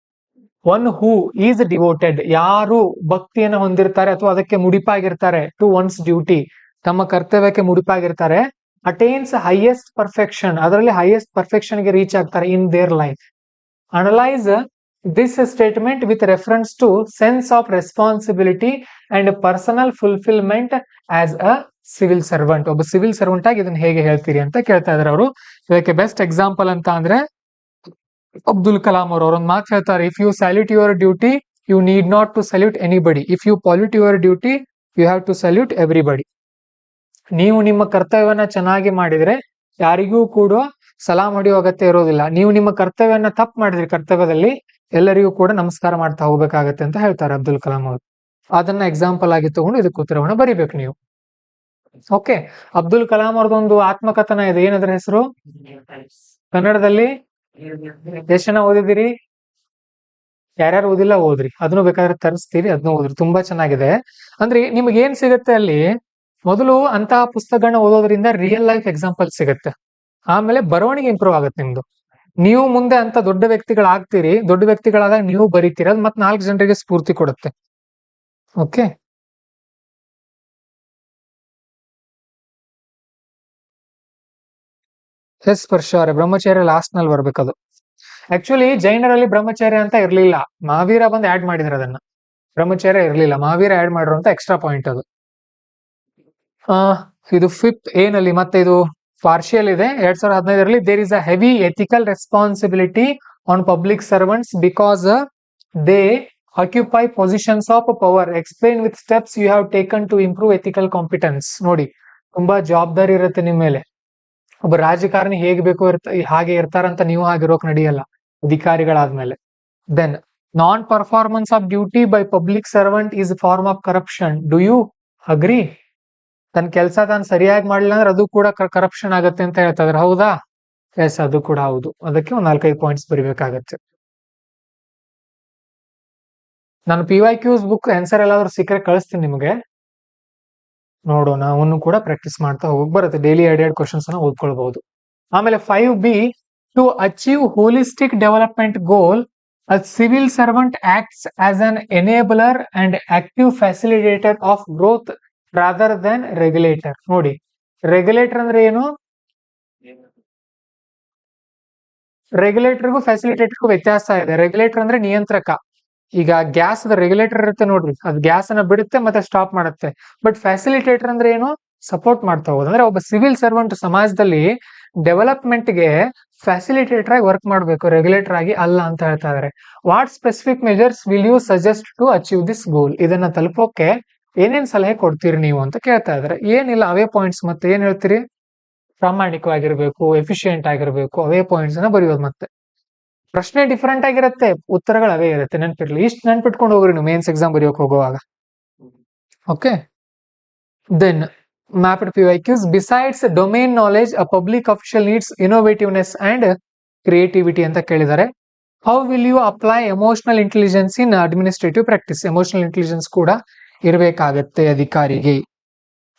S1: One who is devoted, ಯಾರು ಭಕ್ತಿಯನ್ನು ಹೊಂದಿರ್ತಾರೆ ಅಥವಾ ಅದಕ್ಕೆ ಮುಡಿಪಾಗಿರ್ತಾರೆ, ಟು ಒನ್ಸ್ ಡ್ಯೂಟಿ, ತಮ್ಮ ಕರ್ತವ್ಯಕ್ಕೆ ಮುಡಿಪಾಗಿರ್ತಾರೆ, ಅಟೈನ್ಸ್ ಹೈಯೆಸ್ಟ್ ಪರ್ಫೆಕ್ಷನ್, ಅದರಲ್ಲಿ ಹೈಯೆಸ್ಟ್ ಪರ್ಫೆಕ್ಷನ್ ಗೆ ರೀಚ್ ಆಗ್ತಾರೆ in their life. Analyse this statement with reference to sense of responsibility and personal fulfilment as a civil servant. ಒಬ್ಬ ಸಿವಿಲ್ ಸರ್ವೆಂಟ್ ಆಗಿ ಇದನ್ನ ಹೇಗೆ ಹೇಳ್ತೀರಿ ಅಂತ ಕೇಳ್ತಾ ಇದಾರೆ ಅವರು. ಇದಕ್ಕೆ ಬೆಸ್ಟ್ ಎಕ್ಸಾಂಪಲ್ ಅಂತ ಅಂದ್ರೆ ಅಬ್ದುಲ್ ಕಲಾಂ ಅವರು ಒಂದು ಮಾತು ಹೇಳ್ತಾರೆ. If you salute your duty you need not to salute anybody, if you pollute your duty you have to salute everybody. ನೀವು ನಿಮ್ಮ ಕರ್ತವ್ಯವನ್ನ ಚೆನ್ನಾಗಿ ಮಾಡಿದ್ರೆ ಯಾರಿಗೂ ಕೂಡ ಸಲಾಂ ಹೊಡೆಯೋ ಅಗತ್ಯ ಇರೋದಿಲ್ಲ. ನೀವು ನಿಮ್ಮ ಕರ್ತವ್ಯವನ್ನ ತಪ್ಪು ಮಾಡಿದ್ರಿ, ಕರ್ತವ್ಯದಲ್ಲಿ ಎಲ್ಲರಿಗೂ ಕೂಡ ನಮಸ್ಕಾರ ಮಾಡ್ತಾ ಹೋಗ್ಬೇಕಾಗತ್ತೆ ಅಂತ ಹೇಳ್ತಾರೆ ಅಬ್ದುಲ್ ಕಲಾಂ ಅವರು. ಅದನ್ನ ಎಕ್ಸಾಂಪಲ್ ಆಗಿ ತಗೊಂಡು ಇದಕ್ಕೆ ಉತ್ತರವನ್ನ ಬರಿಬೇಕು ನೀವು. ಓಕೆ, ಅಬ್ದುಲ್ ಕಲಾಂ ಅವ್ರದೊಂದು ಆತ್ಮಕಥನ ಇದೆ. ಏನದ್ರ ಹೆಸರು? ಕನ್ನಡದಲ್ಲಿ ಎಷ್ಟು ಜನ ಓದಿದಿರಿ? ಯಾರ್ಯಾರು ಓದಿಲ್ಲ ಓದ್ರಿ, ಅದನ್ನು ಬೇಕಾದ್ರೆ ತರಿಸ್ತೀವಿ, ಅದನ್ನು ಓದ್ರಿ, ತುಂಬಾ ಚೆನ್ನಾಗಿದೆ. ಅಂದ್ರೆ ನಿಮ್ಗೆ ಏನ್ ಸಿಗುತ್ತೆ ಅಲ್ಲಿ, ಮೊದಲು ಅಂತಹ ಪುಸ್ತಕಗಳನ್ನ ಓದೋದ್ರಿಂದ ರಿಯಲ್ ಲೈಫ್ ಎಕ್ಸಾಂಪಲ್ ಸಿಗುತ್ತೆ. ಆಮೇಲೆ ಬರವಣಿಗೆ ಇಂಪ್ರೂವ್ ಆಗುತ್ತೆ ನಿಮ್ದು. ನೀವು ಮುಂದೆ ಅಂತ ದೊಡ್ಡ ವ್ಯಕ್ತಿಗಳಾಗ್ತೀರಿ, ದೊಡ್ಡ ವ್ಯಕ್ತಿಗಳಾದಾಗ ನೀವು ಬರೀತೀರಿ, ಅದು ಮತ್ತೆ 4 ಜನರಿಗೆ ಸ್ಫೂರ್ತಿ ಕೊಡುತ್ತೆ. ಓಕೆ, ಎಸ್ ಸ್ಪರ್ಶ ಅವರೇ, ಬ್ರಹ್ಮಚರ್ಯ ಲಾಸ್ಟ್ ನಲ್ಲಿ ಬರ್ಬೇಕದು. ಆಕ್ಚುಲಿ ಜೈನರಲ್ಲಿ ಬ್ರಹ್ಮಚರ್ಯ ಅಂತ ಇರ್ಲಿಲ್ಲ, ಮಹಾವೀರ ಬಂದು ಆಡ್ ಮಾಡಿದ್ರೆ ಅದನ್ನ. ಬ್ರಹ್ಮಚರ್ಯ ಇರ್ಲಿಲ್ಲ, ಮಹಾವೀರ ಆಡ್ ಮಾಡಿರುವಂತ ಎಕ್ಸ್ಟ್ರಾ ಪಾಯಿಂಟ್ ಅದು. ಇದು 5th A ನಲ್ಲಿ. ಮತ್ತೆ ಇದು ಪಾರ್ಷಿಯಲ್ ಇದೆ. 2015ರಲ್ಲಿ there is a heavy ethical responsibility on public servants because they occupy positions of power. Explain with steps you have taken to improve ethical competence. ನೋಡಿ, ತುಂಬಾ ಜವಾಬ್ದಾರಿ ಇರುತ್ತೆ ನಿಮ್ಮ ಮೇಲೆ. ಒಬ್ಬ ರಾಜಕಾರಣಿ ಹೇಗೆ ಬೇಕು ಹಾಗೆ ಇರ್ತಾರಂತ ನೀವು ಆಗಿರೋಕ್ ನಡೆಯಲ್ಲ ಅಧಿಕಾರಿಗಳಾದ್ಮೇಲೆ. Then non performance of duty by public servant is form of corruption. Do you agree? ತನ್ನ ಕೆಲಸ ತಾನು ಸರಿಯಾಗಿ ಮಾಡ್ಲಿಲ್ಲ ಅಂದ್ರೆ ಅದು ಕೂಡ ಕರಪ್ಷನ್ ಆಗುತ್ತೆ ಅಂತ ಹೇಳ್ತಾ ಇದ್ರೆ, ಹೌದಾ? ಎಸ್, ಅದು ಕೂಡ ಹೌದು. ಅದಕ್ಕೆ ಒಂದು 4-5 ಪಾಯಿಂಟ್ಸ್ ಬರಿಬೇಕಾಗತ್ತೆ. ನಾನು PYQs ಬುಕ್ ಆನ್ಸರ್ ಎಲ್ಲಾದ್ರೂ ಸಿಕ್ಕರೆ ಕಳಿಸ್ತೀನಿ ನಿಮಗೆ, ನೋಡೋಣ. ಅವನು ಕೂಡ ಪ್ರಾಕ್ಟೀಸ್ ಮಾಡ್ತಾ ಹೋಗಿ ಬರುತ್ತೆ. ಡೈಲಿ 2 ಕ್ವಶನ್ಸ್ ಅನ್ನ ಓದ್ಕೊಳ್ಬಹುದು. ಆಮೇಲೆ 5B, to achieve holistic development goal a civil servant acts as an enabler and active facilitator of growth rather than regulator. ನೋಡಿ, ರೆಗ್ಯುಲೇಟರ್ ಅಂದ್ರೆ ಏನು? ರೆಗ್ಯುಲೇಟರ್ಗೂ ಫ್ಯಾಸಿಲಿಟೇಟರ್ಗೂ ವ್ಯತ್ಯಾಸ ಇದೆ. ರೆಗ್ಯುಲೇಟರ್ ಅಂದ್ರೆ ನಿಯಂತ್ರಕ. ಈಗ ಗ್ಯಾಸ್ ರೆಗ್ಯುಲೇಟರ್ ಇರುತ್ತೆ ನೋಡ್ರಿ, ಅದು ಗ್ಯಾಸ್ ಅನ್ನ ಬಿಡುತ್ತೆ ಮತ್ತೆ ಸ್ಟಾಪ್ ಮಾಡುತ್ತೆ. ಬಟ್ ಫ್ಯಾಸಿಲಿಟೇಟರ್ ಅಂದ್ರೆ ಏನು? ಸಪೋರ್ಟ್ ಮಾಡ್ತಾ ಹೋಗೋದು. ಅಂದ್ರೆ ಒಬ್ಬ ಸಿವಿಲ್ ಸರ್ವೆಂಟ್ ಸಮಾಜದಲ್ಲಿ ಡೆವಲಪ್ಮೆಂಟ್ ಗೆ ಫ್ಯಾಸಿಲಿಟೇಟರ್ ಆಗಿ ವರ್ಕ್ ಮಾಡಬೇಕು, ರೆಗ್ಯುಲೇಟರ್ ಆಗಿ ಅಲ್ಲ ಅಂತ ಹೇಳ್ತಾ ಇದಾರೆ. What specific measures will you suggest to achieve this goal? ಇದನ್ನ ತಲುಪೋಕೆ ಏನೇನ್ ಸಲಹೆ ಕೊಡ್ತೀರಿ ನೀವು ಅಂತ ಕೇಳ್ತಾ ಇದಾರೆ. ಏನಿಲ್ಲ, ಅವೇ ಪಾಯಿಂಟ್ಸ್. ಮತ್ತೆ ಏನ್ ಹೇಳ್ತೀರಿ? ಪ್ರಾಮಾಣಿಕವಾಗಿರ್ಬೇಕು, ಎಫಿಷಿಯೆಂಟ್ ಆಗಿರ್ಬೇಕು, ಅವೇ ಪಾಯಿಂಟ್ಸ್ ಅನ್ನ ಬರೆಯೋದು. ಮತ್ತೆ ಪ್ರಶ್ನೆ ಡಿಫರೆಂಟ್ ಆಗಿರುತ್ತೆ, ಉತ್ತರಗಳು ಅವೇ ಇರುತ್ತೆ. ನೆನ್ಪಿರ್ಲಿ, ಇಷ್ಟು ನೆನ್ಪಿಟ್ಕೊಂಡು ಹೋಗ್ರಿ ನೀವು ಮೇನ್ಸ್ ಎಕ್ಸಾಮ್ ಬರೆಯೋಕೆ ಹೋಗುವಾಗ. Okay, then mapped PYQs. Besides domain knowledge a public official needs innovativeness and creativity ಅಂತ ಕೇಳಿದ್ದಾರೆ. How will you apply emotional intelligence in administrative practice? Emotional intelligence ಕೂಡ ಇರಬೇಕಾಗತ್ತೆ ಅಧಿಕಾರಿಗೆ,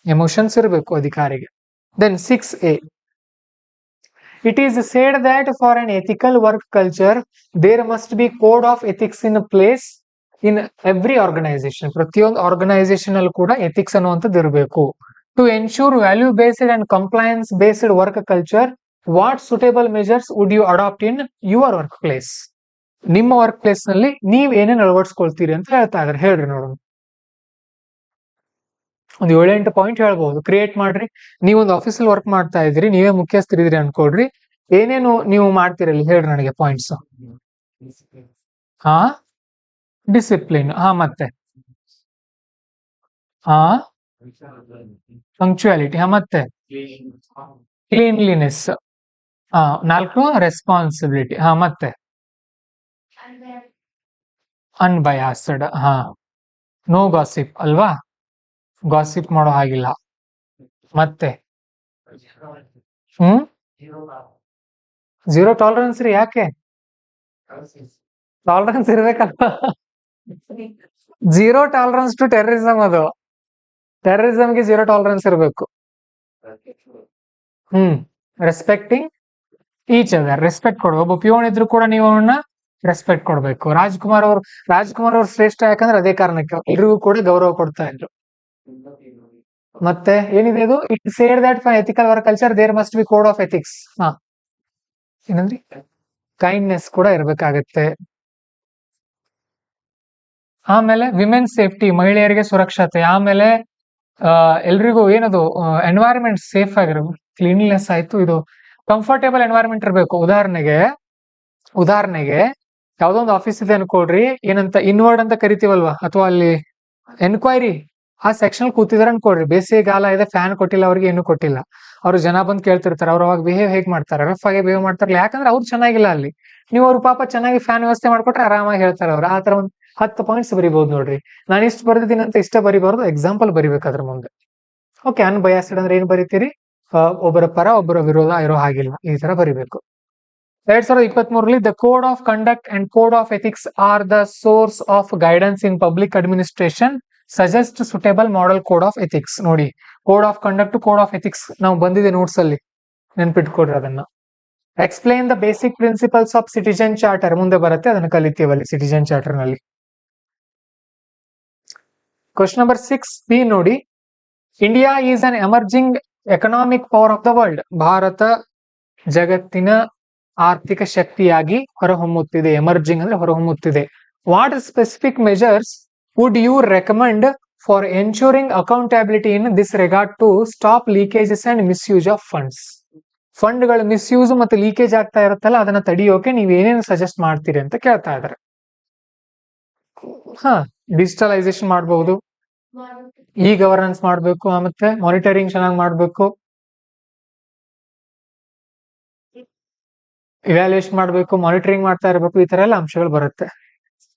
S1: ಎಮೋಷನ್ಸ್ ಇರಬೇಕು ಅಧಿಕಾರಿಗೆ. Then 6A, it is said that for an ethical work culture there must be code of ethics in place. In every organisation, ಪ್ರತಿಯೊಂದು organisation ಅಲ್ಲಿ ಕೂಡ ethics ಅನ್ನುವಂಥದ್ದು ಇರಬೇಕು. To ensure value based and compliance based work culture, what suitable measures would you adapt in your workplace? ನಿಮ್ಮ workplace ನಲ್ಲಿ ನೀವ್ ಏನೇನ್ ಅಳವಡಿಸ್ಕೊಳ್ತೀರಿ ಅಂತ ಹೇಳ್ತಾ ಇದಾರೆ, ಹೇಳ್ರಿ ನೋಡೋಣ. ಒಂದು 7-8 ಪಾಯಿಂಟ್ ಹೇಳ್ಬಹುದು. ಕ್ರಿಯೇಟ್ ಮಾಡ್ರಿ. ನೀವೊಂದು ಆಫೀಸಲ್ಲಿ ವರ್ಕ್ ಮಾಡ್ತಾ ಇದ್ರಿ, ನೀವೇ ಮುಖ್ಯಸ್ಥರಿದ್ರಿ ಅನ್ಕೊಳ್ರಿ, ಏನೇನು ನೀವು ಮಾಡ್ತೀರಲ್ಲಿ ಹೇಳ್ರಿ ನನಗೆ ಪಾಯಿಂಟ್ಸ್. ಹಾ, ಡಿಸಿಪ್ಲಿನ್. ಹಾ, ಮತ್ತೆ ಹಾ, ಪಂಕ್ಚುಯಾಲಿಟಿ. ಹಾ, ಮತ್ತೆ ಕ್ಲೀನ್ಲಿನೆಸ್. ಹಾ, 4 ರೆಸ್ಪಾನ್ಸಿಬಿಲಿಟಿ. ಹಾ, ಮತ್ತೆ ಅನ್ಬಯಾಸ್ಡ್. ಹಾ, ನೋ ಗಾಸಿಪ್ ಅಲ್ವಾ, ಗಾಸಿಪ್ ಮಾಡೋ ಹಾಗಿಲ್ಲ. ಮತ್ತೆ ಝೀರೋ ಟಾಲರೆನ್ಸ್ ರೀ. ಯಾಕೆ ಟಾಲರೆನ್ಸ್ ಇರ್ಬೇಕಲ್ವಾ? Zero tolerance to terrorism. ಅದು ಟೆರರಿಸಮ್ಗೆ ಝೀರೋ ಟಾಲರೆನ್ಸ್ ಇರಬೇಕು. Respecting each other. ರೆಸ್ಪೆಕ್ಟ್ ಕೊಡು. ಒಬ್ಬ ಪಿಯೋನ್ ಇದ್ರು ಕೂಡ ನೀವು ಅವನ್ನ ರೆಸ್ಪೆಕ್ಟ್ ಕೊಡ್ಬೇಕು. ರಾಜ್ಕುಮಾರ್ ಅವ್ರು ಶ್ರೇಷ್ಠ ಯಾಕಂದ್ರೆ ಅದೇ ಕಾರಣಕ್ಕೆ, ಎಲ್ರಿಗೂ ಕೂಡ ಗೌರವ ಕೊಡ್ತಾ ಇದ್ರು. ಮತ್ತೆ ಏನಿದೆ ಇದು? It said that for ethical work culture there must be code of ethics. ಹಾ, ಏನಂದ್ರಿ? ಕೈಂಡ್ನೆಸ್ ಕೂಡ ಇರ್ಬೇಕಾಗತ್ತೆ. ಆಮೇಲೆ ವಿಮೆನ್ ಸೇಫ್ಟಿ, ಮಹಿಳೆಯರಿಗೆ ಸುರಕ್ಷತೆ. ಆಮೇಲೆ ಎಲ್ರಿಗೂ ಏನದು, ಎನ್ವೈರನ್ಮೆಂಟ್ ಸೇಫ್ ಆಗಿರ್ಬೇಕು. ಕ್ಲೀನ್ಲಿನೆಸ್ ಆಯ್ತು. ಇದು ಕಂಫರ್ಟೇಬಲ್ ಎನ್ವೈರನ್ಮೆಂಟ್ ಇರಬೇಕು. ಉದಾಹರಣೆಗೆ ಯಾವ್ದೋ ಒಂದು ಆಫೀಸ್ ಇದೆ ಅನ್ಕೊಳ್ರಿ, ಏನಂತ ಇನ್ವರ್ಡ್ ಅಂತ ಕರಿತೀವಲ್ವಾ, ಅಥವಾ ಅಲ್ಲಿ ಎನ್ಕ್ವೈರಿ ಆ ಸೆಕ್ಷನ್ ಕೂತಿದಾರೆ ಅನ್ಕೊಳ್ರಿ. ಬೇಸಿಗೆಗಾಲ ಇದೆ, ಫ್ಯಾನ್ ಕೊಟ್ಟಿಲ್ಲ, ಅವ್ರಿಗೆ ಏನು ಕೊಟ್ಟಿಲ್ಲ. ಅವ್ರು ಜನ ಬಂದು ಕೇಳ್ತಿರ್ತಾರೆ, ಅವ್ರು ಅವಾಗ ಬಿಹೇವ್ ಹೇಗೆ ಮಾಡ್ತಾರೆ, ರಫ್ ಆಗಿ ಬಿಹೇವ್ ಮಾಡ್ತಾರಲ್ಲ, ಯಾಕಂದ್ರೆ ಅವ್ರು ಚೆನ್ನಾಗಿಲ್ಲ ಅಲ್ಲಿ. ನೀವು ಅವ್ರು ಪಾಪ ಚೆನ್ನಾಗಿ ಫ್ಯಾನ್ ವ್ಯವಸ್ಥೆ ಮಾಡ್ಕೊಟ್ರೆ ಆರಾಮಾಗಿ ಹೇಳ್ತಾರೆ ಅವ್ರು. ಆ ತರ ಒಂದು 10 ಪಾಯಿಂಟ್ಸ್ ಬರಿಬಹುದು ನೋಡ್ರಿ. ನಾನು ಇಷ್ಟು ಬರೆದಿದ್ದೀನಿ ಅಂತ ಇಷ್ಟ ಬರಿಬಾರ್ದು, ಎಕ್ಸಾಂಪಲ್ ಬರಿಬೇಕು ಅದ್ರ ಮುಂದೆ. ಓಕೆ, ಅನ್ಬಯಾಸ್ಡ್ ಅಂದ್ರೆ ಏನ್ ಬರೀತೀರಿ? ಒಬ್ಬರ ಪರ ಒಬ್ಬರ ವಿರೋಧ ಇರೋ ಹಾಗಿಲ್ಲ, ಈ ತರ ಬರಿಬೇಕು. 2023ರಲ್ಲಿ the code of conduct and code of ethics are the source of guidance in public administration, suggest suitable model code of ethics. ನೋಡಿ, code of conduct, code of ethics ನಾವು ಬಂದಿದೆ ನೋಟ್ಸ್ ಅಲ್ಲಿ, ನೆನ್ಪಿಟ್ಕೊಡ್ರಿ ಅದನ್ನ. Explain the basic principles of citizen charter ಮುಂದೆ ಬರುತ್ತೆ, ಅದನ್ನ ಕಲಿತೀವಲ್ಲಿ ಸಿಟಿಜನ್ ಚಾರ್ಟರ್ ನಲ್ಲಿ. ಕ್ವಶನ್ ನಂಬರ್ 6B ನೋಡಿ. India is an emerging economic power of the world. Bharat ಜಗತ್ತಿನ ಆರ್ಥಿಕ ಶಕ್ತಿಯಾಗಿ ಹೊರಹೊಮ್ಮುತ್ತಿದೆ. ಎಮರ್ಜಿಂಗ್ ಅಂದ್ರೆ ಹೊರಹೊಮ್ಮುತ್ತಿದೆ. What specific measures would you recommend for ensuring accountability in this regard to stop leakages and misuse of funds? ಫಂಡ್ಗಳ misuse ಮತ್ತೆ leakage ಆಗ್ತಾ ಇರುತ್ತಲ್ಲ, ಅದನ್ನ ತಡೆಯೋಕೆ ನೀವ್ ಏನೇನು ಸಜೆಸ್ಟ್ ಮಾಡ್ತೀರಿ ಅಂತ ಕೇಳ್ತಾ ಇದಾರೆ. ಹಾ, ಡಿಜಿಟಲೈಸೇಷನ್ ಮಾಡಬಹುದು, ಇ ಗವರ್ನೆನ್ಸ್ ಮಾಡಬೇಕು, ಮತ್ತೆ ಮಾನಿಟರಿಂಗ್ ಚೆನ್ನಾಗಿ ಮಾಡಬೇಕು, ಇವ್ಯಾಲ್ಯೂಯೇಷನ್ ಮಾಡಬೇಕು, ಮಾನಿಟರಿಂಗ್ ಮಾಡ್ತಾ ಇರಬೇಕು, ಈ ತರ ಎಲ್ಲ ಅಂಶಗಳು ಬರುತ್ತೆ.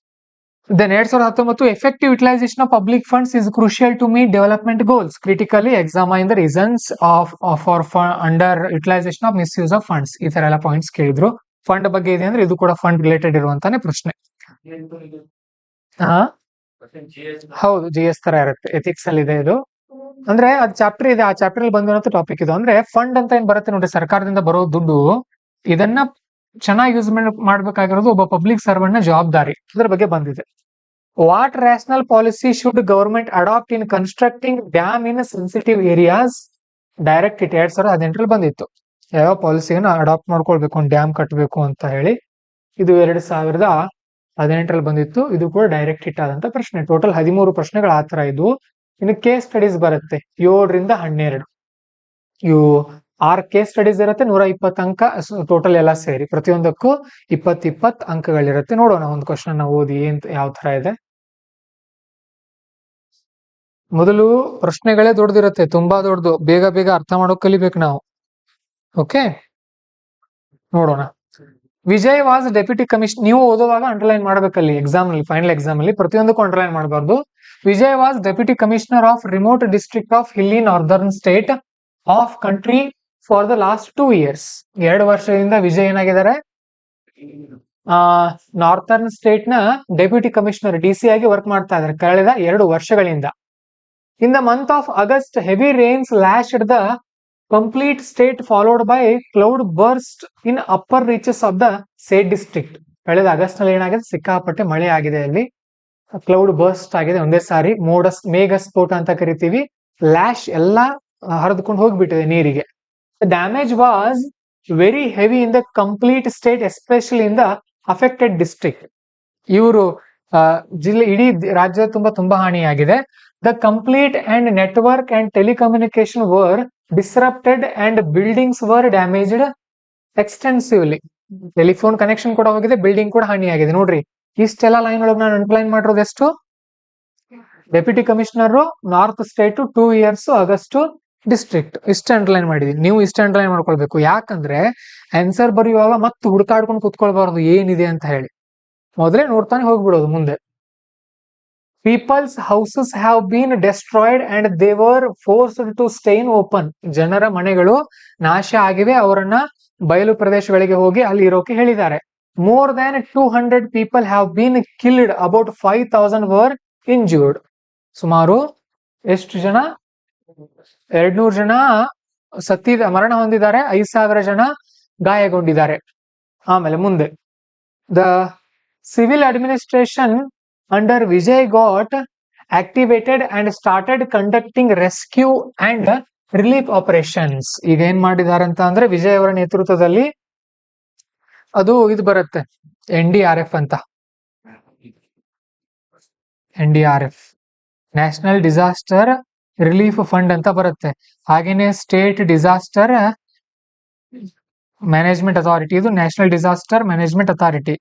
S1: Then 2019 effective utilization of public funds is crucial to meet development goals. Critically examine the reasons for under utilization of misuse of funds. ಈ ತರ ಎಲ್ಲ ಪಾಯಿಂಟ್ಸ್ ಕೇಳಿದ್ರು. ಫಂಡ್ ಬಗ್ಗೆ ಇದೆ ಅಂದ್ರೆ ಇದು ಕೂಡ ಫಂಡ್ ರಿಲೇಟೆಡ್ ಇರುವಂತಾನೆ ಪ್ರಶ್ನೆ. ಹೌದು, GS ತರ ಇರುತ್ತೆ. ಎಥಿಕ್ಸ್ ಅಲ್ಲಿ ಇದೆ ಇದು. ಅಂದ್ರೆ ಅದು ಚಾಪ್ಟರ್ ಇದೆ, ಆ ಚಾಪ್ಟರ್ ಅಲ್ಲಿ ಬಂದಿರೋ ಟಾಪಿಕ್ ಇದು. ಅಂದ್ರೆ ಫಂಡ್ ಅಂತ ಏನ್ ಬರುತ್ತೆ ನೋಡಿ, ಸರ್ಕಾರದಿಂದ ಬರೋ ದುಡ್ಡು, ಇದನ್ನ ಚೆನ್ನಾಗಿ ಯೂಸ್ ಮಾಡ್ಬೇಕಾಗಿರೋದು ಒಬ್ಬ ಪಬ್ಲಿಕ್ ಸರ್ವೆಂಟ್ ನ ಜವಾಬ್ದಾರಿ. ಅದ್ರ ಬಗ್ಗೆ ಬಂದಿದೆ. What rational policy should government adapt in constructing dam in sensitive areas? Direct it 2018 ಬಂದಿತ್ತು. ಯಾವ ಪಾಲಿಸಿಯನ್ನು ಅಡಾಪ್ಟ್ ಮಾಡ್ಕೊಳ್ಬೇಕು, ಒಂದು ಡ್ಯಾಮ್ ಕಟ್ಟಬೇಕು ಅಂತ ಹೇಳಿ. ಇದು 2018 ಬಂದಿತ್ತು. ಇದು ಕೂಡ ಡೈರೆಕ್ಟ್ ಹಿಟ್ ಆದಂತ ಪ್ರಶ್ನೆ. ಟೋಟಲ್ 13 ಪ್ರಶ್ನೆಗಳು ಆತರ ಇದ್ವು. ಇನ್ನು ಕೇಸ್ ಸ್ಟಡೀಸ್ ಬರುತ್ತೆ 7ರಿಂದ 12. ಇವು 6 ಕೇಸ್ ಸ್ಟಡೀಸ್ ಇರುತ್ತೆ, 120 ಅಂಕ ಟೋಟಲ್ ಎಲ್ಲ ಸೇರಿ. ಪ್ರತಿಯೊಂದಕ್ಕೂ 20 ಅಂಕಗಳಿರುತ್ತೆ. ನೋಡೋಣ ಒಂದು ಕ್ವಶನ್ ಓದಿ ಯಾವ ತರ ಇದೆ. ಮೊದಲು ಪ್ರಶ್ನೆಗಳೇ ದೊಡ್ಡದಿರುತ್ತೆ, ತುಂಬಾ ದೊಡ್ಡದು. ಬೇಗ ಬೇಗ ಅರ್ಥ ಮಾಡೋಕ್ ಕಲಿಬೇಕು ನಾವು. ಓಕೆ, ನೋಡೋಣ. Vijay was deputy commissioner. ನೀವು ಓದುವಾಗ ಅಂಡರ್ಲೈನ್ ಮಾಡ್ಬೇಕಲ್ಲಿ ಎಕ್ಸಾಮ್ ನಲ್ಲಿ, ಫೈನಲ್ ಎಕ್ಸಾಮ್ ಅಲ್ಲಿ ಪ್ರತಿಯೊಂದಕ್ಕೂ ಅಂಡರ್ಲೈನ್ ಮಾಡಬಾರ್ದು. Vijay was deputy commissioner of remote district of hilly northern state of country for the last 2 years. 2 ವರ್ಷದಿಂದ ವಿಜಯ್ ಏನಾಗಿದ್ದಾರೆ, ನಾರ್ಥರ್ನ್ ಸ್ಟೇಟ್ ನ ಡೆಪ್ಯೂಟಿ ಕಮಿಷನರ್ DC ಆಗಿ ವರ್ಕ್ ಮಾಡ್ತಾ ಇದ್ದಾರೆ ಕಳೆದ 2 ವರ್ಷಗಳಿಂದ. In the month of August heavy rains lashed the complete state followed by cloud burst in upper reaches of the state district. ಕಳೆದ August ನಲ್ಲಿ ಏನಾಗಿದೆ, ಸಿಕ್ಕಾಪಟ್ಟೆ ಮಳೆ ಆಗಿದೆ ಅಲ್ಲಿ. ಕ್ಲೌಡ್ ಬರ್ಸ್ಟ್ ಆಗಿದೆ ಒಂದೇ ಸಾರಿ, ಮೇಘ ಸ್ಫೋಟ ಅಂತ ಕರಿತೀವಿ. ಲ್ಯಾಶ್ ಎಲ್ಲ ಹರಿದುಕೊಂಡು ಹೋಗ್ಬಿಟ್ಟಿದೆ ನೀರಿಗೆ. Damage was very heavy in the complete state, especially in the affected district. ಇವರು ಜಿಲ್ಲೆ ಇಡೀ ರಾಜ್ಯದ ತುಂಬಾ ಹಾನಿಯಾಗಿದೆ. The complete and network and telecommunication were disrupted and buildings were damaged extensively. Telephone connection ಕೂಡ ಹೋಗಿದೆ, ಬಿಲ್ಡಿಂಗ್ ಕೂಡ ಹಾನಿಯಾಗಿದೆ. ನೋಡ್ರಿ, ಇಷ್ಟೆಲ್ಲ ಲೈನ್ ಒಳಗೆ ನಾನು ಅಂಡರ್ಲೈನ್ ಮಾಡಿರೋದು ಎಷ್ಟು? Deputy commissioner north state 2 years, August district. ಇಷ್ಟ ಅಂಡರ್ಲೈನ್ ಮಾಡಿದೀನಿ, ನೀವು ಇಷ್ಟ ಅಂಡರ್ಲೈನ್ ಮಾಡ್ಕೊಳ್ಬೇಕು. ಯಾಕಂದ್ರೆ ಆನ್ಸರ್ ಬರೆಯುವಾಗ ಮತ್ತೆ ಹುಡುಕಾಡ್ಕೊಂಡು ಕುತ್ಕೊಳ್ಬಾರ್ದು ಏನಿದೆ ಅಂತ ಹೇಳಿ, ಮೊದಲೇ ನೋಡ್ತಾನೆ ಹೋಗ್ಬಿಡೋದು ಮುಂದೆ. People's houses have been destroyed and they were forced to stay in open. ಜನರ ಮನೆಗಳು ನಾಶ ಆಗಿವೆ, ಅವರನ್ನ ಬಯಲು ಪ್ರದೇಶಗಳಿಗೆ ಹೋಗಿ ಅಲ್ಲಿ ಇರೋಕೆ ಹೇಳಿದ್ದಾರೆ. More than 200 people have been killed, about 5,000 var injured. ಸುಮಾರು ಎಷ್ಟು ಜನ? 200 ಜನ ಮರಣ ಹೊಂದಿದ್ದಾರೆ, 5,000 ಜನ ಗಾಯಗೊಂಡಿದ್ದಾರೆ. ಆಮೇಲೆ ಮುಂದೆ, the civil administration under Vijay got activated and started conducting rescue and relief operations. ಈಗ ಏನ್ ಮಾಡಿದ್ದಾರೆ ಅಂತ ಅಂದ್ರೆ, ವಿಜಯ್ ಅವರ ನೇತೃತ್ವದಲ್ಲಿ ಅದು ಇದು ಬರುತ್ತೆ, NDRF ಅಂತ, NDRF national disaster relief fund ಅಂತ ಬರುತ್ತೆ. ಹಾಗೇನೆ ಸ್ಟೇಟ್ ಡಿಸಾಸ್ಟರ್ ಮ್ಯಾನೇಜ್ಮೆಂಟ್ ಅಥಾರಿಟಿ, ಇದು ನ್ಯಾಷನಲ್ ಡಿಸಾಸ್ಟರ್ ಮ್ಯಾನೇಜ್ಮೆಂಟ್ ಅಥಾರಿಟಿ.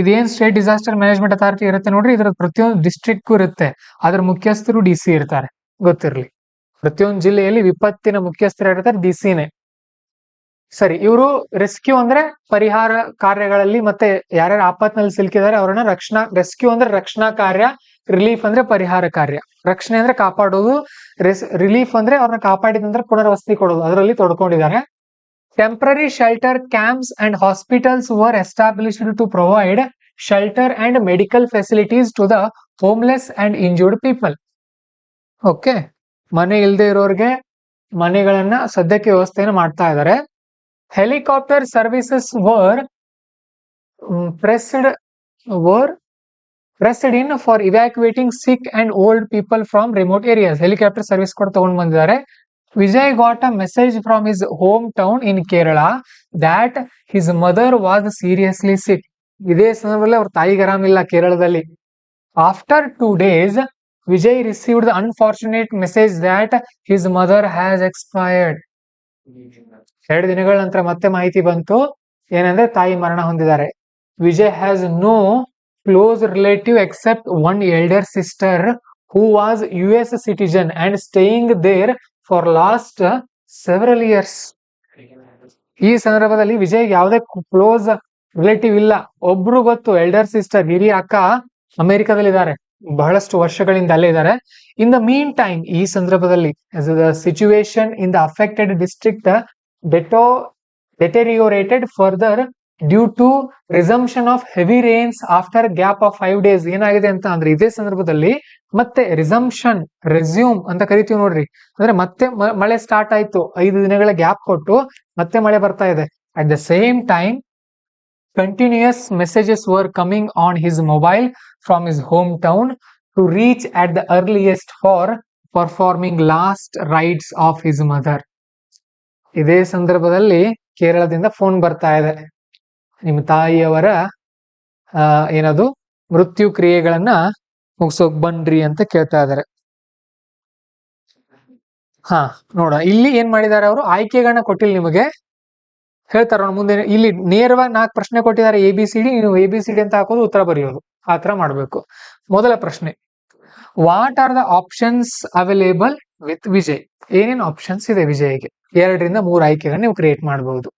S1: ಇದೇನ್ ಸ್ಟೇಟ್ ಡಿಸಾಸ್ಟರ್ ಮ್ಯಾನೇಜ್ಮೆಂಟ್ ಅಥಾರಿಟಿ ಇರುತ್ತೆ ನೋಡ್ರಿ, ಇದ್ರ ಪ್ರತಿಯೊಂದು ಡಿಸ್ಟ್ರಿಕ್ಟ್ ಇರುತ್ತೆ, ಅದ್ರ ಮುಖ್ಯಸ್ಥರು DC ಇರ್ತಾರೆ, ಗೊತ್ತಿರ್ಲಿ. ಪ್ರತಿಯೊಂದು ಜಿಲ್ಲೆಯಲ್ಲಿ ವಿಪತ್ತಿನ ಮುಖ್ಯಸ್ಥರು ಇರ್ತಾರೆ, DCನೇ. ಸರಿ, ಇವರು ರೆಸ್ಕ್ಯೂ ಅಂದ್ರೆ ಪರಿಹಾರ ಕಾರ್ಯಗಳಲ್ಲಿ, ಮತ್ತೆ ಯಾರ್ಯಾರು ಆಪತ್ನಲ್ಲಿ ಸಿಲುಕಿದ್ದಾರೆ ಅವರನ್ನ ರೆಸ್ಕ್ಯೂ ಅಂದ್ರೆ ರಕ್ಷಣಾ ಕಾರ್ಯ, ರಿಲೀಫ್ ಅಂದ್ರೆ ಪರಿಹಾರ ಕಾರ್ಯ. ರಕ್ಷಣೆ ಅಂದ್ರೆ ಕಾಪಾಡೋದು, ರಿಲೀಫ್ ಅಂದ್ರೆ ಅವ್ರನ್ನ ಕಾಪಾಡಿದಂದ್ರೆ ಪುನರ್ವಸತಿ ಕೊಡೋದು, ಅದರಲ್ಲಿ ತೊಡ್ಕೊಂಡಿದ್ದಾರೆ. Temporary shelter camps and hospitals were established to provide shelter and medical facilities to the homeless and injured people. Okay, ಮನೆ ಇಲ್ಲದೆ ಇರೋರಿಗೆ ಮನೆಗಳನ್ನ ಸದ್ಯಕ್ಕೆ ವ್ಯವಸ್ಥೆಯನ್ನು ಮಾಡ್ತಾ ಇದ್ದಾರೆ. Helicopter services were pressed in for evacuating sick and old people from remote areas. Helicopter service ಕೂಡ ತಗೊಂಡು ಬಂದಿದ್ದಾರೆ. Vijay got a message from his hometown in Kerala that his mother was seriously sick. ಇದೇ ಸಂದರ್ಭದಲ್ಲಿ ಅವ್ರ ತಾಯಿಗೆ ಆರಾಮಿಲ್ಲ ಕೇರಳದಲ್ಲಿ. After 2 days, Vijay received the unfortunate message that his mother has expired. 2 ದಿನಗಳ ನಂತರ ಮತ್ತೆ ಮಾಹಿತಿ ಬಂತು, ಏನಂದ್ರೆ ತಾಯಿ ಮರಣ ಹೊಂದಿದ್ದಾರೆ. Vijay has no close relative except one elder sister who was US citizen and staying there for last several years. ಈ ಸಂದರ್ಭದಲ್ಲಿ ವಿಜಯ್ ಯಾವುದೇ ಕ್ಲೋಸ್ ರಿಲೇಟಿವ್ ಇಲ್ಲ, ಒಬ್ರು ಗೊತ್ತು, ಎಲ್ಡರ್ ಸಿಸ್ಟರ್, ಹಿರಿಯ ಅಕ್ಕ ಅಮೆರಿಕದಲ್ಲಿದ್ದಾರೆ, ಬಹಳಷ್ಟು ವರ್ಷಗಳಿಂದ ಅಲ್ಲೇ ಇದ್ದಾರೆ. ಇನ್ ದ ಮೀನ್ ಟೈಮ್, ಈ ಸಂದರ್ಭದಲ್ಲಿ situation in the affected district deteriorated further due to resumption of heavy rains after gap of 5 days. ಏನಾಗಿದೆ ಅಂತ ಅಂದ್ರೆ, ಇದೇ ಸಂದರ್ಭದಲ್ಲಿ ಮತ್ತೆ ರೆಸ್ಯೂಮ್ ಅಂತ ಕರಿತೀವಿ ನೋಡ್ರಿ, ಅಂದ್ರೆ ಮತ್ತೆ ಮಳೆ ಸ್ಟಾರ್ಟ್ ಆಯ್ತು, 5 ದಿನಗಳ ಗ್ಯಾಪ್ ಕೊಟ್ಟು ಮತ್ತೆ ಮಳೆ ಬರ್ತಾ ಇದೆ. At the same time continuous messages were coming on his mobile from his hometown to reach at the earliest for performing last rites of his mother. ಇದೇ ಸಂದರ್ಭದಲ್ಲಿ ಕೇರಳದಿಂದ ಫೋನ್ ಬರ್ತಾ ಇದೆ, ನಿಮ್ಮ ತಾಯಿಯವರ ಏನದು ಮೃತ್ಯು ಕ್ರಿಯೆಗಳನ್ನ ಮುಗಿಸೋಕ್ ಬನ್ರಿ ಅಂತ ಕೇಳ್ತಾ ಇದಾರೆ. ನೋಡ, ಇಲ್ಲಿ ಏನ್ ಮಾಡಿದ್ದಾರೆ ಅವರು, ಆಯ್ಕೆಗಳನ್ನ ಕೊಟ್ಟಿಲ್ಲ ನಿಮಗೆ, ಹೇಳ್ತಾರ ಮುಂದೆ. ಇಲ್ಲಿ ನೇರವಾಗಿ 4 ಪ್ರಶ್ನೆ ಕೊಟ್ಟಿದ್ದಾರೆ, ABCD, ನೀವು ABCD ಅಂತ ಹಾಕೋದು, ಉತ್ತರ ಬರೆಯೋದು, ಆ ತರ ಮಾಡ್ಬೇಕು. ಮೊದಲ ಪ್ರಶ್ನೆ, what are the options available with Vijay? ಏನೇನು ಆಪ್ಷನ್ಸ್ ಇದೆ ವಿಜಯ್ಗೆ? 2 ರಿಂದ 3 ಆಯ್ಕೆಗಳನ್ನ ನೀವು ಕ್ರಿಯೇಟ್ ಮಾಡಬಹುದು.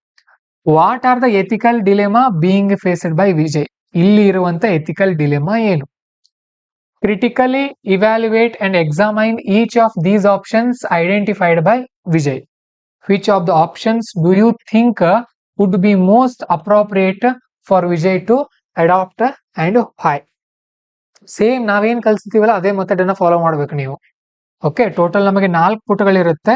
S1: What are the ethical dilemma being faced by Vijay? ಇಲ್ಲಿ ಇರುವಂತ ಎಥಿಕಲ್ ಡಿಲೆಮಾ ಏನು? Critically evaluate and examine each of these options identified by Vijay. Which of the options do you think would be most appropriate for Vijay to adopt and why? Same ನಾವೇನ್ ಕಲ್ಸ್ತೀವಲ್ಲ ಅದೇ method ಅನ್ನ follow ಮಾಡ್ಬೇಕು ನೀವು. Okay, total ನಮಗೆ 4 ಪುಟಗಳಿರುತ್ತೆ.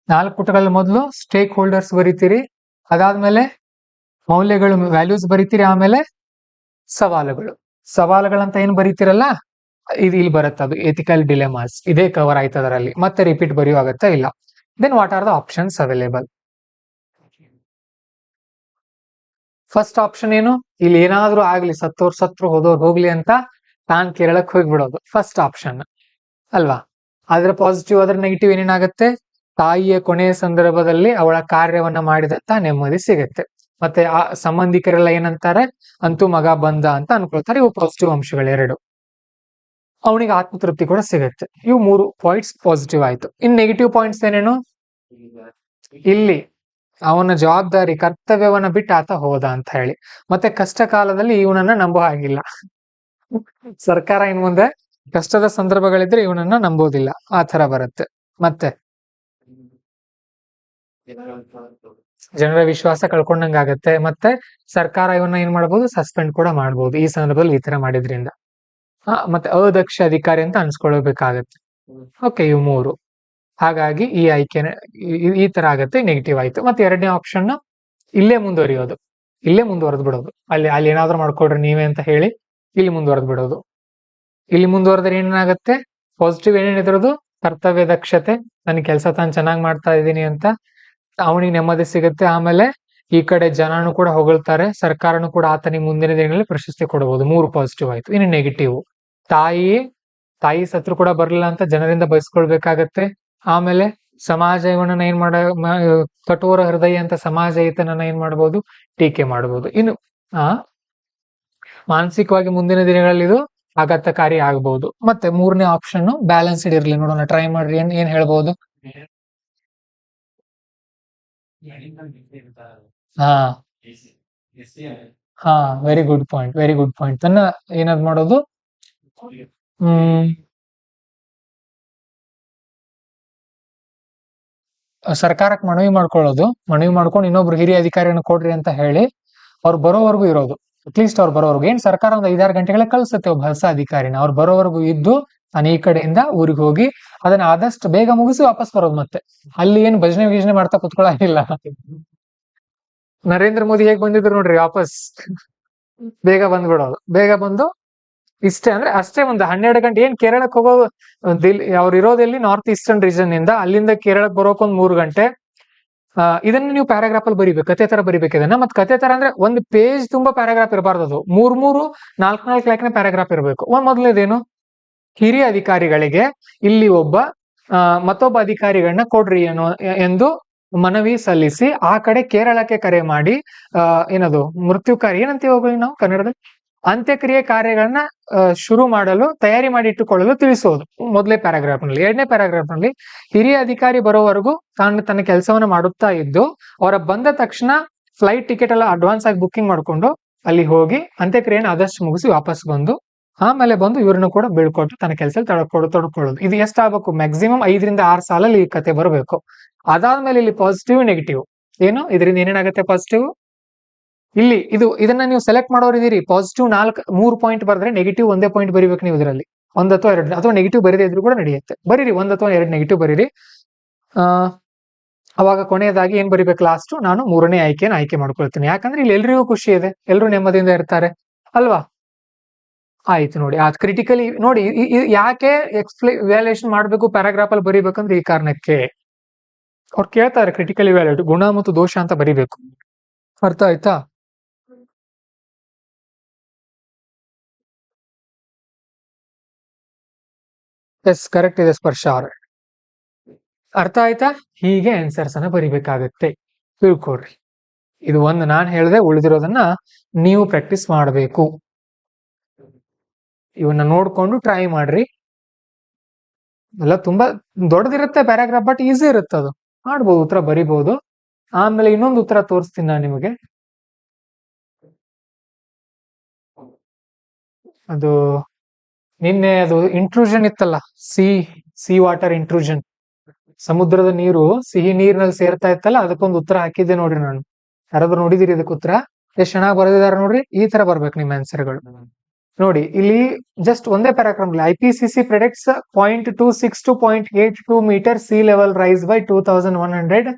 S1: 4 ಪುಟಗಳ ಮೊದಲು stake holders ಬರೀತೀರಿ, ಅದಾದ್ಮೇಲೆ ಮೌಲ್ಯಗಳು ವ್ಯಾಲ್ಯೂಸ್ ಬರೀತೀರಿ, ಆಮೇಲೆ ಸವಾಲುಗಳಂತ ಏನ್ ಬರೀತಿರಲ್ಲ, ಇದು ಇಲ್ಲಿ ಬರುತ್ತೆ, ಅದು ಎಥಿಕಲ್ ಡಿಲೆಮಾಸ್, ಇದೇ ಕವರ್ ಆಯ್ತು ಅದರಲ್ಲಿ, ಮತ್ತೆ ರಿಪೀಟ್ ಬರೆಯುವಾಗತ್ತಾ ಇಲ್ಲ. Then what are the options available? First option ಏನು, ಇಲ್ಲಿ ಏನಾದ್ರೂ ಆಗ್ಲಿ, ಸತ್ರು ಹೋದವ್ರು ಹೋಗ್ಲಿ ಅಂತ ತಾನ್ ಕೇರಳಕ್ಕೆ ಹೋಗ್ಬಿಡೋದು ಫಸ್ಟ್ ಆಪ್ಷನ್ ಅಲ್ವಾ. ಆದ್ರೆ ಪಾಸಿಟಿವ್ ಆದ್ರೆ ನೆಗೆಟಿವ್ ಏನೇನಾಗತ್ತೆ, ತಾಯಿಯ ಕೊನೆಯ ಸಂದರ್ಭದಲ್ಲಿ ಅವಳ ಕಾರ್ಯವನ್ನ ಮಾಡಿದಂತ ನೆಮ್ಮದಿ ಸಿಗುತ್ತೆ. ಮತ್ತೆ ಆ ಸಂಬಂಧಿಕರೆಲ್ಲ ಏನಂತಾರೆ, ಅಂತೂ ಮಗ ಬಂದ ಅಂತ ಅನ್ಕೊಳ್ತಾರೆ. ಇವು ಪಾಸಿಟಿವ್ ಅಂಶಗಳು ಎರಡು. ಅವನಿಗೆ ಆತ್ಮತೃಪ್ತಿ ಕೂಡ ಸಿಗುತ್ತೆ. ಇವು 3 ಪಾಯಿಂಟ್ಸ್ ಪಾಸಿಟಿವ್ ಆಯ್ತು. ಇನ್ ನೆಗೆಟಿವ್ ಪಾಯಿಂಟ್ಸ್ ಏನೇನು, ಇಲ್ಲಿ ಅವನ ಜವಾಬ್ದಾರಿ ಕರ್ತವ್ಯವನ್ನ ಬಿಟ್ಟು ಆತ ಹೋದ ಅಂತ ಹೇಳಿ. ಮತ್ತೆ ಕಷ್ಟ ಕಾಲದಲ್ಲಿ ಇವನನ್ನ ನಂಬೋ ಹಾಗಿಲ್ಲ. ಸರ್ಕಾರ ಇನ್ ಮುಂದೆ ಕಷ್ಟದ ಸಂದರ್ಭಗಳಿದ್ರೆ ಇವನನ್ನ ನಂಬೋದಿಲ್ಲ, ಆ ತರ ಬರುತ್ತೆ. ಮತ್ತೆ ಜನರ ವಿಶ್ವಾಸ ಕಳ್ಕೊಂಡಂಗಾಗತ್ತೆ. ಮತ್ತೆ ಸರ್ಕಾರ ಇವನ್ನ ಏನ್ ಮಾಡಬಹುದು, ಸಸ್ಪೆಂಡ್ ಕೂಡ ಮಾಡಬಹುದು ಈ ಸಂದರ್ಭದಲ್ಲಿ ಈ ತರ ಮಾಡಿದ್ರಿಂದ. ಮತ್ತೆ ಅದಕ್ಷ ಅಧಿಕಾರಿ ಅಂತ ಅನ್ಸ್ಕೊಳ್ಬೇಕಾಗತ್ತೆ. ಓಕೆ, ಇವು 3. ಹಾಗಾಗಿ ಈ ಆಯ್ಕೆನ ಈ ತರ ಆಗತ್ತೆ, ನೆಗೆಟಿವ್ ಆಯ್ತು. ಮತ್ತೆ ಎರಡನೇ ಆಪ್ಷನ್ ಇಲ್ಲೇ ಮುಂದುವರಿಯೋದು, ಇಲ್ಲೇ ಮುಂದುವರೆದು ಬಿಡೋದು. ಅಲ್ಲಿ ಏನಾದ್ರು ಮಾಡ್ಕೊಡ್ರಿ ನೀವೇ ಅಂತ ಹೇಳಿ ಇಲ್ಲಿ ಮುಂದುವರೆದು ಬಿಡೋದು. ಇಲ್ಲಿ ಮುಂದುವರೆದ್ರೆ ಏನಾಗತ್ತೆ, ಪಾಸಿಟಿವ್ ಏನೇನಿದ್ರದು, ಕರ್ತವ್ಯ ದಕ್ಷತೆ, ನನ್ನ ಕೆಲಸ ತಾನು ಚೆನ್ನಾಗಿ ಮಾಡ್ತಾ ಇದ್ದೀನಿ ಅಂತ ಅವನಿಗೆ ನೆಮ್ಮದಿ ಸಿಗುತ್ತೆ. ಆಮೇಲೆ ಈ ಕಡೆ ಜನನು ಕೂಡ ಹೊಗಳ್ತಾರೆ, ಸರ್ಕಾರನು ಕೂಡ ಆತನಿಗೆ ಮುಂದಿನ ದಿನಗಳಲ್ಲಿ ಪ್ರಶಸ್ತಿ ಕೊಡಬಹುದು. 3 ಪಾಸಿಟಿವ್ ಆಯ್ತು. ಇನ್ನು ನೆಗೆಟಿವ್, ತಾಯಿ ಸತ್ರು ಕೂಡ ಬರ್ಲಿಲ್ಲ ಅಂತ ಜನರಿಂದ ಬಯಸ್ಕೊಳ್ಬೇಕಾಗತ್ತೆ. ಆಮೇಲೆ ಸಮಾಜ ಇವನನ್ನ ಏನ್ ಕಠೋರ ಹೃದಯ ಅಂತ ಸಮಾಜ ಈತನನ್ನ ಏನ್ ಮಾಡಬಹುದು, ಟೀಕೆ ಮಾಡಬಹುದು. ಇನ್ನು ಮಾನಸಿಕವಾಗಿ ಮುಂದಿನ ದಿನಗಳಲ್ಲಿ ಇದು ಆಘಾತಕಾರಿ ಆಗಬಹುದು. ಮತ್ತೆ 3ನೇ ಆಪ್ಷನ್ ಬ್ಯಾಲೆನ್ಸ್ಡ್ ಇರ್ಲಿ, ನೋಡೋಣ, ಟ್ರೈ ಮಾಡ್ರಿ. ಏನ್ ಹೇಳ್ಬಹುದು? Very good point. ತನ್ನ ಏನಾದ್ ಮಾಡೋದು, ಸರ್ಕಾರಕ್ಕೆ ಮನವಿ ಮಾಡ್ಕೊಂಡು ಇನ್ನೊಬ್ರು ಹಿರಿಯ ಅಧಿಕಾರಿಯನ್ನು ಕೊಡ್ರಿ ಅಂತ ಹೇಳಿ ಅವ್ರು ಬರೋವರೆಗೂ ಇರೋದು. ಅಟ್ಲೀಸ್ಟ್ ಅವ್ರು ಬರೋವರೆಗೂ, ಏನ್ ಸರ್ಕಾರ ಒಂದು 5-6 ಗಂಟೆಗಳ ಕಳ್ಸುತ್ತೆ ಒಬ್ಬ ಹೊಸ ಅಧಿಕಾರಿನ. ಅವ್ರು ಬರೋವರೆಗೂ ಇದ್ದು ನಾನು ಈ ಕಡೆಯಿಂದ ಊರಿಗೆ ಹೋಗಿ ಅದನ್ನ ಆದಷ್ಟು ಬೇಗ ಮುಗಿಸಿ ವಾಪಸ್ ಬರೋದು. ಮತ್ತೆ ಅಲ್ಲಿ ಏನು ಭಜನೆ ಮಾಡ್ತಾ ಕುತ್ಕೊಳ್ಳೋದಿಲ್ಲ. ನರೇಂದ್ರ ಮೋದಿ ಹೇಗ್ ಬಂದಿದ್ರು ನೋಡ್ರಿ, ವಾಪಸ್ ಬೇಗ ಬಂದ್ಬಿಡೋದು. ಬೇಗ ಬಂದು ಇಷ್ಟೇ ಅಂದ್ರೆ ಅಷ್ಟೇ, ಒಂದು 12 ಗಂಟೆ. ಏನ್ ಕೇರಳಕ್ಕೆ ಹೋಗೋದು, ಅವ್ರು ಇರೋದೆಲ್ಲಿ ನಾರ್ತ್ ಈಸ್ಟರ್ನ್ ರೀಜನ್ ಇಂದ, ಅಲ್ಲಿಂದ ಕೇರಳಕ್ಕೆ ಬರೋಕ್ 1 3 ಗಂಟೆ. ಇದನ್ನ ನೀವು ಪ್ಯಾರಾಗ್ರಾಫ್ ಅಲ್ಲಿ ಬರೀಬೇಕು, ಕತೆ ತರ ಬರೀಬೇಕು ಇದನ್ನ. ಮತ್ತೆ ಕತೆ ತರ ಅಂದ್ರೆ ಒಂದು ಪೇಜ್ ತುಂಬಾ ಪ್ಯಾರಾಗ್ರಾಫ್ ಇರಬಾರ್ದು, ಅದು 3-4 ಲೈಕ್ನ ಪ್ಯಾರಾಗ್ರಾಫ್ ಇರಬೇಕು. ಮೊದಲನೇದೇನು, ಹಿರಿಯ ಅಧಿಕಾರಿಗಳಿಗೆ ಇಲ್ಲಿ ಮತ್ತೊಬ್ಬ ಅಧಿಕಾರಿಗಳನ್ನ ಕೊಡ್ರಿ ಎಂದು ಮನವಿ ಸಲ್ಲಿಸಿ ಆ ಕಡೆ ಕೇರಳಕ್ಕೆ ಕರೆ ಮಾಡಿ ಏನದು ಮೃತ್ಯು ಕಾರ್ಯ ಏನಂತೀವಿ ಹೋಗ್ಲಿ ನಾವು ಕನ್ನಡದಲ್ಲಿ, ಅಂತ್ಯಕ್ರಿಯೆ ಕಾರ್ಯಗಳನ್ನ ಶುರು ಮಾಡಲು ತಯಾರಿ ಮಾಡಿ ಇಟ್ಟುಕೊಳ್ಳಲು ತಿಳಿಸೋದು ಮೊದಲೇ ಪ್ಯಾರಾಗ್ರಾಫ್ ನಲ್ಲಿ. ಎರಡನೇ ಪ್ಯಾರಾಗ್ರಾಫ್ ನಲ್ಲಿ ಹಿರಿಯ ಅಧಿಕಾರಿ ಬರೋವರೆಗೂ ತನ್ನ ಕೆಲಸವನ್ನ ಮಾಡುತ್ತಾ ಇದ್ದು, ಅವರ ಬಂದ ತಕ್ಷಣ ಫ್ಲೈಟ್ ಟಿಕೆಟ್ ಎಲ್ಲ ಅಡ್ವಾನ್ಸ್ ಆಗಿ ಬುಕ್ಕಿಂಗ್ ಮಾಡ್ಕೊಂಡು ಅಲ್ಲಿ ಹೋಗಿ ಅಂತ್ಯಕ್ರಿಯೆಯನ್ನು ಆದಷ್ಟು ಮುಗಿಸಿ ವಾಪಸ್ ಬಂದು ಆಮೇಲೆ ಬಂದು ಇವ್ರನ್ನು ಕೂಡ ಬೀಳ್ಕೊಟ್ಟು ತನ್ನ ಕೆಲಸದಲ್ಲಿ ತೊಡ್ಕೊಳ್ಳೋದು. ಇದು ಎಷ್ಟಾಗಬೇಕು, ಮ್ಯಾಕ್ಸಿಮಮ್ 5-6 ಸಾಲಲ್ಲಿ ಈ ಕತೆ ಬರಬೇಕು. ಅದಾದ್ಮೇಲೆ ಇಲ್ಲಿ ಪಾಸಿಟಿವ್ ನೆಗೆಟಿವ್ ಏನು, ಇದರಿಂದ ಏನೇನಾಗುತ್ತೆ ಪಾಸಿಟಿವ್, ಇಲ್ಲಿ ಇದನ್ನ ನೀವು ಸೆಲೆಕ್ಟ್ ಮಾಡೋರಿದ್ದೀರಿ. ಪಾಸಿಟಿವ್ 3 ಪಾಯಿಂಟ್ ಬರೆದ್ರೆ ನೆಗೆಟಿವ್ 1 ಪಾಯಿಂಟ್ ಬರೀಬೇಕು ನೀವು ಇದರಲ್ಲಿ. 1 ಅಥವಾ 2, ಅಥವಾ ನೆಗೆಟಿವ್ ಬರೀದೇ ಇದ್ರು ಕೂಡ ನಡೆಯುತ್ತೆ. ಬರೀರಿ 1 ಅಥವಾ 2 ನೆಗೆಟಿವ್ ಬರೀರಿ. ಅವಾಗ ಕೊನೆಯದಾಗಿ ಏನ್ ಬರೀಬೇಕು, ಲಾಸ್ಟ್ ನಾನು 3ನೇ ಆಯ್ಕೆಯನ್ನು ಆಯ್ಕೆ ಮಾಡ್ಕೊಳ್ತೀನಿ. ಯಾಕಂದ್ರೆ ಇಲ್ಲಿ ಎಲ್ರಿಗೂ ಖುಷಿ ಇದೆ, ಎಲ್ಲರೂ ನೆಮ್ಮದಿಯಿಂದ ಇರ್ತಾರೆ ಅಲ್ವಾ. ಆಯ್ತು ನೋಡಿ, ಕ್ರಿಟಿಕಲಿ ನೋಡಿ ಯಾಕೆ ವ್ಯಾಲ್ಯೂಯೇಷನ್ ಮಾಡ್ಬೇಕು, ಪ್ಯಾರಾಗ್ರಾಫ್ ಅಲ್ಲಿ ಬರೀಬೇಕಂದ್ರೆ ಈ ಕಾರಣಕ್ಕೆ. ಅವ್ರು ಕೇಳ್ತಾರೆ ಕ್ರಿಟಿಕಲ್ ವ್ಯಾಲ್ಯೂಡ್ ಗುಣ ಮತ್ತು ದೋಷ ಅಂತ ಬರೀಬೇಕು. ಅರ್ಥ ಆಯ್ತಾ? ಎಸ್, ಕರೆಕ್ಟ್ ಇದೆ ಸ್ಪರ್ಶ. ಅರ್ಥ ಆಯ್ತಾ? ಹೀಗೆ ಆನ್ಸರ್ಸ್ ಅನ್ನ ಬರಿಬೇಕಾಗತ್ತೆ, ತಿಳ್ಕೊಡ್ರಿ. ಇದು ಒಂದು ನಾನು ಹೇಳ್ದೆ, ಉಳಿದಿರೋದನ್ನ ನೀವು ಪ್ರಾಕ್ಟೀಸ್ ಮಾಡಬೇಕು. ಇವನ್ನ ನೋಡ್ಕೊಂಡು ಟ್ರೈ ಮಾಡ್ರಿ. ಎಲ್ಲ ತುಂಬಾ ದೊಡ್ಡದಿರುತ್ತೆ ಪ್ಯಾರಾಗ್ರಾಫ್, ಬಟ್ ಈಸಿ ಇರುತ್ತೆ, ಅದು ಮಾಡ್ಬೋದು, ಉತ್ತರ ಬರಿಬಹುದು. ಆಮೇಲೆ ಇನ್ನೊಂದು ಉತ್ತರ ತೋರಿಸ್ತೀನಿ ನಾನು ನಿಮಗೆ. ಅದು ನಿನ್ನೆ ಅದು ಇಂಟ್ರೂಷನ್ ಇತ್ತಲ್ಲ, ಸಿ ವಾಟರ್ ಇಂಟ್ರೂಷನ್, ಸಮುದ್ರದ ನೀರು ಸಿಹಿ ನೀರಿನಲ್ಲಿ ಸೇರ್ತಾ ಇತ್ತಲ್ಲ, ಅದಕ್ಕೊಂದು ಉತ್ತರ ಹಾಕಿದ್ದೆ ನೋಡ್ರಿ ನಾನು. ಯಾರಾದ್ರೂ ನೋಡಿದಿರಿ ಇದಕ್ಕೆ ಉತ್ತರ? ಎಷ್ಟು ಚೆನ್ನಾಗಿ ಬರೆದಿದ್ದಾರೆ ನೋಡ್ರಿ. ಈ ತರ ಬರ್ಬೇಕು ನಿಮ್ಮ ಆನ್ಸರ್ಗಳು. ನೋಡಿ ಇಲ್ಲಿ ಜಸ್ಟ್ ಒಂದೇ paragraph, IPCC predicts 0.26 to 0.82 metre sea level rise by 2100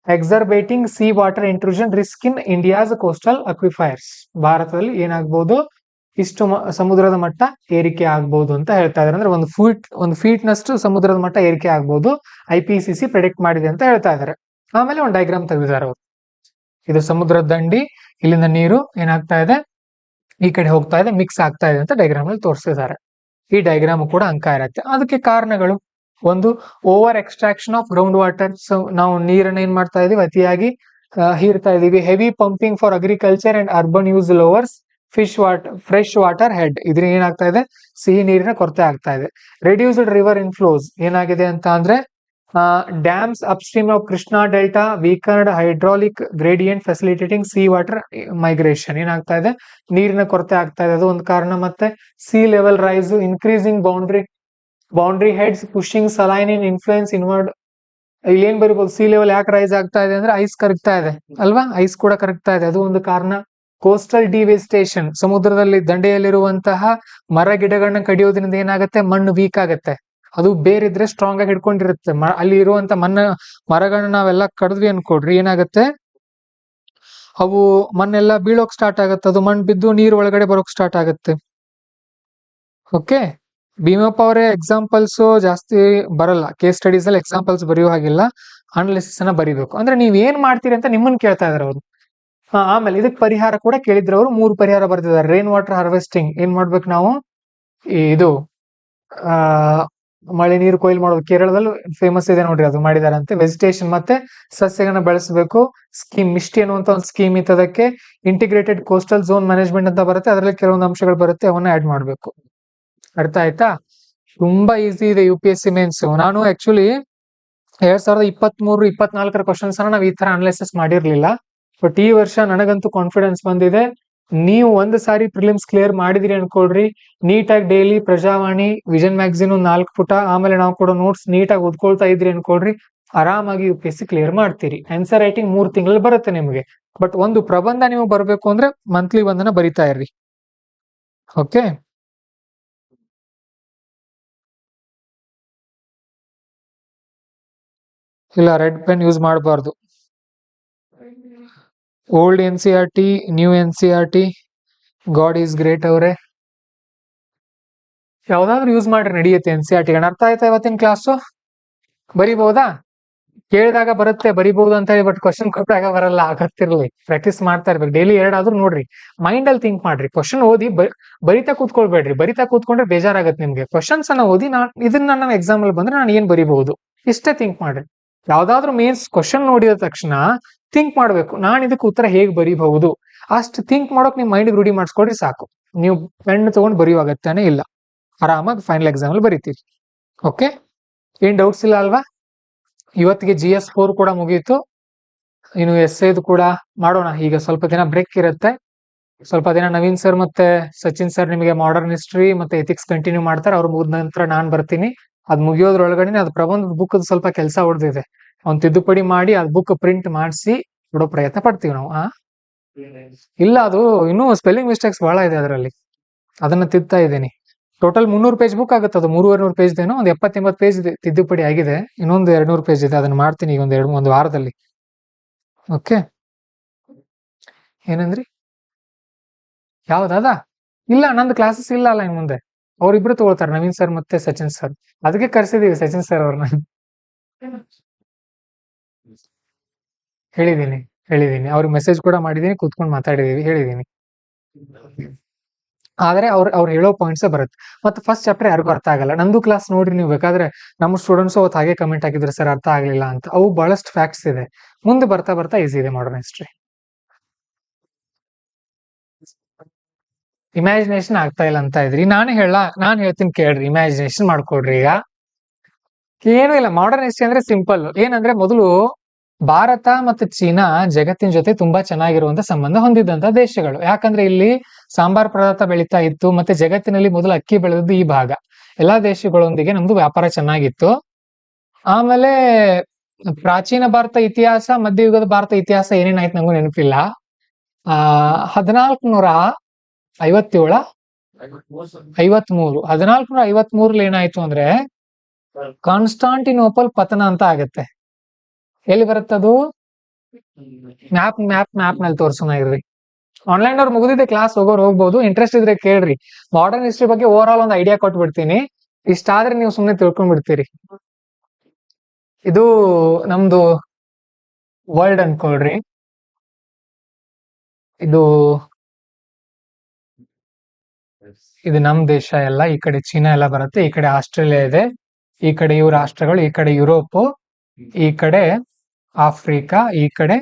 S1: exacerbating sea water intrusion risk in India's coastal aquifers. ಭಾರತದಲ್ಲಿ ಏನಾಗಬಹುದು, ಇಷ್ಟು ಸಮುದ್ರದ ಮಟ್ಟ ಏರಿಕೆ ಆಗ್ಬಹುದು ಅಂತ ಹೇಳ್ತಾ ಇದಾರೆ. ಅಂದ್ರೆ ಒಂದು ಫೀಟ್ ನಷ್ಟು ಸಮುದ್ರದ ಮಟ್ಟ ಏರಿಕೆ ಆಗ್ಬಹುದು, IPCC ಪ್ರೆಡಿಕ್ಟ್ ಮಾಡಿದೆ ಅಂತ ಹೇಳ್ತಾ ಇದಾರೆ. ಆಮೇಲೆ ಒಂದು ಡೈಗ್ರಾಮ್ ತೆಗೆದಿದ್ದಾರೆ ಅವರು. ಇದು ಸಮುದ್ರದ ದಂಡಿ, ಇಲ್ಲಿಂದ ನೀರು ಏನಾಗ್ತಾ ಇದೆ, ಈ ಕಡೆ ಹೋಗ್ತಾ ಇದೆ, ಮಿಕ್ಸ್ ಆಗ್ತಾ ಇದೆ ಅಂತ ಡೈಗ್ರಾಮ್ ಅಲ್ಲಿ ತೋರಿಸಿದ್ದಾರೆ. ಈ ಡೈಗ್ರಾಮ್ ಕೂಡ ಅಂಕ ಇರುತ್ತೆ. ಅದಕ್ಕೆ ಕಾರಣಗಳು, ಒಂದು over extraction of ground water. So ನಾವು ನೀರನ್ನ ಏನ್ ಮಾಡ್ತಾ ಇದೀವಿ, ಅತಿಯಾಗಿ ಹೀರ್ತಾ ಇದೀವಿ. Heavy pumping for agriculture and urban use lovers fresh water head. ಇದ್ರ ಏನಾಗ್ತಾ ಇದೆ, ಸಿಹಿ ನೀರಿನ ಕೊರತೆ ಆಗ್ತಾ ಇದೆ. ರೆಡ್ಯೂಸ್ಡ್ ರಿವರ್ ಇನ್ಫ್ಲೋಸ್ ಏನಾಗಿದೆ ಅಂತ ಅಂದ್ರೆ, dams upstream of Krishna delta weakened hydraulic gradient facilitating sea water migration. ಏನಾಗ್ತಾ ಇದೆ, ನೀರಿನ ಕೊರತೆ ಆಗ್ತಾ ಇದೆ, ಅದು ಒಂದು ಕಾರಣ. ಮತ್ತೆ sea level rise, increasing boundary heads pushing saline in influence inward. ಇಲ್ಲಿ ಏನ್ ಬರೀಬಹುದು, ಸಿ ಲೆವೆಲ್ ಯಾಕೆ ರೈಸ್ ಆಗ್ತಾ ಇದೆ ಅಂದ್ರೆ ಐಸ್ ಕರಗ್ತಾ ಇದೆ ಅಲ್ವಾ, ಐಸ್ ಕೂಡ ಕರಗ್ತಾ ಇದೆ, ಅದು ಒಂದು ಕಾರಣ. ಕೋಸ್ಟಲ್ ಡಿವೆಸ್ಟೇಷನ್, ಸಮುದ್ರದಲ್ಲಿ ದಂಡೆಯಲ್ಲಿರುವಂತಹ ಮರ ಗಿಡಗಳನ್ನ ಕಡಿಯೋದ್ರಿಂದ ಏನಾಗುತ್ತೆ, ಮಣ್ಣು ವೀಕ್ ಆಗುತ್ತೆ. ಅದು ಬೇರಿದ್ರೆ ಸ್ಟ್ರಾಂಗ್ ಆಗಿ ಹಿಡ್ಕೊಂಡಿರುತ್ತೆ. ಅಲ್ಲಿ ಇರುವಂತ ಮರಗಳನ್ನ ನಾವೆಲ್ಲ ಕಡಿದ್ವಿ ಅನ್ಕೊಡ್ರಿ, ಏನಾಗುತ್ತೆ, ಅವು ಮಣ್ಣೆಲ್ಲ ಬೀಳೋಕ್ ಸ್ಟಾರ್ಟ್ ಆಗುತ್ತೆ. ಅದು ಮಣ್ಣು ಬಿದ್ದು ನೀರ್ ಒಳಗಡೆ ಬರೋಕ್ ಸ್ಟಾರ್ಟ್ ಆಗುತ್ತೆ. ಓಕೆ, ಭೀಮಪ್ಪ ಅವರೇ ಎಕ್ಸಾಂಪಲ್ಸ್ ಜಾಸ್ತಿ ಬರಲ್ಲ, ಕೇಸ್ ಸ್ಟಡೀಸ್ ಅಲ್ಲಿ ಎಕ್ಸಾಂಪಲ್ಸ್ ಬರೆಯೋ ಹಾಗಿಲ್ಲ, ಅನಾಲಿಸಿಸ್ ಅನ್ನ ಬರಿಬೇಕು. ಅಂದ್ರೆ ನೀವ್ ಏನ್ ಮಾಡ್ತೀರಿ ಅಂತ ನಿಮ್ಮನ್ನ ಕೇಳ್ತಾ ಇದಾರೆ ಅವರು. ಆಮೇಲೆ ಇದಕ್ ಪರಿಹಾರ ಕೂಡ ಕೇಳಿದ್ರು ಅವರು. 3 ಪರಿಹಾರ ಬರ್ತಿದ್ದಾರೆ. ರೈನ್ ವಾಟರ್ ಹಾರ್ವೆಸ್ಟಿಂಗ್ ಏನ್ ಮಾಡ್ಬೇಕು ನಾವು, ಇದು ಆ ಮಳೆ ನೀರು ಕೊಯ್ಲು ಮಾಡೋದು, ಕೇರಳದಲ್ಲಿ ಫೇಮಸ್ ಇದೆ ನೋಡ್ರಿ, ಅದು ಮಾಡಿದಾರಂತೆ. ವೆಜಿಟೇಷನ್ ಮತ್ತೆ ಸಸ್ಯಗಳನ್ನ ಬೆಳೆಸಬೇಕು. ಸ್ಕೀಮ್ ಮಿಸ್ಟಿ ಅನ್ನುವಂತ ಒಂದು ಸ್ಕೀಮ್ ಇತ್ತು, ಅದಕ್ಕೆ ಇಂಟಿಗ್ರೇಟೆಡ್ ಕೋಸ್ಟಲ್ ಝೋನ್ ಮ್ಯಾನೇಜ್ಮೆಂಟ್ ಅಂತ ಬರುತ್ತೆ, ಅದರಲ್ಲಿ ಕೆಲವೊಂದು ಅಂಶಗಳು ಬರುತ್ತೆ, ಅವನ್ನ ಆಡ್ ಮಾಡ್ಬೇಕು. ಅರ್ಥ ಆಯ್ತಾ? ತುಂಬಾ ಈಸಿ ಇದೆ UPSC ಮೇನ್ಸ್. ನಾನು ಆಕ್ಚುಲಿ 2023-24 ಕ್ವಶನ್ಸ್ ಅನ್ನ ನಾವು ಈ ತರ ಅನಾಲಿಸಿಸ್ ಮಾಡಿರ್ಲಿಲ್ಲ. ಬಟ್ ಈ ವರ್ಷ ನನಗಂತೂ ಕಾನ್ಫಿಡೆನ್ಸ್ ಬಂದಿದೆ. ನೀವು ಒಂದು ಸಾರಿ ಪ್ರಿಲಿಮ್ಸ್ ಕ್ಲಿಯರ್ ಮಾಡಿದಿರಿ ಅನ್ಕೊಳ್ರಿ, ನೀಟಾಗಿ ಡೈಲಿ ಪ್ರಜಾವಾಣಿ, ವಿಷನ್ ಮ್ಯಾಗಝಿನ್ 4 ಪುಟ, ಆಮೇಲೆ ನಾವು ಕೂಡ ನೋಟ್ಸ್ ನೀಟಾಗಿ ಓದ್ಕೊಳ್ತಾ ಇದ್ರಿ ಅನ್ಕೊಳ್ರಿ, ಆರಾಮಾಗಿ UPSC ಕ್ಲಿಯರ್ ಮಾಡ್ತೀರಿ. ಆನ್ಸರ್ ರೈಟಿಂಗ್ 3 ತಿಂಗಳಲ್ಲಿ ಬರುತ್ತೆ ನಿಮಗೆ. ಬಟ್ ಒಂದು ಪ್ರಬಂಧ ನೀವು ಬರಬೇಕು ಅಂದ್ರೆ ಮಂತ್ಲಿ ಒಂದನ್ನ ಬರಿತಾ ಇರ್ರಿ. ಓಕೆ, ಇಲ್ಲ ರೆಡ್ ಪೆನ್ ಯೂಸ್ ಮಾಡಬಾರ್ದು. Old NCERT, new NCERT, god is great ಅವರೇ, ಯಾವ್ದಾದ್ರು ಯೂಸ್ ಮಾಡ್ರಿ, ನಡೆಯುತ್ತೆ. NCERT ಅರ್ಥ ಆಯ್ತಾ ಇವತ್ತಿನ ಕ್ಲಾಸು? ಬರಿಬಹುದಾ? ಕೇಳಿದಾಗ ಬರುತ್ತೆ ಬರಿಬಹುದು ಅಂತ ಹೇಳಿ, ಬಟ್ ಕ್ವಶನ್ ಕೊಟ್ಟಾಗ ಬರಲ್ಲ. ಆಗತ್ತಿರ್ಲಿ, ಪ್ರಾಕ್ಟೀಸ್ ಮಾಡ್ತಾ ಇರ್ಬೇಕು. ಡೈಲಿ 2 ಆದ್ರೂ ನೋಡ್ರಿ, ಮೈಂಡ್ ಅಲ್ಲಿ ಥಿಂಕ್ ಮಾಡ್ರಿ. ಕ್ವಶನ್ ಓದಿ ಬರಿತಾ ಕೂತ್ಕೊಳ್ಬೇಡ್ರಿ. ಬರಿತಾ ಕೂತ್ಕೊಂಡ್ರೆ ಬೇಜಾರಾಗತ್ತೆ ನಿಮ್ಗೆ. ಕ್ವಶನ್ಸ್ ಅನ್ನ ಓದಿ, ಇದನ್ನ ನಾನು ಎಕ್ಸಾಮ್ ಅಲ್ಲಿ ಬಂದ್ರೆ ನಾನು ಏನ್ ಬರಿಬಹುದು, ಇಷ್ಟೇ ಥಿಂಕ್ ಮಾಡ್ರಿ. ಯಾವ್ದಾದ್ರು ಮೀನ್ಸ್ ಕ್ವಶನ್ ನೋಡಿದ ತಕ್ಷಣ ಥಿಂಕ್ ಮಾಡ್ಬೇಕು, ನಾನು ಇದಕ್ಕೆ ಉತ್ತರ ಹೇಗ್ ಬರಿಬಹುದು. ಅಷ್ಟು ಥಿಂಕ್ ಮಾಡೋಕ್ ನಿಮ್ ಮೈಂಡ್ ರೂಢಿ ಮಾಡಿಸ್ಕೊಡ್ರಿ ಸಾಕು. ನೀವು ಪೆನ್ ತಗೊಂಡು ಬರೆಯುವ ಅಗತ್ಯನೇ ಇಲ್ಲ, ಆರಾಮಾಗಿ ಫೈನಲ್ ಎಕ್ಸಾಮ್ ಅಲ್ಲಿ ಬರೀತೀರಿ. ಓಕೆ, ಏನ್ ಡೌಟ್ಸ್ ಇಲ್ಲ ಅಲ್ವಾ? ಇವತ್ತಿಗೆ GS 4 ಕೂಡ ಮುಗೀತು. ಇನ್ನು essayದು ಕೂಡ ಮಾಡೋಣ. ಈಗ ಸ್ವಲ್ಪ ದಿನ ಬ್ರೇಕ್ ಇರುತ್ತೆ, ಸ್ವಲ್ಪ ದಿನ ನವೀನ್ ಸರ್ ಮತ್ತೆ ಸಚಿನ್ ಸರ್ ನಿಮಗೆ ಮಾಡರ್ನ್ ಹಿಸ್ಟ್ರಿ ಮತ್ತೆ ಎಥಿಕ್ಸ್ ಕಂಟಿನ್ಯೂ ಮಾಡ್ತಾರೆ. ಅವ್ರು ಮುಗಿದ ನಂತರ ನಾನ್ ಬರ್ತೀನಿ. ಅದ್ ಮುಗಿಯೋದ್ರೊಳಗಡೆ ಅದು ಪ್ರಬಂಧದ ಬುಕ್ ಸ್ವಲ್ಪ ಕೆಲಸ ಹೊಡೆದಿದೆ, ಅವ್ನು ತಿದ್ದುಪಡಿ ಮಾಡಿ ಅದ್ ಬುಕ್ ಪ್ರಿಂಟ್ ಮಾಡಿಸಿ ಕೊಡೋ ಪ್ರಯತ್ನ ಪಡ್ತೀವಿ ನಾವು. ಇಲ್ಲ, ಅದು ಇನ್ನೂ ಸ್ಪೆಲ್ಲಿಂಗ್ ಮಿಸ್ಟೇಕ್ಸ್ ಬಹಳ ಇದೆ ಅದರಲ್ಲಿ, ಅದನ್ನ ತಿದ್ತಾ ಇದ್ದೀನಿ. ಟೋಟಲ್ 300 ಪೇಜ್ ಬುಕ್ ಆಗುತ್ತೆ, ಅದು 300 ಪೇಜ್ ಏನೋ, ಒಂದು 70-80 ಪೇಜ್ ತಿದ್ದುಪಡಿ ಆಗಿದೆ. ಇನ್ನೊಂದು 200 ಪೇಜ್ ಇದೆ, ಅದನ್ನ ಮಾಡ್ತೀನಿ ಈಗ ಒಂದು ವಾರದಲ್ಲಿ. ಓಕೆ, ಏನಂದ್ರಿ? ಯಾವ್ದಾದ? ಇಲ್ಲ, ನಂದು ಕ್ಲಾಸಸ್ ಇಲ್ಲ ಅಲ್ಲ ಇನ್ ಮುಂದೆ. ಅವ್ರಿಬ್ರು ತಗೊಳ್ತಾರೆ, ನವೀನ್ ಸರ್ ಮತ್ತೆ ಸಚಿನ್ ಸರ್. ಅದಕ್ಕೆ ಕರ್ಸಿದೀವಿ ಸಚಿನ್ ಸರ್ ಅವ್ರನ್ನ. ಹೇಳಿದೀನಿ ಅವ್ರಿಗೆ ಮೆಸೇಜ್ ಕೂಡ ಮಾಡಿದೀನಿ, ಕೂತ್ಕೊಂಡು ಮಾತಾಡಿದೀವಿ, ಹೇಳಿದೀನಿ. ಆದ್ರೆ ಅವ್ರು ಹೇಳೋ ಪಾಯಿಂಟ್ಸ್ ಬರುತ್ತೆ. ಮತ್ತೆ ಫಸ್ಟ್ ಚಾಪ್ಟರ್ ಯಾರಿಗೂ ಅರ್ಥ ಆಗಲ್ಲ. ನಂದು ಕ್ಲಾಸ್ ನೋಡ್ರಿ ನೀವು ಬೇಕಾದ್ರೆ. ನಮ್ಮ ಸ್ಟೂಡೆಂಟ್ಸ್ ಅವತ್ತು ಹಾಗೆ ಕಮೆಂಟ್ ಹಾಕಿದ್ರು, ಸರ್ ಅರ್ಥ ಆಗ್ಲಿಲ್ಲ ಅಂತ. ಅವು ಬಹಳಷ್ಟು ಫ್ಯಾಕ್ಟ್ಸ್ ಇದೆ, ಮುಂದೆ ಬರ್ತಾ ಬರ್ತಾ ಈಸಿ ಇದೆ ಮಾಡರ್ನ್ ಹಿಸ್ಟ್ರಿ. ಇಮ್ಯಾಜಿನೇಷನ್ ಆಗ್ತಾ ಇಲ್ಲ ಅಂತ ಇದ್ರಿ, ನಾನ್ ಹೇಳ್ತೀನಿ ಕೇಳ್ರಿ, ಇಮ್ಯಾಜಿನೇಷನ್ ಮಾಡ್ಕೊಡ್ರಿ. ಈಗ ಏನು ಇಲ್ಲ, ಮಾಡರ್ನ್ ಹಿಸ್ಟ್ರಿ ಅಂದ್ರೆ ಸಿಂಪಲ್. ಏನಂದ್ರೆ ಮೊದಲು ಭಾರತ ಮತ್ತು ಚೀನಾ ಜಗತ್ತಿನ ಜೊತೆ ತುಂಬಾ ಚೆನ್ನಾಗಿರುವಂತ ಸಂಬಂಧ ಹೊಂದಿದ್ದಂತ ದೇಶಗಳು. ಯಾಕಂದ್ರೆ ಇಲ್ಲಿ ಸಾಂಬಾರ್ ಪದಾರ್ಥ ಬೆಳೀತಾ ಇತ್ತು, ಮತ್ತೆ ಜಗತ್ತಿನಲ್ಲಿ ಮೊದಲು ಅಕ್ಕಿ ಬೆಳೆದದ್ದು ಈ ಭಾಗ. ಎಲ್ಲಾ ದೇಶಗಳೊಂದಿಗೆ ನಮ್ದು ವ್ಯಾಪಾರ ಚೆನ್ನಾಗಿತ್ತು. ಆಮೇಲೆ ಪ್ರಾಚೀನ ಭಾರತ ಇತಿಹಾಸ, ಮಧ್ಯಯುಗದ ಭಾರತ ಇತಿಹಾಸ ಏನೇನಾಯ್ತು ನಂಗೂ ನೆನಪಿಲ್ಲ. 1457 1453 ಏನಾಯ್ತು ಅಂದ್ರೆ ಕಾನ್ಸ್ಟಾಂಟಿನೋಪಲ್ ಪತನ ಅಂತ ಆಗತ್ತೆ. ಎಲ್ಲಿ ಬರುತ್ತದು? ಮ್ಯಾಪ್ ನಲ್ಲಿ ತೋರ್ಸೋಣ ಇರ್ರಿ. ಆನ್ಲೈನ್ ಅವ್ರು ಮುಗಿದಿದೆ ಕ್ಲಾಸ್, ಹೋಗ್ಬೋದು. ಇಂಟ್ರೆಸ್ಟ್ ಇದ್ರೆ ಕೇಳ್ರಿ. ಮಾಡರ್ನ್ ಹಿಸ್ಟ್ರಿ ಬಗ್ಗೆ ಓವರ್ ಆಲ್ ಒಂದು ಐಡಿಯಾ ಕೊಟ್ಬಿಡ್ತೀನಿ. ಇಷ್ಟ ಆದ್ರೆ ನೀವು ಸುಮ್ನೆ ತಿಳ್ಕೊಂಡ್ಬಿಡ್ತೀರಿ. ಇದು ನಮ್ದು ವರ್ಲ್ಡ್ ಅನ್ಕೊಳ್ರಿ. ಇದು ನಮ್ ದೇಶ ಎಲ್ಲ. ಈ ಕಡೆ ಚೀನಾ ಎಲ್ಲ ಬರುತ್ತೆ, ಈ ಕಡೆ ಆಸ್ಟ್ರೇಲಿಯಾ ಇದೆ, ಈ ಕಡೆ ಇವು ರಾಷ್ಟ್ರಗಳು, ಈ ಕಡೆ ಯುರೋಪ್, ಈ ಕಡೆ ಆಫ್ರಿಕಾ, ಈ ಕಡೆ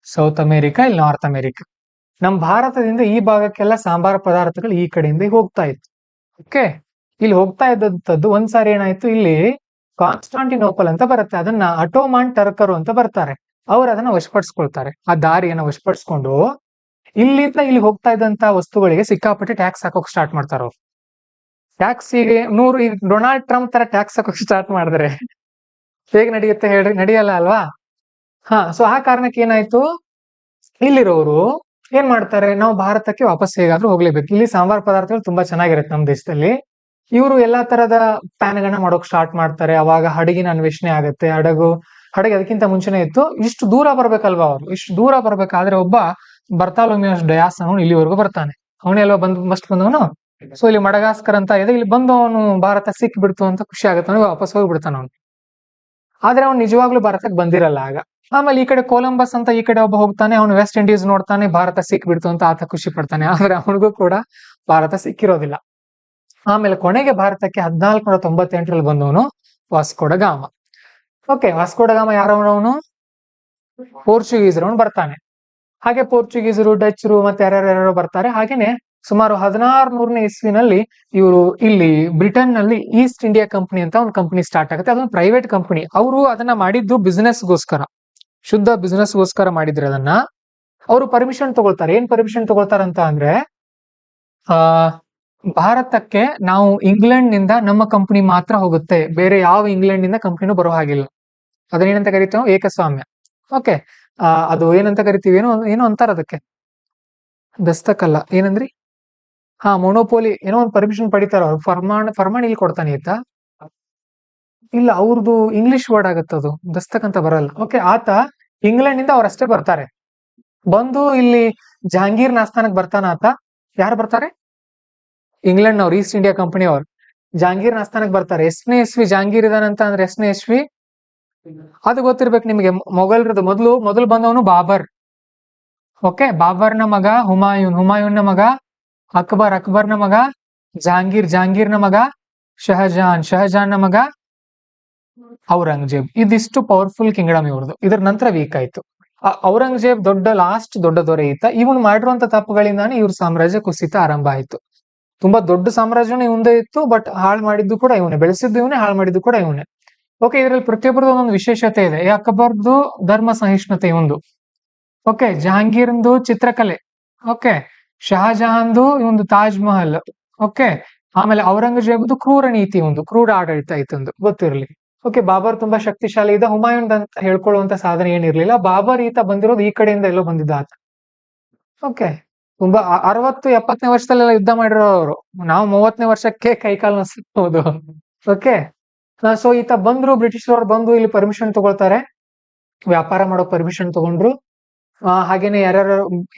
S1: ಸೌತ್ ಅಮೆರಿಕಾ, ಇಲ್ಲಿ ನಾರ್ತ್ ಅಮೆರಿಕಾ. ನಮ್ ಭಾರತದಿಂದ ಈ ಭಾಗಕ್ಕೆಲ್ಲ ಸಾಂಬಾರ ಪದಾರ್ಥಗಳು ಈ ಕಡೆಯಿಂದ ಹೋಗ್ತಾ ಇತ್ತು. ಓಕೆ, ಇಲ್ಲಿ ಹೋಗ್ತಾ ಇದ್ದಂಥದ್ದು ಒಂದ್ಸಾರಿ ಏನಾಯ್ತು, ಇಲ್ಲಿ ಕಾನ್ಸ್ಟಾಂಟಿನೋಪಲ್ ಅಂತ ಬರುತ್ತೆ, ಅದನ್ನ ಅಟೋಮಾನ್ ಟರ್ಕರು ಅಂತ ಬರ್ತಾರೆ. ಅವ್ರು ಅದನ್ನ ವಶಪಡಿಸ್ಕೊಳ್ತಾರೆ. ಆ ದಾರಿಯನ್ನ ವಶಪಡಿಸ್ಕೊಂಡು ಇಲ್ಲಿಂದ ಇಲ್ಲಿ ಹೋಗ್ತಾ ಇದ್ದಂತ ವಸ್ತುಗಳಿಗೆ ಸಿಕ್ಕಾಪಟ್ಟೆ ಟ್ಯಾಕ್ಸ್ ಹಾಕೋಕ್ ಸ್ಟಾರ್ಟ್ ಮಾಡ್ತಾರ ಅವ್ರು. ಟ್ಯಾಕ್ಸ್ ಈಗ ಡೊನಾಲ್ಡ್ ಟ್ರಂಪ್ ತರ ಟ್ಯಾಕ್ಸ್ ಹಾಕೋಕ್ ಸ್ಟಾರ್ಟ್ ಮಾಡಿದ್ರೆ ಹೇಗ್ ನಡೆಯುತ್ತೆ ಹೇಳ್ರಿ? ನಡೆಯಲ್ಲ ಅಲ್ವಾ? ಸೊ ಆ ಕಾರಣಕ್ಕೆ ಏನಾಯ್ತು, ಇಲ್ಲಿರೋರು ಏನ್ ಮಾಡ್ತಾರೆ, ನಾವು ಭಾರತಕ್ಕೆ ವಾಪಸ್ ಹೇಗಾದ್ರೂ ಹೋಗ್ಲೇಬೇಕು. ಇಲ್ಲಿ ಸಾಂಬಾರ್ ಪದಾರ್ಥಗಳು ತುಂಬಾ ಚೆನ್ನಾಗಿರುತ್ತೆ ನಮ್ಮ ದೇಶದಲ್ಲಿ. ಇವರು ಎಲ್ಲಾ ತರದ ಪ್ಯಾನ್ಗಳನ್ನ ಮಾಡೋಕ್ ಸ್ಟಾರ್ಟ್ ಮಾಡ್ತಾರೆ. ಅವಾಗ ಹಡಗಿನ ಅನ್ವೇಷಣೆ ಆಗುತ್ತೆ. ಹಡಗು ಅದಕ್ಕಿಂತ ಮುಂಚೆನೆ ಇತ್ತು. ಇಷ್ಟು ದೂರ ಬರ್ಬೇಕಲ್ವಾ ಅವ್ರು? ಇಷ್ಟು ದೂರ ಬರ್ಬೇಕಾದ್ರೆ ಒಬ್ಬ ಬರ್ತಾಲೋಮಿಯೋಸ್ ಡಯಾಸ್ ಅವನು ಇಲ್ಲಿವರೆಗೂ ಬರ್ತಾನೆ. ಅವನೆಲ್ಲ ಬಂದವನು. ಸೊ ಇಲ್ಲಿ ಮಡಗಾಸ್ಕರ್ ಅಂತ ಇದೆ, ಇಲ್ಲಿ ಬಂದು ಅವನು ಭಾರತ ಸಿಕ್ ಬಿಡ್ತು ಅಂತ ಖುಷಿ ಆಗುತ್ತೆ, ಅವನಿಗೆ ವಾಪಸ್ ಹೋಗ್ಬಿಡ್ತಾನ ಅವನು. ಆದ್ರೆ ಅವ್ನು ನಿಜವಾಗ್ಲೂ ಭಾರತಕ್ಕೆ ಬಂದಿರಲ್ಲ ಆಗ. ಆಮೇಲೆ ಈ ಕಡೆ ಕೊಲಂಬಸ್ ಅಂತ ಈ ಕಡೆ ಒಬ್ಬ ಹೋಗ್ತಾನೆ, ಅವನು ವೆಸ್ಟ್ ಇಂಡೀಸ್ ನೋಡ್ತಾನೆ, ಭಾರತ ಸಿಕ್ ಬಿಡ್ತು ಅಂತ ಆತ ಖುಷಿ ಪಡ್ತಾನೆ. ಆದ್ರೆ ಅವನಿಗೂ ಕೂಡ ಭಾರತ ಸಿಕ್ಕಿರೋದಿಲ್ಲ. ಆಮೇಲೆ ಕೊನೆಗೆ ಭಾರತಕ್ಕೆ 1498ರಲ್ಲಿ ಬಂದವನು ವಾಸ್ಕೋಡ ಗಾಮ. ಓಕೆ, ವಾಸ್ಕೋಡ ಗಾಮ ಯಾರವನು? ಪೋರ್ಚುಗೀಸರವನು ಬರ್ತಾನೆ. ಹಾಗೆ ಪೋರ್ಚುಗೀಸರು, ಡಚ್ರು ಮತ್ತೆ ಯಾರ್ಯಾರು ಬರ್ತಾರೆ. ಹಾಗೇನೆ ಸುಮಾರು 1600ನೇ ಇಸ್ವಿನಲ್ಲಿ ಇವರು ಇಲ್ಲಿ ಬ್ರಿಟನ್ ನಲ್ಲಿ ಈಸ್ಟ್ ಇಂಡಿಯಾ ಕಂಪನಿ ಅಂತ ಒಂದು ಕಂಪನಿ ಸ್ಟಾರ್ಟ್ ಆಗುತ್ತೆ. ಅದೊಂದು ಪ್ರೈವೇಟ್ ಕಂಪನಿ. ಅವರು ಅದನ್ನ ಮಾಡಿದ್ದು ಬಿಸ್ನೆಸ್ಗೋಸ್ಕರ, ಶುದ್ಧ ಬಿಸ್ನೆಸ್ಗೋಸ್ಕರ ಮಾಡಿದ್ರೆ ಅದನ್ನ. ಅವರು ಪರ್ಮಿಷನ್ ತಗೊಳ್ತಾರೆ. ಏನ್ ಪರ್ಮಿಷನ್ ತಗೊಳ್ತಾರಂತ ಅಂದ್ರೆ, ಭಾರತಕ್ಕೆ ನಾವು ಇಂಗ್ಲೆಂಡ್ ನಿಂದ ನಮ್ಮ ಕಂಪನಿ ಮಾತ್ರ ಹೋಗುತ್ತೆ, ಬೇರೆ ಯಾವ ಇಂಗ್ಲೆಂಡ್ ನಿಂದ ಕಂಪನಿನೂ ಬರೋ ಹಾಗಿಲ್ಲ. ಅದನ್ನೇನಂತ ಕರಿತೀವಿ? ಏಕಸ್ವಾಮ್ಯ. ಓಕೆ, ಅದು ಏನಂತ ಕರಿತೀವಿ, ಏನೋ ಅಂತಾರ ಅದಕ್ಕೆ, ದಸ್ತಕಲ್ಲ, ಏನಂದ್ರಿ? ಮೊನೋಪೋಲಿ, ಏನೋ ಒಂದು ಪರ್ಮಿಷನ್ ಪಡಿತಾರ ಅವ್ರು. ಫರ್ಮಾನ್ ಇಲ್ಲಿ ಕೊಡ್ತಾನೆ ಆಯ್ತಾ? ಇಲ್ಲ, ಅವ್ರದ್ದು ಇಂಗ್ಲಿಷ್ ವರ್ಡ್ ಆಗತ್ತದು, ದಸ್ತಕ್ ಅಂತ ಬರಲ್ಲ. ಓಕೆ, ಆತ ಇಂಗ್ಲೆಂಡ್ ನಿಂದ ಅವ್ರಷ್ಟೇ ಬರ್ತಾರೆ. ಬಂದು ಇಲ್ಲಿ ಜಹಾಂಗೀರ್ ಆಸ್ಥಾನಕ್ಕೆ ಬರ್ತಾನ ಆತ. ಯಾರು ಬರ್ತಾರೆ? ಇಂಗ್ಲೆಂಡ್ ನವ್ರು, ಈಸ್ಟ್ ಇಂಡಿಯಾ ಕಂಪನಿ ಅವ್ರು ಜಹಾಂಗೀರ್ ಆಸ್ಥಾನಕ್ಕೆ ಬರ್ತಾರೆ. ಎಷ್ಟನೇ ಇಸ್ವಿ ಜಹಾಂಗೀರ್ ಇದಾನಂತ ಅಂದ್ರೆ ಎಷ್ಟನೇ ಇಸ್ವಿ ಅದು ಗೊತ್ತಿರ್ಬೇಕು ನಿಮಗೆ. ಮೊಘಲರದ್ದು ಮೊದಲು ಬಂದವನು ಬಾಬರ್. ಓಕೆ, ಬಾಬರ್ನ ಮಗ ಹುಮಾಯೂನ್ನ ಮಗ ಅಕ್ಬರ್ನ ಮಗ ಜಹಾಂಗೀರ್ನ ಮಗ ಶಹಜಾನ್ನ ಮಗ ಔರಂಗಜೇಬ್. ಇದಿಷ್ಟು ಪವರ್ಫುಲ್ ಕಿಂಗ್ಡಮ್ ಇವ್ರದ್ದು. ಇದರ ನಂತರ ವೀಕ್ ಆಯ್ತು. ಔರಂಗಜೇಬ್ ದೊಡ್ಡ ದೊರೆ ಈತ. ಇವನು ಮಾಡಿರುವಂತ ತಪ್ಪುಗಳಿಂದಾನೇ ಇವ್ರ ಸಾಮ್ರಾಜ್ಯ ಕುಸಿತ ಆರಂಭ ಆಯ್ತು. ತುಂಬಾ ದೊಡ್ಡ ಸಾಮ್ರಾಜ್ಯನೇ ಇವಂದೇ ಇತ್ತು, ಬಟ್ ಹಾಳು ಮಾಡಿದ್ದು ಕೂಡ ಇವನೇ, ಬೆಳೆಸಿದ್ದು ಇವನೇ, ಹಾಳು ಮಾಡಿದ್ದು ಕೂಡ ಇವನೇ. ಓಕೆ, ಇದರಲ್ಲಿ ಪ್ರತಿಯೊಬ್ಬರದ್ದು ಒಂದೊಂದು ವಿಶೇಷತೆ ಇದೆ. ಅಕ್ಬರ್ದು ಧರ್ಮ ಸಹಿಷ್ಣುತೆ ಒಂದು. ಓಕೆ, ಜಹಾಂಗೀರ್ದು ಚಿತ್ರಕಲೆ. ಓಕೆ, ಶಹಜಹಾನ್ದು ಇವಂದು ತಾಜ್ ಮಹಲ್. ಓಕೆ, ಆಮೇಲೆ ಔರಂಗಜೇಬ್ದು ಕ್ರೂರ ನೀತಿ, ಒಂದು ಕ್ರೂರ ಆಡಳಿತ ಇತ್ತೊಂದು, ಗೊತ್ತಿರಲಿ. ಓಕೆ, ಬಾಬರ್ ತುಂಬಾ ಶಕ್ತಿಶಾಲಿ ಇದ್ದ. ಹುಮಾಯೂನ್ ಅಂತ ಹೇಳ್ಕೊಳ್ಳುವಂತ ಸಾಧನೆ ಏನಿರ್ಲಿಲ್ಲ. ಬಾಬರ್ ಈತ ಬಂದಿರೋದು ಈ ಕಡೆಯಿಂದ ಎಲ್ಲೋ ಬಂದಿದ್ದ ಆತ. ಓಕೆ, ತುಂಬಾ 60-70ನೇ ವರ್ಷದಲ್ಲೆಲ್ಲ ಯುದ್ಧ ಮಾಡಿರೋರು. ನಾವು 30ನೇ ವರ್ಷಕ್ಕೆ ಕೈಕಾಲು ನಸಬಹುದು. ಓಕೆ, ಸೊ ಈತ ಬಂದ್ರು, ಬ್ರಿಟಿಷರವ್ರು ಬಂದು ಇಲ್ಲಿ ಪರ್ಮಿಷನ್ ತಗೊಳ್ತಾರೆ, ವ್ಯಾಪಾರ ಮಾಡೋ ಪರ್ಮಿಷನ್ ತಗೊಂಡ್ರು. ಹಾಗೇನೆ ಯಾರ್ಯಾರು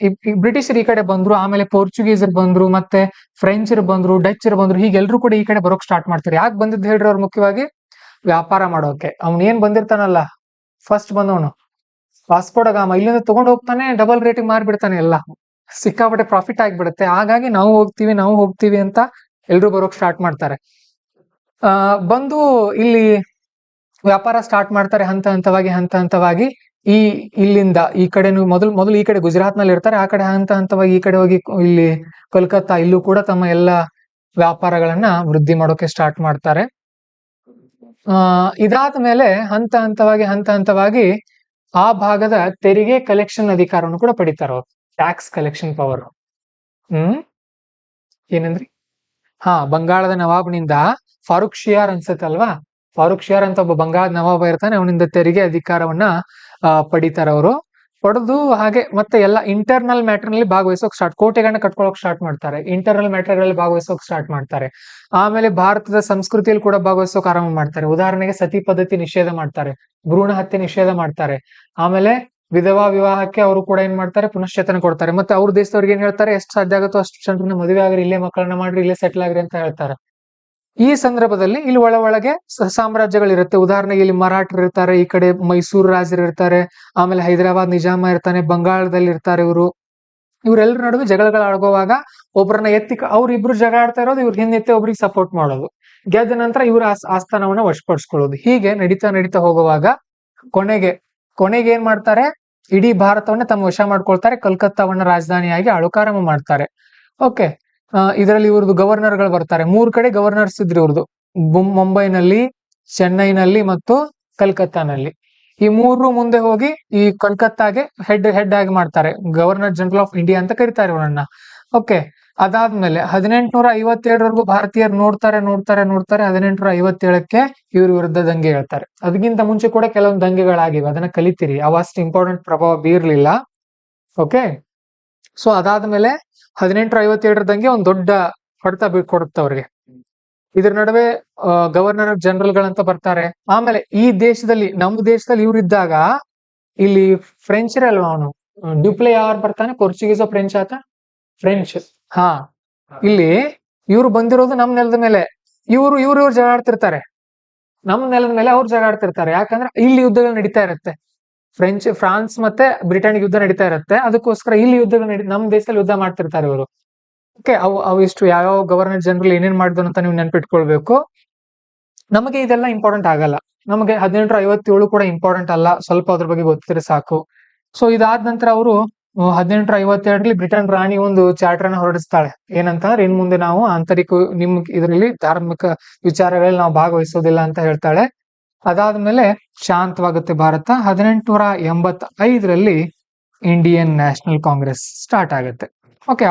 S1: ಬ್ರಿಟಿಷರು ಈ ಕಡೆ ಬಂದ್ರು, ಆಮೇಲೆ ಪೋರ್ಚುಗೀಸರು ಬಂದ್ರು, ಮತ್ತೆ ಫ್ರೆಂಚರು ಬಂದ್ರು, ಡಚ್ಚರು ಬಂದ್ರು. ಹೀಗೆಲ್ರು ಕೂಡ ಈ ಕಡೆ ಬರೋಕ್ ಸ್ಟಾರ್ಟ್ ಮಾಡ್ತಾರೆ. ಯಾಕೆ ಬಂದಿದ್ದು ಹೇಳ್ರಿ? ಅವ್ರು ಮುಖ್ಯವಾಗಿ ವ್ಯಾಪಾರ ಮಾಡೋಕೆ. ಅವ್ನು ಏನ್ ಬಂದಿರ್ತಾನಲ್ಲ, ಫಸ್ಟ್ ಬಂದವನು ವಾಸ್ಕೋಡ ಗಾಮ, ಇಲ್ಲಿಂದ ತಗೊಂಡು ಹೋಗ್ತಾನೆ, ಡಬಲ್ ರೇಟಿಂಗ್ ಮಾರ್ಬಿಡ್ತಾನೆ, ಎಲ್ಲ ಸಿಕ್ಕಾಪಟ್ಟೆ ಪ್ರಾಫಿಟ್ ಆಗಿಬಿಡುತ್ತೆ. ಹಾಗಾಗಿ ನಾವು ಹೋಗ್ತೀವಿ ಅಂತ ಎಲ್ರು ಬರೋಕ್ ಸ್ಟಾರ್ಟ್ ಮಾಡ್ತಾರೆ. ಬಂದು ಇಲ್ಲಿ ವ್ಯಾಪಾರ ಸ್ಟಾರ್ಟ್ ಮಾಡ್ತಾರೆ ಹಂತ ಹಂತವಾಗಿ. ಇಲ್ಲಿಂದ ಈ ಕಡೆ ಮೊದಲು ಈ ಕಡೆ ಗುಜರಾತ್ ನಲ್ಲಿ ಇರ್ತಾರೆ. ಆ ಕಡೆ ಹಂತ ಹಂತವಾಗಿ ಈ ಕಡೆ ಹೋಗಿ ಇಲ್ಲಿ ಕೋಲ್ಕತ್ತಾ, ಇಲ್ಲೂ ಕೂಡ ತಮ್ಮ ಎಲ್ಲ ವ್ಯಾಪಾರಗಳನ್ನ ವೃದ್ಧಿ ಮಾಡೋಕೆ ಸ್ಟಾರ್ಟ್ ಮಾಡ್ತಾರೆ. ಇದಾದ ಮೇಲೆ ಹಂತ ಹಂತವಾಗಿ ಆ ಭಾಗದ ತೆರಿಗೆ ಕಲೆಕ್ಷನ್ ಅಧಿಕಾರವನ್ನು ಕೂಡ ಪಡಿತಾರ ಅವ್ರು. Tax collection power. ಏನಂದ್ರಿ? ಬಂಗಾಳದ ನವಾಬ್ನಿಂದ ಫಾರೂಕ್ ಶಿಯಾರ್ ಅನ್ಸತ್ತಲ್ವಾ, ಫಾರೂಕ್ ಶಿಯಾರ್ ಅಂತ ಒಬ್ಬ ಬಂಗಾಳದ ನವಾಬ ಇರ್ತಾನೆ. ಅವನಿಂದ ತೆರಿಗೆ ಅಧಿಕಾರವನ್ನ ಪಡಿತಾರ ಅವರು. ಪಡೆದು ಹಾಗೆ ಮತ್ತೆ ಎಲ್ಲ ಇಂಟರ್ನಲ್ ಮ್ಯಾಟರ್ ನಲ್ಲಿ ಭಾಗವಹಿಸೋಕ್ ಕೋಟೆಗಳನ್ನ ಕಟ್ಕೊಳ್ಳೋಕೆ ಸ್ಟಾರ್ಟ್ ಮಾಡ್ತಾರೆ. ಇಂಟರ್ನಲ್ ಮ್ಯಾಟರ್ ಗಳಲ್ಲಿ ಭಾಗವಹಿಸೋಕ್ ಸ್ಟಾರ್ಟ್ ಮಾಡ್ತಾರೆ. ಆಮೇಲೆ ಭಾರತದ ಸಂಸ್ಕೃತಿಯಲ್ಲಿ ಕೂಡ ಭಾಗವಹಿಸೋಕೆ ಆರಂಭ ಮಾಡ್ತಾರೆ. ಉದಾಹರಣೆಗೆ ಸತಿ ಪದ್ಧತಿ ನಿಷೇಧ ಮಾಡ್ತಾರೆ, ಭ್ರೂಣ ಹತ್ಯೆ ನಿಷೇಧ ಮಾಡ್ತಾರೆ. ಆಮೇಲೆ ವಿಧವಾ ವಿವಾಹಕ್ಕೆ ಅವರು ಕೂಡ ಏನ್ ಮಾಡ್ತಾರೆ, ಪುನಶ್ಚೇತನ ಕೊಡ್ತಾರೆ. ಮತ್ತೆ ಅವ್ರ ದೇಶದವ್ರಿಗೆ ಏನ್ ಹೇಳ್ತಾರೆ, ಎಷ್ಟು ಸಾಧ್ಯ ಆಗುತ್ತೋ ಅಷ್ಟು ಜನರನ್ನ ಮದುವೆ ಆಗ್ರಿ, ಇಲ್ಲೇ ಮಕ್ಕಳನ್ನ ಮಾಡ್ರಿ, ಇಲ್ಲೇ ಸೆಟ್ಲ್ ಆಗ್ರಿ ಅಂತ ಹೇಳ್ತಾರೆ. ಈ ಸಂದರ್ಭದಲ್ಲಿ ಇಲ್ಲಿ ಒಳಗೆ ಸಾಮ್ರಾಜ್ಯಗಳಿರುತ್ತೆ. ಉದಾಹರಣೆಗೆ ಇಲ್ಲಿ ಮರಾಠರು ಇರ್ತಾರೆ, ಈ ಕಡೆ ಮೈಸೂರು ರಾಜರು ಇರ್ತಾರೆ, ಆಮೇಲೆ ಹೈದರಾಬಾದ್ ನಿಜಾಮ ಇರ್ತಾನೆ, ಬಂಗಾಳದಲ್ಲಿ ಇರ್ತಾರೆ ಇವರು. ಇವರೆಲ್ಲರ ನಡುವೆ ಜಗಳಗಳು ಆಡುವಾಗ ಒಬ್ಬರನ್ನ ಎತ್ತಿ ಅವ್ರಿಬ್ರು ಜಗಳ ಆಡ್ತಾ ಇರೋದು, ಇವ್ರ ಹಿಂದೆತ್ತಿ ಒಬ್ರಿಗೆ ಸಪೋರ್ಟ್ ಮಾಡೋದು. ಗೆದ್ದ ನಂತರ ಇವ್ರ ಆಸ್ಥಾನವನ್ನ ವಶಪಡಿಸ್ಕೊಳ್ಳೋದು. ಹೀಗೆ ನಡೀತಾ ಹೋಗುವಾಗ ಕೊನೆಗೆ ಏನ್ ಮಾಡ್ತಾರೆ, ಇಡೀ ಭಾರತವನ್ನ ತಮ್ಮ ವಶ ಮಾಡ್ಕೊಳ್ತಾರೆ. ಕಲ್ಕತ್ತಾವನ್ನ ರಾಜಧಾನಿಯಾಗಿ ಆಳುಕಾರಾಮ ಮಾಡ್ತಾರೆ. ಓಕೆ, ಇದರಲ್ಲಿ ಇವ್ರದ್ದು ಗವರ್ನರ್ಗಳು ಬರ್ತಾರೆ. 3 ಕಡೆ ಗವರ್ನರ್ಸ್ ಇದ್ರು ಇವ್ರದ್ದು, ಮುಂಬೈನಲ್ಲಿ, ಚೆನ್ನೈನಲ್ಲಿ ಮತ್ತು ಕಲ್ಕತ್ತಾನಲ್ಲಿ. ಈ 3 ಮುಂದೆ ಹೋಗಿ ಈ ಕಲ್ಕತ್ತಾಗೆ ಹೆಡ್ ಆಗಿ ಮಾಡ್ತಾರೆ. ಗವರ್ನರ್ ಜನರಲ್ ಆಫ್ ಇಂಡಿಯಾ ಅಂತ ಕರೀತಾರೆ ಇವರನ್ನ. ಓಕೆ, ಅದಾದ್ಮೇಲೆ 1857 ಭಾರತೀಯರು ನೋಡ್ತಾರೆ. 1857ಕ್ಕೆ ಇವ್ರ ವಿರುದ್ಧ ದಂಗೆ ಹೇಳ್ತಾರೆ. ಅದಕ್ಕಿಂತ ಮುಂಚೆ ಕೂಡ ಕೆಲವೊಂದು ದಂಗೆಗಳಾಗಿವೆ, ಅದನ್ನ ಕಲಿತೀರಿ. ಅವಷ್ಟು ಇಂಪಾರ್ಟೆಂಟ್ ಪ್ರಭಾವ ಬೀರ್ಲಿಲ್ಲ. ಓಕೆ, ಸೊ ಅದಾದ್ಮೇಲೆ 1857 ದಂಗೆ ಒಂದ್ ದೊಡ್ಡ ಹೊಡೆತ ಕೊಡುತ್ತೆ ಅವ್ರಿಗೆ. ಇದ್ರ ನಡುವೆ ಗವರ್ನರ್ ಜನರಲ್ಗಳಂತ ಬರ್ತಾರೆ. ಆಮೇಲೆ ಈ ದೇಶದಲ್ಲಿ, ನಮ್ಮ ದೇಶದಲ್ಲಿ ಇವ್ರಿದ್ದಾಗ ಇಲ್ಲಿ ಫ್ರೆಂಚ್ ಅಲ್ವಾ, ಅವನು ಡ್ಯೂಪ್ಲೆ ಯಾರು ಬರ್ತಾನೆ, ಪೋರ್ಚುಗೀಸ್ ಫ್ರೆಂಚ್ ಆತ, ಫ್ರೆಂಚ್. ಹಾ, ಇಲ್ಲಿ ಇವ್ರು ಬಂದಿರೋದು ನಮ್ ನೆಲದ ಮೇಲೆ. ಇವ್ರು ಜಗಾಡ್ತಿರ್ತಾರೆ, ನಮ್ ನೆಲದ ಮೇಲೆ ಅವ್ರು ಜಗಾಡ್ತಿರ್ತಾರೆ. ಯಾಕಂದ್ರೆ ಇಲ್ಲಿ ಯುದ್ಧಗಳು ನಡೀತಾ ಇರುತ್ತೆ. ಫ್ರಾನ್ಸ್ ಮತ್ತೆ ಬ್ರಿಟನ್ ಯುದ್ಧ ನಡೀತಾ ಇರುತ್ತೆ. ಅದಕ್ಕೋಸ್ಕರ ಇಲ್ಲಿ ಯುದ್ಧಗಳು ನಮ್ ದೇಶದಲ್ಲಿ ಯುದ್ಧ ಮಾಡ್ತಿರ್ತಾರೆ ಇವರು. ಓಕೆ, ಅವು ಇಷ್ಟು ಯಾವ ಗವರ್ನರ್ ಜನರಲ್ ಏನೇನ್ ಮಾಡಿದ್ರು ಅಂತ ನೀವು ನೆನ್ಪಿಟ್ಕೊಳ್ಬೇಕು. ನಮಗೆ ಇದೆಲ್ಲ ಇಂಪಾರ್ಟೆಂಟ್ ಆಗಲ್ಲ. ನಮಗೆ 1857 ಕೂಡ ಇಂಪಾರ್ಟೆಂಟ್ ಅಲ್ಲ, ಸ್ವಲ್ಪ ಅದ್ರ ಬಗ್ಗೆ ಗೊತ್ತಿದ್ರೆ ಸಾಕು. ಸೊ ಇದಾದ ನಂತರ ಅವರು 1852ರಲ್ಲಿ ಬ್ರಿಟನ್ ರಾಣಿ ಒಂದು ಚಾರ್ಟರ್ ಅನ್ನ ಹೊರಡಿಸ್ತಾಳೆ. ಏನಂತಂದ್ರೆ, ಇನ್ ಮುಂದೆ ನಾವು ಆಂತರಿಕ ಇದರಲ್ಲಿ ಧಾರ್ಮಿಕ ವಿಚಾರಗಳಲ್ಲಿ ನಾವು ಭಾಗವಹಿಸೋದಿಲ್ಲ ಅಂತ ಹೇಳ್ತಾಳೆ. ಅದಾದ್ಮೇಲೆ ಶಾಂತವಾಗುತ್ತೆ ಭಾರತ. 1885ರಲ್ಲಿ ಇಂಡಿಯನ್ ನ್ಯಾಷನಲ್ ಕಾಂಗ್ರೆಸ್ ಸ್ಟಾರ್ಟ್ ಆಗುತ್ತೆ. ಓಕೆ,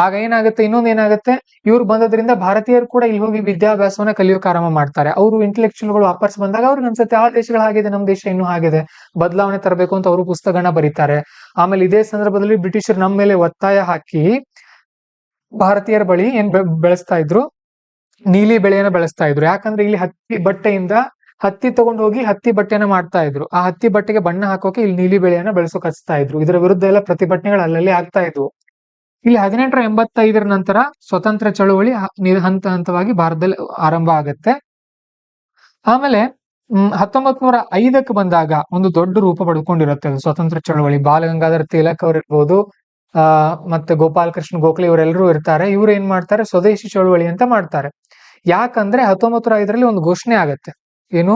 S1: ಆಗ ಏನಾಗುತ್ತೆ, ಇನ್ನೊಂದು ಏನಾಗುತ್ತೆ, ಇವ್ರು ಬಂದದ್ರಿಂದ ಭಾರತೀಯರು ಕೂಡ ಇಲ್ಲಿ ಹೋಗಿ ವಿದ್ಯಾಭ್ಯಾಸವನ್ನ ಕಲಿಯೋಕೆ ಆರಂಭ ಮಾಡ್ತಾರೆ. ಅವರು ಇಂಟೆಲೆಕ್ಚುಯಲ್ಗಳು ವಾಪಸ್ ಬಂದಾಗ ಅವ್ರಿಗೆ ಅನ್ಸುತ್ತೆ, ಆ ದೇಶಗಳಾಗಿದೆ, ನಮ್ಮ ದೇಶ ಇನ್ನೂ ಆಗಿದೆ, ಬದಲಾವಣೆ ತರಬೇಕು ಅಂತ ಅವರು ಪುಸ್ತಕನ ಬರೀತಾರೆ. ಆಮೇಲೆ ಇದೇ ಸಂದರ್ಭದಲ್ಲಿ ಬ್ರಿಟಿಷರು ನಮ್ಮ ಮೇಲೆ ಒತ್ತಾಯ ಹಾಕಿ ಭಾರತೀಯರ ಬಳಿ ಏನ್ ಬೆಳೆಸ್ತಾ ಇದ್ರು, ನೀಲಿ ಬೆಳೆಯನ್ನ ಬೆಳೆಸ್ತಾ ಇದ್ರು. ಯಾಕಂದ್ರೆ ಇಲ್ಲಿ ಹತ್ತಿ ತಗೊಂಡು ಹೋಗಿ ಹತ್ತಿ ಬಟ್ಟೆನ ಮಾಡ್ತಾ ಇದ್ರು. ಆ ಹತ್ತಿ ಬಟ್ಟೆಗೆ ಬಣ್ಣ ಹಾಕೋಕೆ ಇಲ್ಲಿ ನೀಲಿ ಬೆಳೆಯನ್ನ ಬೆಳೆಸೋಕೆ ಹಚ್ತಾ ಇದ್ರು. ಇದರ ವಿರುದ್ಧ ಎಲ್ಲ ಪ್ರತಿಭಟನೆಗಳು ಅಲ್ಲಲ್ಲಿ ಆಗ್ತಾ ಇದ್ವು. ಇಲ್ಲಿ 1885 ನಂತರ ಸ್ವತಂತ್ರ ಚಳುವಳಿ ಹಂತವಾಗಿ ಭಾರತದಲ್ಲಿ ಆರಂಭ ಆಗತ್ತೆ. ಆಮೇಲೆ 1905ಕ್ಕೆ ಬಂದಾಗ ಒಂದು ದೊಡ್ಡ ರೂಪ ಪಡ್ಕೊಂಡಿರುತ್ತೆ ಅದು ಸ್ವತಂತ್ರ ಚಳವಳಿ. ಬಾಲಗಂಗಾಧರ ತಿಲಕ್ ಅವರಿರ್ಬೋದು, ಮತ್ತೆ ಗೋಪಾಲ್ ಕೃಷ್ಣ ಗೋಖಲೆ ಇವರೆಲ್ಲರೂ ಇರ್ತಾರೆ. ಇವ್ರು ಏನ್ ಮಾಡ್ತಾರೆ, ಸ್ವದೇಶಿ ಚಳವಳಿ ಅಂತ ಮಾಡ್ತಾರೆ. ಯಾಕಂದ್ರೆ 1905ರಲ್ಲಿ ಒಂದು ಘೋಷಣೆ ಆಗತ್ತೆ. ಏನು,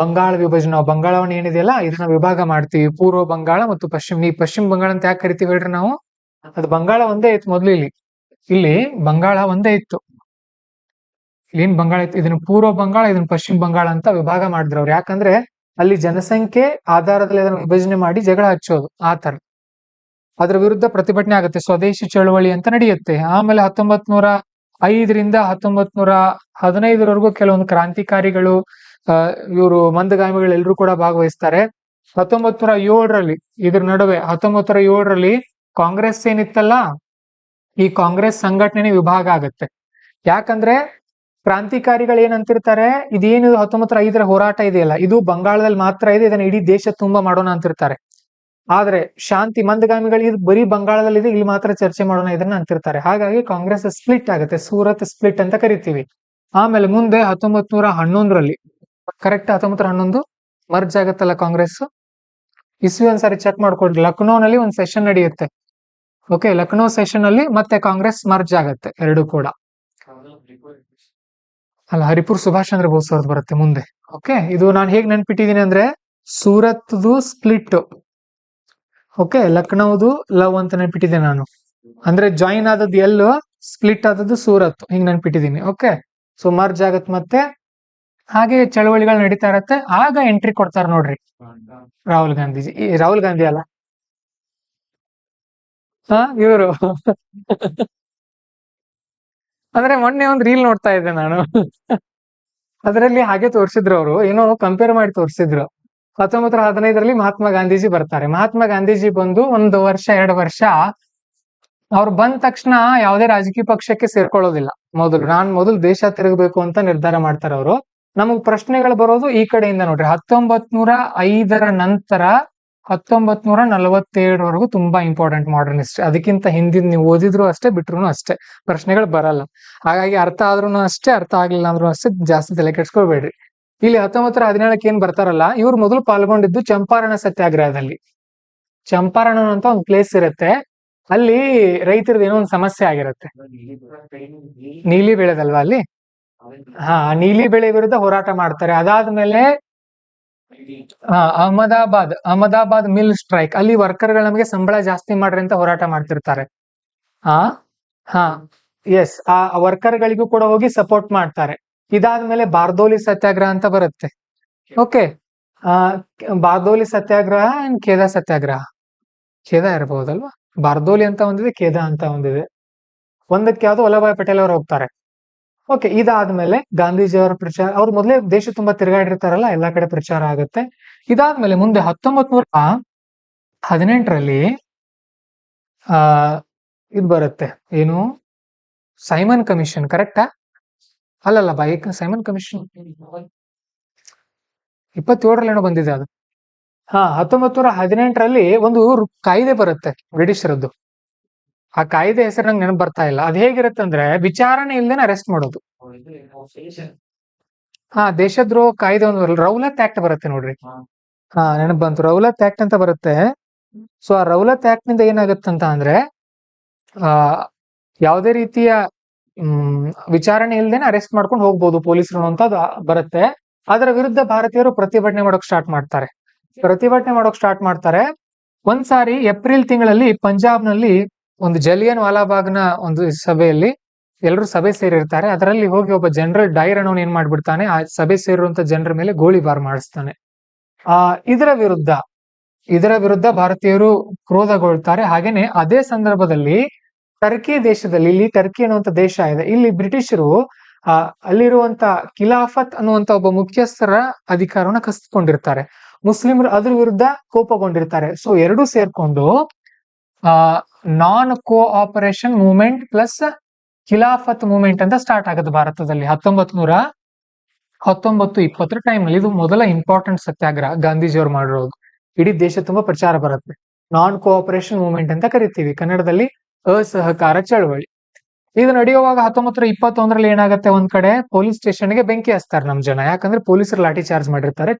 S1: ಬಂಗಾಳ ವಿಭಜನೆ. ಬಂಗಾಳವನ್ನ ಏನಿದೆಯಲ್ಲ, ಇದನ್ನ ವಿಭಾಗ ಮಾಡ್ತೀವಿ, ಪೂರ್ವ ಬಂಗಾಳ ಮತ್ತು ಪಶ್ಚಿಮ ಬಂಗಾಳ ಅಂತ ಯಾಕೆ ಕರಿತೀವಿ ಹೇಳ್ರಿ ನಾವು? ಅದು ಬಂಗಾಳ ಒಂದೇ ಇತ್ತು ಮೊದ್ಲು. ಇಲ್ಲಿ ಬಂಗಾಳ ಒಂದೇ ಇತ್ತು. ಏನ್ ಬಂಗಾಳ ಇತ್ತು, ಇದನ್ನ ಪೂರ್ವ ಬಂಗಾಳ, ಇದನ್ನ ಪಶ್ಚಿಮ ಬಂಗಾಳ ಅಂತ ವಿಭಾಗ ಮಾಡಿದ್ರು ಅವ್ರು. ಯಾಕಂದ್ರೆ ಅಲ್ಲಿ ಜನಸಂಖ್ಯೆ ಆಧಾರದಲ್ಲಿ ಅದನ್ನ ವಿಭಜನೆ ಮಾಡಿ ಜಗಳ ಹಚ್ಚೋದು, ಆ ತರ. ಅದ್ರ ವಿರುದ್ಧ ಪ್ರತಿಭಟನೆ ಆಗುತ್ತೆ, ಸ್ವದೇಶಿ ಚಳವಳಿ ಅಂತ ನಡೆಯುತ್ತೆ. ಆಮೇಲೆ 1905ರಿಂದ 1915 ಕೆಲವೊಂದು ಕ್ರಾಂತಿಕಾರಿಗಳು, ಇವರು ಮಂದಗಾಮಿಗಳು ಎಲ್ಲರೂ ಕೂಡ ಭಾಗವಹಿಸ್ತಾರೆ. 1907ರಲ್ಲಿ ಇದ್ರ ನಡುವೆ 1907ರಲ್ಲಿ ಕಾಂಗ್ರೆಸ್ ಏನಿತ್ತಲ್ಲ, ಈ ಕಾಂಗ್ರೆಸ್ ಸಂಘಟನೆ ವಿಭಾಗ ಆಗತ್ತೆ. ಯಾಕಂದ್ರೆ ಕ್ರಾಂತಿಕಾರಿಗಳು ಏನಂತಿರ್ತಾರೆ, ಇದೇನು 1905ರ ಹೋರಾಟ ಇದೆಯಲ್ಲ, ಇದು ಬಂಗಾಳದಲ್ಲಿ ಮಾತ್ರ ಇದೆ, ಇದನ್ನ ಇಡೀ ದೇಶ ತುಂಬಾ ಮಾಡೋಣ ಅಂತಿರ್ತಾರೆ. ಆದ್ರೆ ಶಾಂತಿ ಮಂದಗಾಮಿಗಳು ಇದು ಬರೀ ಬಂಗಾಳದಲ್ಲಿ ಇದೆ, ಇಲ್ಲಿ ಮಾತ್ರ ಚರ್ಚೆ ಮಾಡೋಣ ಇದನ್ನ ಅಂತಿರ್ತಾರೆ. ಹಾಗಾಗಿ ಕಾಂಗ್ರೆಸ್ ಸ್ಪ್ಲಿಟ್ ಆಗುತ್ತೆ, ಸೂರತ್ ಸ್ಪ್ಲಿಟ್ ಅಂತ ಕರಿತೀವಿ. ಆಮೇಲೆ ಮುಂದೆ 1911ರಲ್ಲಿ, ಕರೆಕ್ಟ್ 1911 ಮರ್ಜ್ ಆಗತ್ತಲ್ಲ ಕಾಂಗ್ರೆಸ್. ಇಸ್ವಿ ಒಂದ್ಸರಿ ಚೆಕ್ ಮಾಡ್ಕೊಡ್ರಿ. ಲಕ್ನೋನಲ್ಲಿ ಒಂದು ಸೆಷನ್ ನಡೆಯುತ್ತೆ. ಓಕೆ, ಲಕ್ನೋ ಸೆಷನ್ ಅಲ್ಲಿ ಮತ್ತೆ ಕಾಂಗ್ರೆಸ್ ಮರ್ಜ್ ಆಗತ್ತೆ, ಎರಡು ಕೂಡ. ಅಲ್ಲ, ಹರಿಪುರ್ ಸುಭಾಷ್ ಚಂದ್ರ ಬೋಸ್ ಅವ್ರದ್ದು ಬರುತ್ತೆ ಮುಂದೆ. ಓಕೆ, ಇದು ನಾನು ಹೇಗ್ ನೆನ್ಪಿಟ್ಟಿದ್ದೀನಿ ಅಂದ್ರೆ, ಸೂರತ್ದು ಸ್ಪ್ಲಿಟ್, ಓಕೆ, ಲಕ್ನೋದು ಲವ್ ಅಂತ ನೆನ್ಪಿಟ್ಟಿದ್ದೆ ನಾನು. ಅಂದ್ರೆ ಜಾಯಿನ್ ಆದದ್ದು ಎಲ್ಲೋ, ಸ್ಪ್ಲಿಟ್ ಆದದ್ದು ಸೂರತ್, ಹಿಂಗ್ ನೆನ್ಪಿಟ್ಟಿದ್ದೀನಿ. ಓಕೆ, ಸೊ ಮರ್ಜ್ ಆಗತ್ ಮತ್ತೆ. ಹಾಗೆ ಚಳವಳಿಗಳು ನಡೀತಾ ಇರತ್ತೆ. ಆಗ ಎಂಟ್ರಿ ಕೊಡ್ತಾರ ನೋಡ್ರಿ ರಾಹುಲ್ ಗಾಂಧೀಜಿ. ರಾಹುಲ್ ಗಾಂಧಿ ಅಲ್ಲ, ಇವರು ಅಂದ್ರೆ ಮೊನ್ನೆ ಒಂದು ರೀಲ್ ನೋಡ್ತಾ ಇದ್ದೆ ನಾನು. ಅದರಲ್ಲಿ ಹಾಗೆ ತೋರಿಸಿದ್ರು, ಅವರು ಏನೋ ಕಂಪೇರ್ ಮಾಡಿ ತೋರಿಸಿದ್ರು. 1915ರಲ್ಲಿ ಮಹಾತ್ಮ ಗಾಂಧೀಜಿ ಬರ್ತಾರೆ. ಮಹಾತ್ಮ ಗಾಂಧೀಜಿ ಬಂದು 1 ವರ್ಷ 2 ವರ್ಷ ಅವ್ರು ಬಂದ ತಕ್ಷಣ ಯಾವುದೇ ರಾಜಕೀಯ ಪಕ್ಷಕ್ಕೆ ಸೇರ್ಕೊಳ್ಳೋದಿಲ್ಲ. ಮೊದಲು ದೇಶ ತಿರುಗಬೇಕು ಅಂತ ನಿರ್ಧಾರ ಮಾಡ್ತಾರೆ ಅವರು. ನಮಗ್ ಪ್ರಶ್ನೆಗಳು ಬರೋದು ಈ ಕಡೆಯಿಂದ ನೋಡ್ರಿ. 1905 ನಂತರ 1947ವರೆಗೂ ತುಂಬಾ ಇಂಪಾರ್ಟೆಂಟ್ ಮಾಡರ್ನ್ ಹಿಸ್ಟ್ರಿ. ಅದಕ್ಕಿಂತ ಹಿಂದಿನ ನೀವು ಓದಿದ್ರು ಅಷ್ಟೇ, ಬಿಟ್ರು ಅಷ್ಟೇ, ಪ್ರಶ್ನೆಗಳು ಬರಲ್ಲ. ಹಾಗಾಗಿ ಅರ್ಥ ಆದ್ರೂ ಅಷ್ಟೇ, ಅರ್ಥ ಆಗ್ಲಿಲ್ಲ ಅಂದ್ರೂ ಅಷ್ಟೇ, ಜಾಸ್ತಿ ತಲೆ ಕೆಡ್ಸ್ಕೊಳ್ಬೇಡ್ರಿ. ಇಲ್ಲಿ 1917ಕ್ಕೆ ಏನ್ ಬರ್ತಾರಲ್ಲ, ಇವ್ರು ಮೊದಲು ಪಾಲ್ಗೊಂಡಿದ್ದು ಚಂಪಾರಣ ಸತ್ಯಾಗ್ರಹದಲ್ಲಿ. ಚಂಪಾರಣ ಅಂತ ಒಂದು ಪ್ಲೇಸ್ ಇರುತ್ತೆ, ಅಲ್ಲಿ ರೈತರದ್ದು ಏನೋ ಒಂದು ಸಮಸ್ಯೆ ಆಗಿರುತ್ತೆ. ನೀಲಿ ಬೆಳೆದಲ್ವಾ ಅಲ್ಲಿ? ಹಾ, ನೀಲಿ ಬೆಳೆ ವಿರುದ್ಧ ಹೋರಾಟ ಮಾಡ್ತಾರೆ. ಅದಾದ್ಮೇಲೆ ಅಹಮದಾಬಾದ್ ಮಿಲ್ ಸ್ಟ್ರೈಕ್, ಅಲ್ಲಿ ವರ್ಕರ್ಗಳು ನಮಗೆ ಸಂಬಳ ಜಾಸ್ತಿ ಮಾಡ್ರಿ ಅಂತ ಹೋರಾಟ ಮಾಡ್ತಿರ್ತಾರೆ. ಹಾ ಎಸ್, ಆ ವರ್ಕರ್ಗಳಿಗೂ ಕೂಡ ಹೋಗಿ ಸಪೋರ್ಟ್ ಮಾಡ್ತಾರೆ. ಇದಾದ್ಮೇಲೆ ಬಾರ್ದೋಲಿ ಸತ್ಯಾಗ್ರಹ ಅಂತ ಬರುತ್ತೆ. ಓಕೆ, ಬಾರ್ದೋಲಿ ಸತ್ಯಾಗ್ರಹ ಅಂಡ್ ಖೇದಾ ಸತ್ಯಾಗ್ರಹ. ಖೇದಾ ಇರಬಹುದಲ್ವಾ? ಬಾರ್ದೋಲಿ ಅಂತ ಒಂದಿದೆ, ಖೇದಾ ಅಂತ ಒಂದಿದೆ. ಒಂದಕ್ಕೆ ಯಾವ್ದು ವಲ್ಲಭಾಯ್ ಪಟೇಲ್ ಅವರು ಹೋಗ್ತಾರೆ. ಓಕೆ, ಇದಾದ್ಮೇಲೆ ಗಾಂಧೀಜಿಯವರ ಪ್ರಚಾರ, ಅವ್ರು ಮೊದಲೇ ದೇಶ ತುಂಬಾ ತಿರುಗಾಡಿರ್ತಾರಲ್ಲ, ಎಲ್ಲಾ ಕಡೆ ಪ್ರಚಾರ ಆಗುತ್ತೆ. ಇದಾದ್ಮೇಲೆ ಮುಂದೆ 1918ರಲ್ಲಿ ಇದು ಬರುತ್ತೆ, ಏನು, ಸೈಮನ್ ಕಮಿಷನ್. ಕರೆಕ್ಟಾ? ಅಲ್ಲಲ್ಲ ಬಾ, ಸೈಮನ್ ಕಮಿಷನ್ 27ರಲ್ಲಿ ಏನೋ ಬಂದಿದೆ ಅದು. 1918ರಲ್ಲಿ ಒಂದು ಕಾಯ್ದೆ ಬರುತ್ತೆ ಬ್ರಿಟಿಷರದ್ದು. ಆ ಕಾಯ್ದೆ ಹೆಸರು ನಂಗೆ ನೆನಪು ಬರ್ತಾ ಇಲ್ಲ. ಅದ್ ಹೇಗಿರುತ್ತೆ ಅಂದ್ರೆ, ವಿಚಾರಣೆ ಇಲ್ದೇನೆ ಅರೆಸ್ಟ್ ಮಾಡೋದು. ದೇಶದ್ರೋಹ ಕಾಯ್ದೆ ಒಂದು ರೌಲತ್ ಆಕ್ಟ್ ಬರುತ್ತೆ ನೋಡ್ರಿ. ನೆನಪು ಬಂತು, ರೌಲತ್ ಆಕ್ಟ್ ಅಂತ ಬರುತ್ತೆ. ಸೊ ಆ ರೌಲತ್ ಆಕ್ಟ್ ನಿಂದ ಏನಾಗುತ್ತಂತ ಅಂದ್ರೆ, ಯಾವುದೇ ರೀತಿಯ ವಿಚಾರಣೆ ಇಲ್ದೇನೆ ಅರೆಸ್ಟ್ ಮಾಡ್ಕೊಂಡು ಹೋಗ್ಬೋದು ಪೊಲೀಸರು ಅಂತ ಬರುತ್ತೆ. ಅದರ ವಿರುದ್ಧ ಭಾರತೀಯರು ಪ್ರತಿಭಟನೆ ಮಾಡೋಕ್ ಸ್ಟಾರ್ಟ್ ಮಾಡ್ತಾರೆ. ಒಂದ್ಸಾರಿ ಏಪ್ರಿಲ್ ತಿಂಗಳಲ್ಲಿ ಪಂಜಾಬ್ನಲ್ಲಿ ಒಂದು ಜಲಿಯನ್ ವಾಲಾಬಾಗ್ನ ಒಂದು ಸಭೆಯಲ್ಲಿ ಎಲ್ಲರೂ ಸಭೆ ಸೇರಿರ್ತಾರೆ. ಅದರಲ್ಲಿ ಹೋಗಿ ಒಬ್ಬ ಜನರಲ್ ಡೈರ್ ಅನ್ನೋನು ಏನ್ ಮಾಡ್ಬಿಡ್ತಾನೆ, ಆ ಸಭೆ ಸೇರಿರುವಂತ ಜನರ ಮೇಲೆ ಗೋಳಿಬಾರ್ ಮಾಡಿಸ್ತಾನೆ. ಇದರ ವಿರುದ್ಧ ಭಾರತೀಯರು ಕ್ರೋಧಗೊಳ್ತಾರೆ. ಹಾಗೇನೆ ಅದೇ ಸಂದರ್ಭದಲ್ಲಿ ಟರ್ಕಿ ದೇಶದಲ್ಲಿ, ಇಲ್ಲಿ ಟರ್ಕಿ ಅನ್ನುವಂತ ದೇಶ ಇದೆ, ಇಲ್ಲಿ ಬ್ರಿಟಿಷರು ಅಲ್ಲಿರುವಂತ ಖಿಲಾಫತ್ ಅನ್ನುವಂತ ಒಬ್ಬ ಮುಖ್ಯಸ್ಥರ ಅಧಿಕಾರವನ್ನ ಕಸಿದುಕೊಂಡಿರ್ತಾರೆ. ಮುಸ್ಲಿಮರು ಅದ್ರ ವಿರುದ್ಧ ಕೋಪಗೊಂಡಿರ್ತಾರೆ. ಸೊ ಎರಡೂ ಸೇರ್ಕೊಂಡು ನಾನ್ cooperation movement plus Khilafat movement ಅಂತ ಸ್ಟಾರ್ಟ್ ಆಗುತ್ತೆ ಭಾರತದಲ್ಲಿ 1919-20 ಟೈಮ್ ನಲ್ಲಿ. ಇದು ಮೊದಲ ಇಂಪಾರ್ಟೆಂಟ್ ಸತ್ಯಾಗ್ರಹ ಗಾಂಧೀಜಿಯವರು ಮಾಡಿರೋದು. ಇಡೀ ದೇಶ ತುಂಬಾ ಪ್ರಚಾರ ಬರುತ್ತೆ. ನಾನ್ ಕೋಆಪರೇಷನ್ ಮೂವ್ಮೆಂಟ್ ಅಂತ ಕರಿತೀವಿ, ಕನ್ನಡದಲ್ಲಿ ಅಸಹಕಾರ ಚಳವಳಿ. ಇದು ನಡೆಯುವಾಗ 1921ರಲ್ಲಿ ಏನಾಗುತ್ತೆ, ಒಂದ್ ಕಡೆ ಪೊಲೀಸ್ ಸ್ಟೇಷನ್ಗೆ ಬೆಂಕಿ ಹಚ್ತಾರೆ ನಮ್ ಜನ. ಯಾಕಂದ್ರೆ ಪೊಲೀಸರು ಲಾಠಿ ಚಾರ್ಜ್ ಮಾಡಿರ್ತಾರೆ.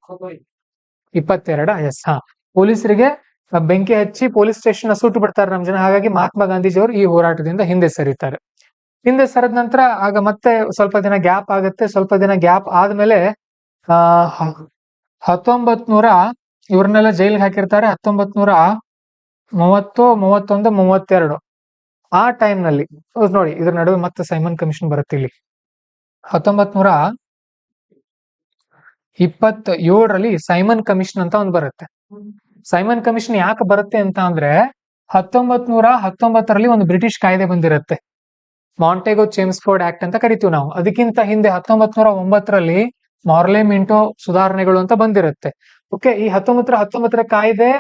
S1: 22 ಪೊಲೀಸರಿಗೆ ಬೆಂಕಿ ಹಚ್ಚಿ ಪೊಲೀಸ್ ಸ್ಟೇಷನ್ ಸುಟ್ಟು ಬಿಡ್ತಾರೆ ನಮ್ ಜನ. ಹಾಗಾಗಿ ಮಹಾತ್ಮ ಗಾಂಧೀಜಿಯವರು ಈ ಹೋರಾಟದಿಂದ ಹಿಂದೆ ಸರಿತಾರೆ. ಹಿಂದೆ ಸರಿದ ನಂತರ ಆಗ ಮತ್ತೆ ಸ್ವಲ್ಪ ದಿನ ಗ್ಯಾಪ್ ಆಗುತ್ತೆ. ಸ್ವಲ್ಪ ದಿನ ಗ್ಯಾಪ್ ಆದ್ಮೇಲೆ 1900 ಇವ್ರನ್ನೆಲ್ಲ ಜೈಲ್ಗೆ ಹಾಕಿರ್ತಾರೆ. 1930-31-32 ಆ ಟೈಮ್ ನಲ್ಲಿ ನೋಡಿ, ಇದ್ರ ನಡುವೆ ಮತ್ತೆ ಸೈಮನ್ ಕಮಿಷನ್ ಬರುತ್ತೆ. ಇಲ್ಲಿ 1927ರಲ್ಲಿ ಸೈಮನ್ ಕಮಿಷನ್ ಅಂತ ಒಂದು ಬರುತ್ತೆ. ಸೈಮನ್ ಕಮಿಷನ್ ಯಾಕೆ ಬರುತ್ತೆ ಅಂತ ಅಂದ್ರೆ, 1919ರಲ್ಲಿ ಒಂದು ಬ್ರಿಟಿಷ್ ಕಾಯ್ದೆ ಬಂದಿರುತ್ತೆ, ಮಾಂಟೆಗೋ ಚೇಮ್ಸ್ಫೋರ್ಡ್ ಆಕ್ಟ್ ಅಂತ ಕರಿತೀವಿ ನಾವು. ಅದಕ್ಕಿಂತ ಹಿಂದೆ 1909ರಲ್ಲಿ ಮಾರ್ಲೆ ಮಿಂಟೋ ಸುಧಾರಣೆಗಳು ಅಂತ ಬಂದಿರುತ್ತೆ. ಓಕೆ, ಈ 1919ರ ಕಾಯ್ದೆ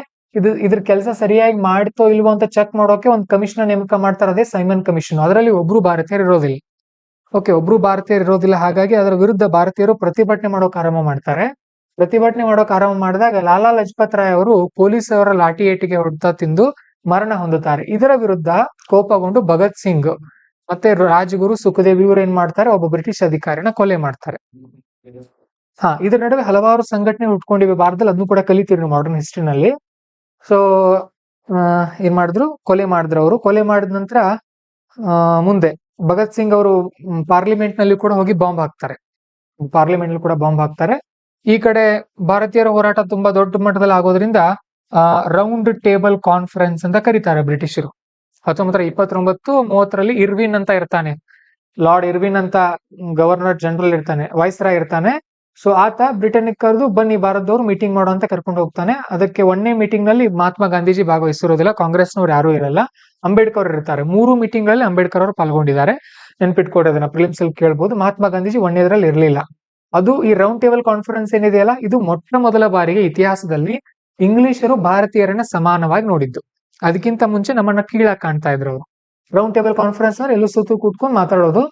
S1: ಇದ್ರ ಕೆಲಸ ಸರಿಯಾಗಿ ಮಾಡ್ತೋ ಇಲ್ವೋ ಅಂತ ಚೆಕ್ ಮಾಡೋಕೆ ಒಂದು ಕಮಿಷನ್ ನೇಮಕ ಮಾಡ್ತಾರೆ, ಅದೇ ಸೈಮನ್ ಕಮಿಷನ್. ಅದರಲ್ಲಿ ಒಬ್ರು ಭಾರತೀಯರು ಇರೋದಿಲ್ಲ. ಓಕೆ, ಒಬ್ರು ಭಾರತೀಯರು ಇರೋದಿಲ್ಲ. ಹಾಗಾಗಿ ಅದರ ವಿರುದ್ಧ ಭಾರತೀಯರು ಪ್ರತಿಭಟನೆ ಮಾಡೋಕೆ ಆರಂಭ ಮಾಡ್ತಾರೆ. ಪ್ರತಿಭಟನೆ ಮಾಡೋಕೆ ಆರಂಭ ಮಾಡಿದಾಗ ಲಾಲಾ ಲಜಪತ್ ರಾಯ್ ಅವರು ಪೊಲೀಸ್ ಅವರ ಲಾಠಿ ಏಟಿಗೆ ಹೊಡೆತ ತಿಂದು ಮರಣ ಹೊಂದುತ್ತಾರೆ. ಇದರ ವಿರುದ್ಧ ಕೋಪಗೊಂಡು ಭಗತ್ ಸಿಂಗ್ ಮತ್ತೆ ರಾಜಗುರು ಸುಖದೇವ್ ಇವರು ಏನ್ ಮಾಡ್ತಾರೆ, ಒಬ್ಬ ಬ್ರಿಟಿಷ್ ಅಧಿಕಾರಿನ ಕೊಲೆ ಮಾಡ್ತಾರೆ. ಇದ್ರ ನಡುವೆ ಹಲವಾರು ಸಂಘಟನೆ ಉಟ್ಕೊಂಡಿವೆ ಭಾರತದಲ್ಲಿ, ಅದನ್ನು ಕೂಡ ಕಲಿತೀರಿ ನೀವು ಮಾಡರ್ನ್ ಹಿಸ್ಟ್ರಿನಲ್ಲಿ. ಸೊ ಏನ್ ಮಾಡಿದ್ರು, ಕೊಲೆ ಮಾಡಿದ್ರು ಅವರು. ಕೊಲೆ ಮಾಡಿದ ನಂತರ ಮುಂದೆ ಭಗತ್ ಸಿಂಗ್ ಅವರು ಪಾರ್ಲಿಮೆಂಟ್ ನಲ್ಲಿ ಕೂಡ ಹೋಗಿ ಬಾಂಬ್ ಹಾಕ್ತಾರೆ. ಈ ಕಡೆ ಭಾರತೀಯರ ಹೋರಾಟ ತುಂಬಾ ದೊಡ್ಡ ಮಟ್ಟದಲ್ಲಿ ಆಗೋದ್ರಿಂದ ರೌಂಡ್ ಟೇಬಲ್ ಕಾನ್ಫರೆನ್ಸ್ ಅಂತ ಕರೀತಾರೆ ಬ್ರಿಟಿಷರು. 1929-30ರಲ್ಲಿ ಇರ್ವಿನ್ ಅಂತ ಇರ್ತಾನೆ, ಲಾರ್ಡ್ ಇರ್ವಿನ್ ಅಂತ ಗವರ್ನರ್ ಜನರಲ್ ಇರ್ತಾನೆ, ವೈಸ್ರಾಯ್ ಇರ್ತಾನೆ. ಸೊ ಆತ ಬ್ರಿಟನ್ ಕರೆದು ಬನ್ನಿ ಭಾರತದವರು ಮೀಟಿಂಗ್ ಮಾಡೋ ಅಂತ ಕರ್ಕೊಂಡು ಹೋಗ್ತಾನೆ. ಅದಕ್ಕೆ 1ನೇ ಮೀಟಿಂಗ್ ನಲ್ಲಿ ಮಹಾತ್ಮ ಗಾಂಧೀಜಿ ಭಾಗವಹಿಸಿರೋದಿಲ್ಲ, ಕಾಂಗ್ರೆಸ್ನವ್ರು ಯಾರು ಇರಲ್ಲ, ಅಂಬೇಡ್ಕರ್ ಇರ್ತಾರೆ. 3 ಮೀಟಿಂಗ್ ಗಳಲ್ಲಿ ಅಂಬೇಡ್ಕರ್ ಅವರು ಪಾಲ್ಗೊಂಡಿದ್ದಾರೆ. ನೆನ್ಪಿಟ್ಕೊಡೋದನ್ನ ಪ್ರಿಲಿಮ್ಸ್ ಅಲ್ಲಿ ಕೇಳ್ಬೋದು. ಮಹಾತ್ಮ ಗಾಂಧೀಜಿ 1ನೇದ್ರಲ್ಲಿ ಇರಲಿಲ್ಲ. ಅದು ಈ ರೌಂಡ್ ಟೇಬಲ್ ಕಾನ್ಫರೆನ್ಸ್ ಏನಿದೆಯಲ್ಲ, ಇದು ಮೊಟ್ಟ ಮೊದಲ ಬಾರಿಗೆ ಇತಿಹಾಸದಲ್ಲಿ ಇಂಗ್ಲಿಷರು ಭಾರತೀಯರನ್ನ ಸಮಾನವಾಗಿ ನೋಡಿದ್ದು. ಅದಕ್ಕಿಂತ ಮುಂಚೆ ನಮ್ಮನ್ನ ಕೀಳಾಗಿ ಕಾಣ್ತಾ ಇದ್ರು ಅವರು. ರೌಂಡ್ ಟೇಬಲ್ ಕಾನ್ಫರೆನ್ಸ್ ನಲ್ಲಿ ಎಲ್ಲೂ ಸುತ್ತು ಕೂತ್ಕೊಂಡು ಮಾತಾಡೋದು.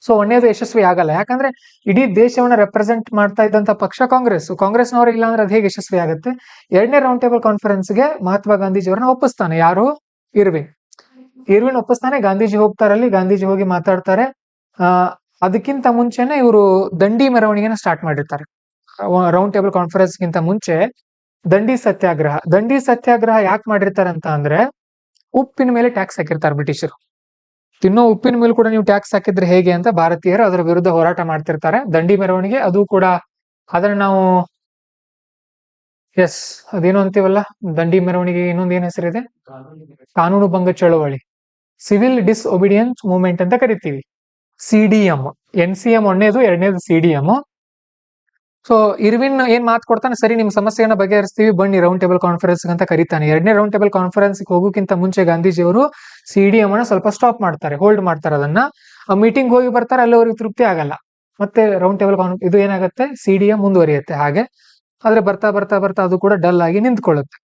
S1: ಸೊ ಒಂದೇದು ಯಶಸ್ವಿ ಆಗಲ್ಲ. ಯಾಕಂದ್ರೆ ಇಡೀ ದೇಶವನ್ನ ರೆಪ್ರೆಸೆಂಟ್ ಮಾಡ್ತಾ ಇದ್ದಂತ ಪಕ್ಷ ಕಾಂಗ್ರೆಸ್ನವರು ಇಲ್ಲ ಅಂದ್ರೆ ಅದು ಹೇಗೆ ಯಶಸ್ವಿ ಆಗುತ್ತೆ? ಎರಡನೇ ರೌಂಡ್ ಟೇಬಲ್ ಕಾನ್ಫರೆನ್ಸ್ಗೆ ಮಹಾತ್ಮ ಗಾಂಧೀಜಿಯವರನ್ನ ಒಪ್ಪಿಸ್ತಾನೆ. ಯಾರು? ಇರ್ವಿನ್ ಒಪ್ಪಿಸ್ತಾನೆ. ಗಾಂಧೀಜಿ ಹೋಗ್ತಾರಲ್ಲಿ, ಗಾಂಧೀಜಿ ಹೋಗಿ ಮಾತಾಡ್ತಾರೆ. ಆ ಅದಕ್ಕಿಂತ ಮುಂಚೆನೆ ಇವರು ದಂಡಿ ಮೆರವಣಿಗೆನ ಸ್ಟಾರ್ಟ್ ಮಾಡಿರ್ತಾರೆ. ರೌಂಡ್ ಟೇಬಲ್ ಕಾನ್ಫರೆನ್ಸ್ ಗಿಂತ ಮುಂಚೆ ದಂಡಿ ಸತ್ಯಾಗ್ರಹ ಯಾಕೆ ಮಾಡಿರ್ತಾರೆ ಅಂತ ಅಂದ್ರೆ, ಉಪ್ಪಿನ ಮೇಲೆ ಟ್ಯಾಕ್ಸ್ ಹಾಕಿರ್ತಾರೆ ಬ್ರಿಟಿಷರು. ತಿನ್ನೋ ಉಪ್ಪಿನ ಮೇಲೆ ಕೂಡ ನೀವು ಟ್ಯಾಕ್ಸ್ ಹಾಕಿದ್ರೆ ಹೇಗೆ ಅಂತ ಭಾರತೀಯರು ಅದರ ವಿರುದ್ಧ ಹೋರಾಟ ಮಾಡ್ತಿರ್ತಾರೆ. ದಂಡಿ ಮೆರವಣಿಗೆ ಅದು ಕೂಡ ಅದನ್ನ ನಾವು ಅದೇನು ಅಂತೀವಲ್ಲ, ದಂಡಿ ಮೆರವಣಿಗೆ ಇನ್ನೊಂದು ಏನ್ ಹೆಸರಿದೆ? ಕಾನೂನು ಭಂಗ ಚಳವಳಿ, ಸಿವಿಲ್ ಡಿಸ್ಒಬಿಡಿಯನ್ಸ್ ಮೂವ್ಮೆಂಟ್ ಅಂತ ಕರಿತೀವಿ. CDM, NCM ಒಂದೇದು, ಎರಡನೇದು CDM. ಸೊ ಇರ್ವಿನ್ ಏನ್ ಮಾತು ಕೊಡ್ತಾನೆ, ಸರಿ ನಿಮ್ ಸಮಸ್ಯೆಯನ್ನ ಬಗೆಹರಿಸ್ತೀವಿ ಬನ್ನಿ ರೌಂಡ್ ಟೇಬಲ್ ಕಾನ್ಫರೆನ್ಸ್ ಅಂತ ಕರೀತಾನೆ. ಎರಡನೇ ರೌಂಡ್ ಟೇಬಲ್ ಕಾನ್ಫರೆನ್ಸ್ ಹೋಗೋಕ್ಕಿಂತ ಮುಂಚೆ ಗಾಂಧೀಜಿಯವರು CDM ಅನ್ನ ಸ್ವಲ್ಪ ಸ್ಟಾಪ್ ಮಾಡ್ತಾರೆ, ಹೋಲ್ಡ್ ಮಾಡ್ತಾರೆ ಅದನ್ನ. ಆ ಮೀಟಿಂಗ್ ಹೋಗಿ ಬರ್ತಾರೆ, ಅಲ್ಲಿ ಅವ್ರಿಗೆ ತೃಪ್ತಿ ಆಗಲ್ಲ. ಮತ್ತೆ ರೌಂಡ್ ಟೇಬಲ್ ಇದು ಏನಾಗುತ್ತೆ, CDM ಮುಂದುವರಿಯುತ್ತೆ ಹಾಗೆ. ಆದ್ರೆ ಬರ್ತಾ ಬರ್ತಾ ಬರ್ತಾ ಅದು ಕೂಡ ಡಲ್ ಆಗಿ ನಿಂತ್ಕೊಳ್ಳುತ್ತೆ.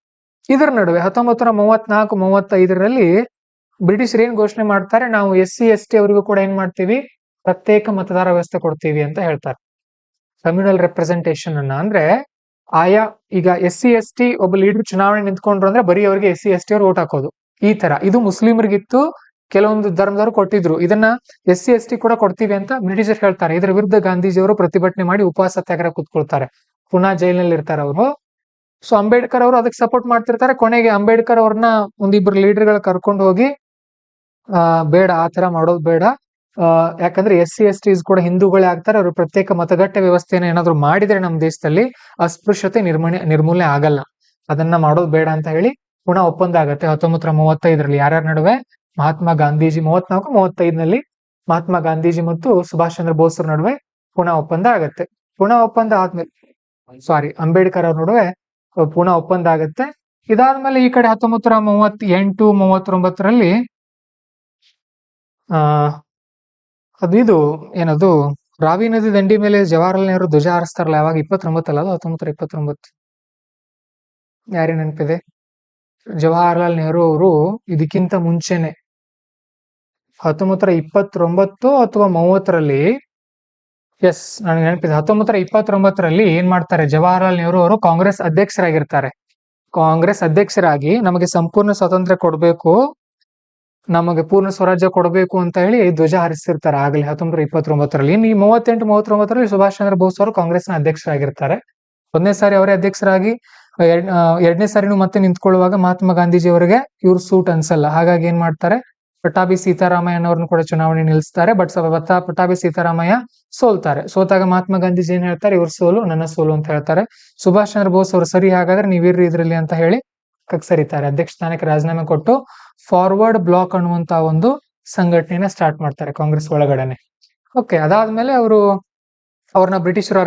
S1: ಇದರ ನಡುವೆ 1934-35ರಲ್ಲಿ ಬ್ರಿಟಿಷರು ಏನ್ ಘೋಷಣೆ ಮಾಡ್ತಾರೆ, ನಾವು SC ST ಅವರಿಗೂ ಕೂಡ ಏನ್ ಮಾಡ್ತೀವಿ, ಪ್ರತ್ಯೇಕ ಮತದಾರ ವ್ಯವಸ್ಥೆ ಕೊಡ್ತೀವಿ ಅಂತ ಹೇಳ್ತಾರೆ. ಕಮ್ಯುನಲ್ ರೆಪ್ರೆಸೆಂಟೇಷನ್ ಅನ್ನ, ಅಂದ್ರೆ ಆಯಾ ಈಗ SC ST ಒಬ್ಬ ಲೀಡರ್ ಚುನಾವಣೆ ನಿಂತ್ಕೊಂಡ್ರು ಅಂದ್ರೆ ಬರೀ ಅವರಿಗೆ SC ST ಅವ್ರು ವೋಟ್ ಹಾಕೋದು. ಈ ತರ ಇದು ಮುಸ್ಲಿಮರಿಗಿತ್ತು, ಕೆಲವೊಂದು ಧರ್ಮದವರು ಕೊಟ್ಟಿದ್ರು. ಇದನ್ನ SC ST ಕೂಡ ಕೊಡ್ತೀವಿ ಅಂತ ಬ್ರಿಟಿಷರು ಹೇಳ್ತಾರೆ. ಇದರ ವಿರುದ್ಧ ಗಾಂಧೀಜಿಯವರು ಪ್ರತಿಭಟನೆ ಮಾಡಿ ಉಪವಾಸ ಸತ್ಯಾಗ್ರಹ ಕೂತ್ಕೊಳ್ತಾರೆ. ಪುನಃ ಜೈಲಿನಲ್ಲಿ ಇರ್ತಾರೆ ಅವರು. ಸೊ ಅಂಬೇಡ್ಕರ್ ಅವರು ಅದಕ್ಕೆ ಸಪೋರ್ಟ್ ಮಾಡ್ತಿರ್ತಾರೆ. ಕೊನೆಗೆ ಅಂಬೇಡ್ಕರ್ ಅವ್ರನ್ನ ಒಂದಿಬ್ರು ಲೀಡರ್ಗಳ ಕರ್ಕೊಂಡು ಹೋಗಿ ಬೇಡ, ಆ ತರ ಮಾಡೋದು ಬೇಡ, ಯಾಕಂದ್ರೆ SC STs ಕೂಡ ಹಿಂದೂಗಳೇ ಆಗ್ತಾರೆ, ಅವರು ಪ್ರತ್ಯೇಕ ಮತಗಟ್ಟೆ ವ್ಯವಸ್ಥೆನ ಏನಾದ್ರು ಮಾಡಿದ್ರೆ ನಮ್ಮ ದೇಶದಲ್ಲಿ ಅಸ್ಪೃಶ್ಯತೆ ನಿರ್ಮೂಲನೆ ಆಗಲ್ಲ, ಅದನ್ನ ಮಾಡೋದು ಬೇಡ ಅಂತ ಹೇಳಿ ಪುನಃ ಒಪ್ಪಂದ ಆಗತ್ತೆ 1935ರಲ್ಲಿ. ಯಾರ್ಯಾರ ನಡುವೆ? ಮಹಾತ್ಮ ಗಾಂಧೀಜಿ 34-35ನಲ್ಲಿ ಮಹಾತ್ಮ ಗಾಂಧೀಜಿ ಮತ್ತು ಸುಭಾಷ್ ಚಂದ್ರ ಬೋಸ್ ನಡುವೆ ಪುನಃ ಒಪ್ಪಂದ ಆಗತ್ತೆ. ಪುನಃ ಒಪ್ಪಂದ ಆದ್ಮೇಲೆ ಅಂಬೇಡ್ಕರ್ ಅವ್ರ ನಡುವೆ ಪುನಃ ಒಪ್ಪಂದ ಆಗತ್ತೆ. ಇದಾದ್ಮೇಲೆ ಈ ಕಡೆ 1938-39ರಲ್ಲಿ ಇದು ಏನದು, ರಾವಿ ನದಿ ದಂಡಿ ಮೇಲೆ ಜವಾಹರ್ಲಾಲ್ ನೆಹರು ಧ್ವಜ ಹಾರಿಸ್ತಾರಲ್ಲ, ಯಾವಾಗ? 29 ಅಲ್ಲ, ಅದು 1929. ಯಾರೇ ನೆನಪಿದೆ? ಜವಾಹರ್ಲಾಲ್ ನೆಹರು ಅವರು ಇದಕ್ಕಿಂತ ಮುಂಚೆನೆ 1929 ಅಥವಾ 30ರಲ್ಲಿ, ನನಗೆ ನೆನಪಿದೆ, 1929ರಲ್ಲಿ ಏನ್ ಮಾಡ್ತಾರೆ, ಜವಾಹರ್ಲಾಲ್ ನೆಹರು ಅವರು ಕಾಂಗ್ರೆಸ್ ಅಧ್ಯಕ್ಷರಾಗಿರ್ತಾರೆ. ಕಾಂಗ್ರೆಸ್ ಅಧ್ಯಕ್ಷರಾಗಿ ನಮಗೆ ಸಂಪೂರ್ಣ ಸ್ವಾತಂತ್ರ್ಯ ಕೊಡ್ಬೇಕು, ನಮಗೆ ಪೂರ್ಣ ಸ್ವರಾಜ್ಯ ಕೊಡಬೇಕು ಅಂತ ಹೇಳಿ ಧ್ವಜ ಹಾರಿಸ್ತಿರ್ತಾರೆ ಆಗಲೇ 1929ರಲ್ಲಿ. ಇನ್ನು ಈ 38-39ರಲ್ಲಿ ಸುಭಾಷ್ ಚಂದ್ರ ಬೋಸ್ ಅವರು ಕಾಂಗ್ರೆಸ್ನ ಅಧ್ಯಕ್ಷರಾಗಿರ್ತಾರೆ. ಒಂದನೇ ಸಾರಿ ಅವರೇ ಅಧ್ಯಕ್ಷರಾಗಿ, ಎರಡನೇ ಸಾರಿನೂ ಮತ್ತೆ ನಿಂತ್ಕೊಳ್ಳುವಾಗ ಮಹಾತ್ಮ ಗಾಂಧೀಜಿ ಅವರಿಗೆ ಇವ್ರ ಸೂಟ್ ಅನ್ಸಲ್ಲ. ಹಾಗಾಗಿ ಏನ್ ಮಾಡ್ತಾರೆ, ಪಟ್ಟಾಭಿ ಸೀತಾರಾಮಯ್ಯನವ್ರನ್ನ ಕೂಡ ಚುನಾವಣೆ ನಿಲ್ಲಿಸ್ತಾರೆ. ಬಟ್ ಪಟ್ಟಾಭಿ ಸೀತಾರಾಮಯ್ಯ ಸೋಲ್ತಾರೆ. ಸೋತಾಗ ಮಹಾತ್ಮ ಗಾಂಧೀಜಿ ಏನ್ ಹೇಳ್ತಾರೆ, ಇವ್ರ ಸೋಲು ನನ್ನ ಸೋಲು ಅಂತ ಹೇಳ್ತಾರೆ. ಸುಭಾಷ್ ಚಂದ್ರ ಬೋಸ್ ಅವರು ಸರಿ, ಹಾಗಾದ್ರೆ ನೀವಿರ್ರಿ ಇದ್ರಲ್ಲಿ ಅಂತ ಹೇಳಿ ಸರಿತಾರೆ. ಅಧ್ಯಕ್ಷ ಸ್ಥಾನಕ್ಕೆ ರಾಜೀನಾಮೆ ಕೊಟ್ಟು ಫಾರ್ವರ್ಡ್ ಬ್ಲಾಕ್ ಅನ್ನುವಂತ ಒಂದು ಸಂಘಟನೆಯನ್ನ ಸ್ಟಾರ್ಟ್ ಮಾಡ್ತಾರೆ ಕಾಂಗ್ರೆಸ್ ಒಳಗಡೆನೆ. ಓಕೆ, ಅದಾದ್ಮೇಲೆ ಅವ್ರನ್ನ ಬ್ರಿಟಿಷರು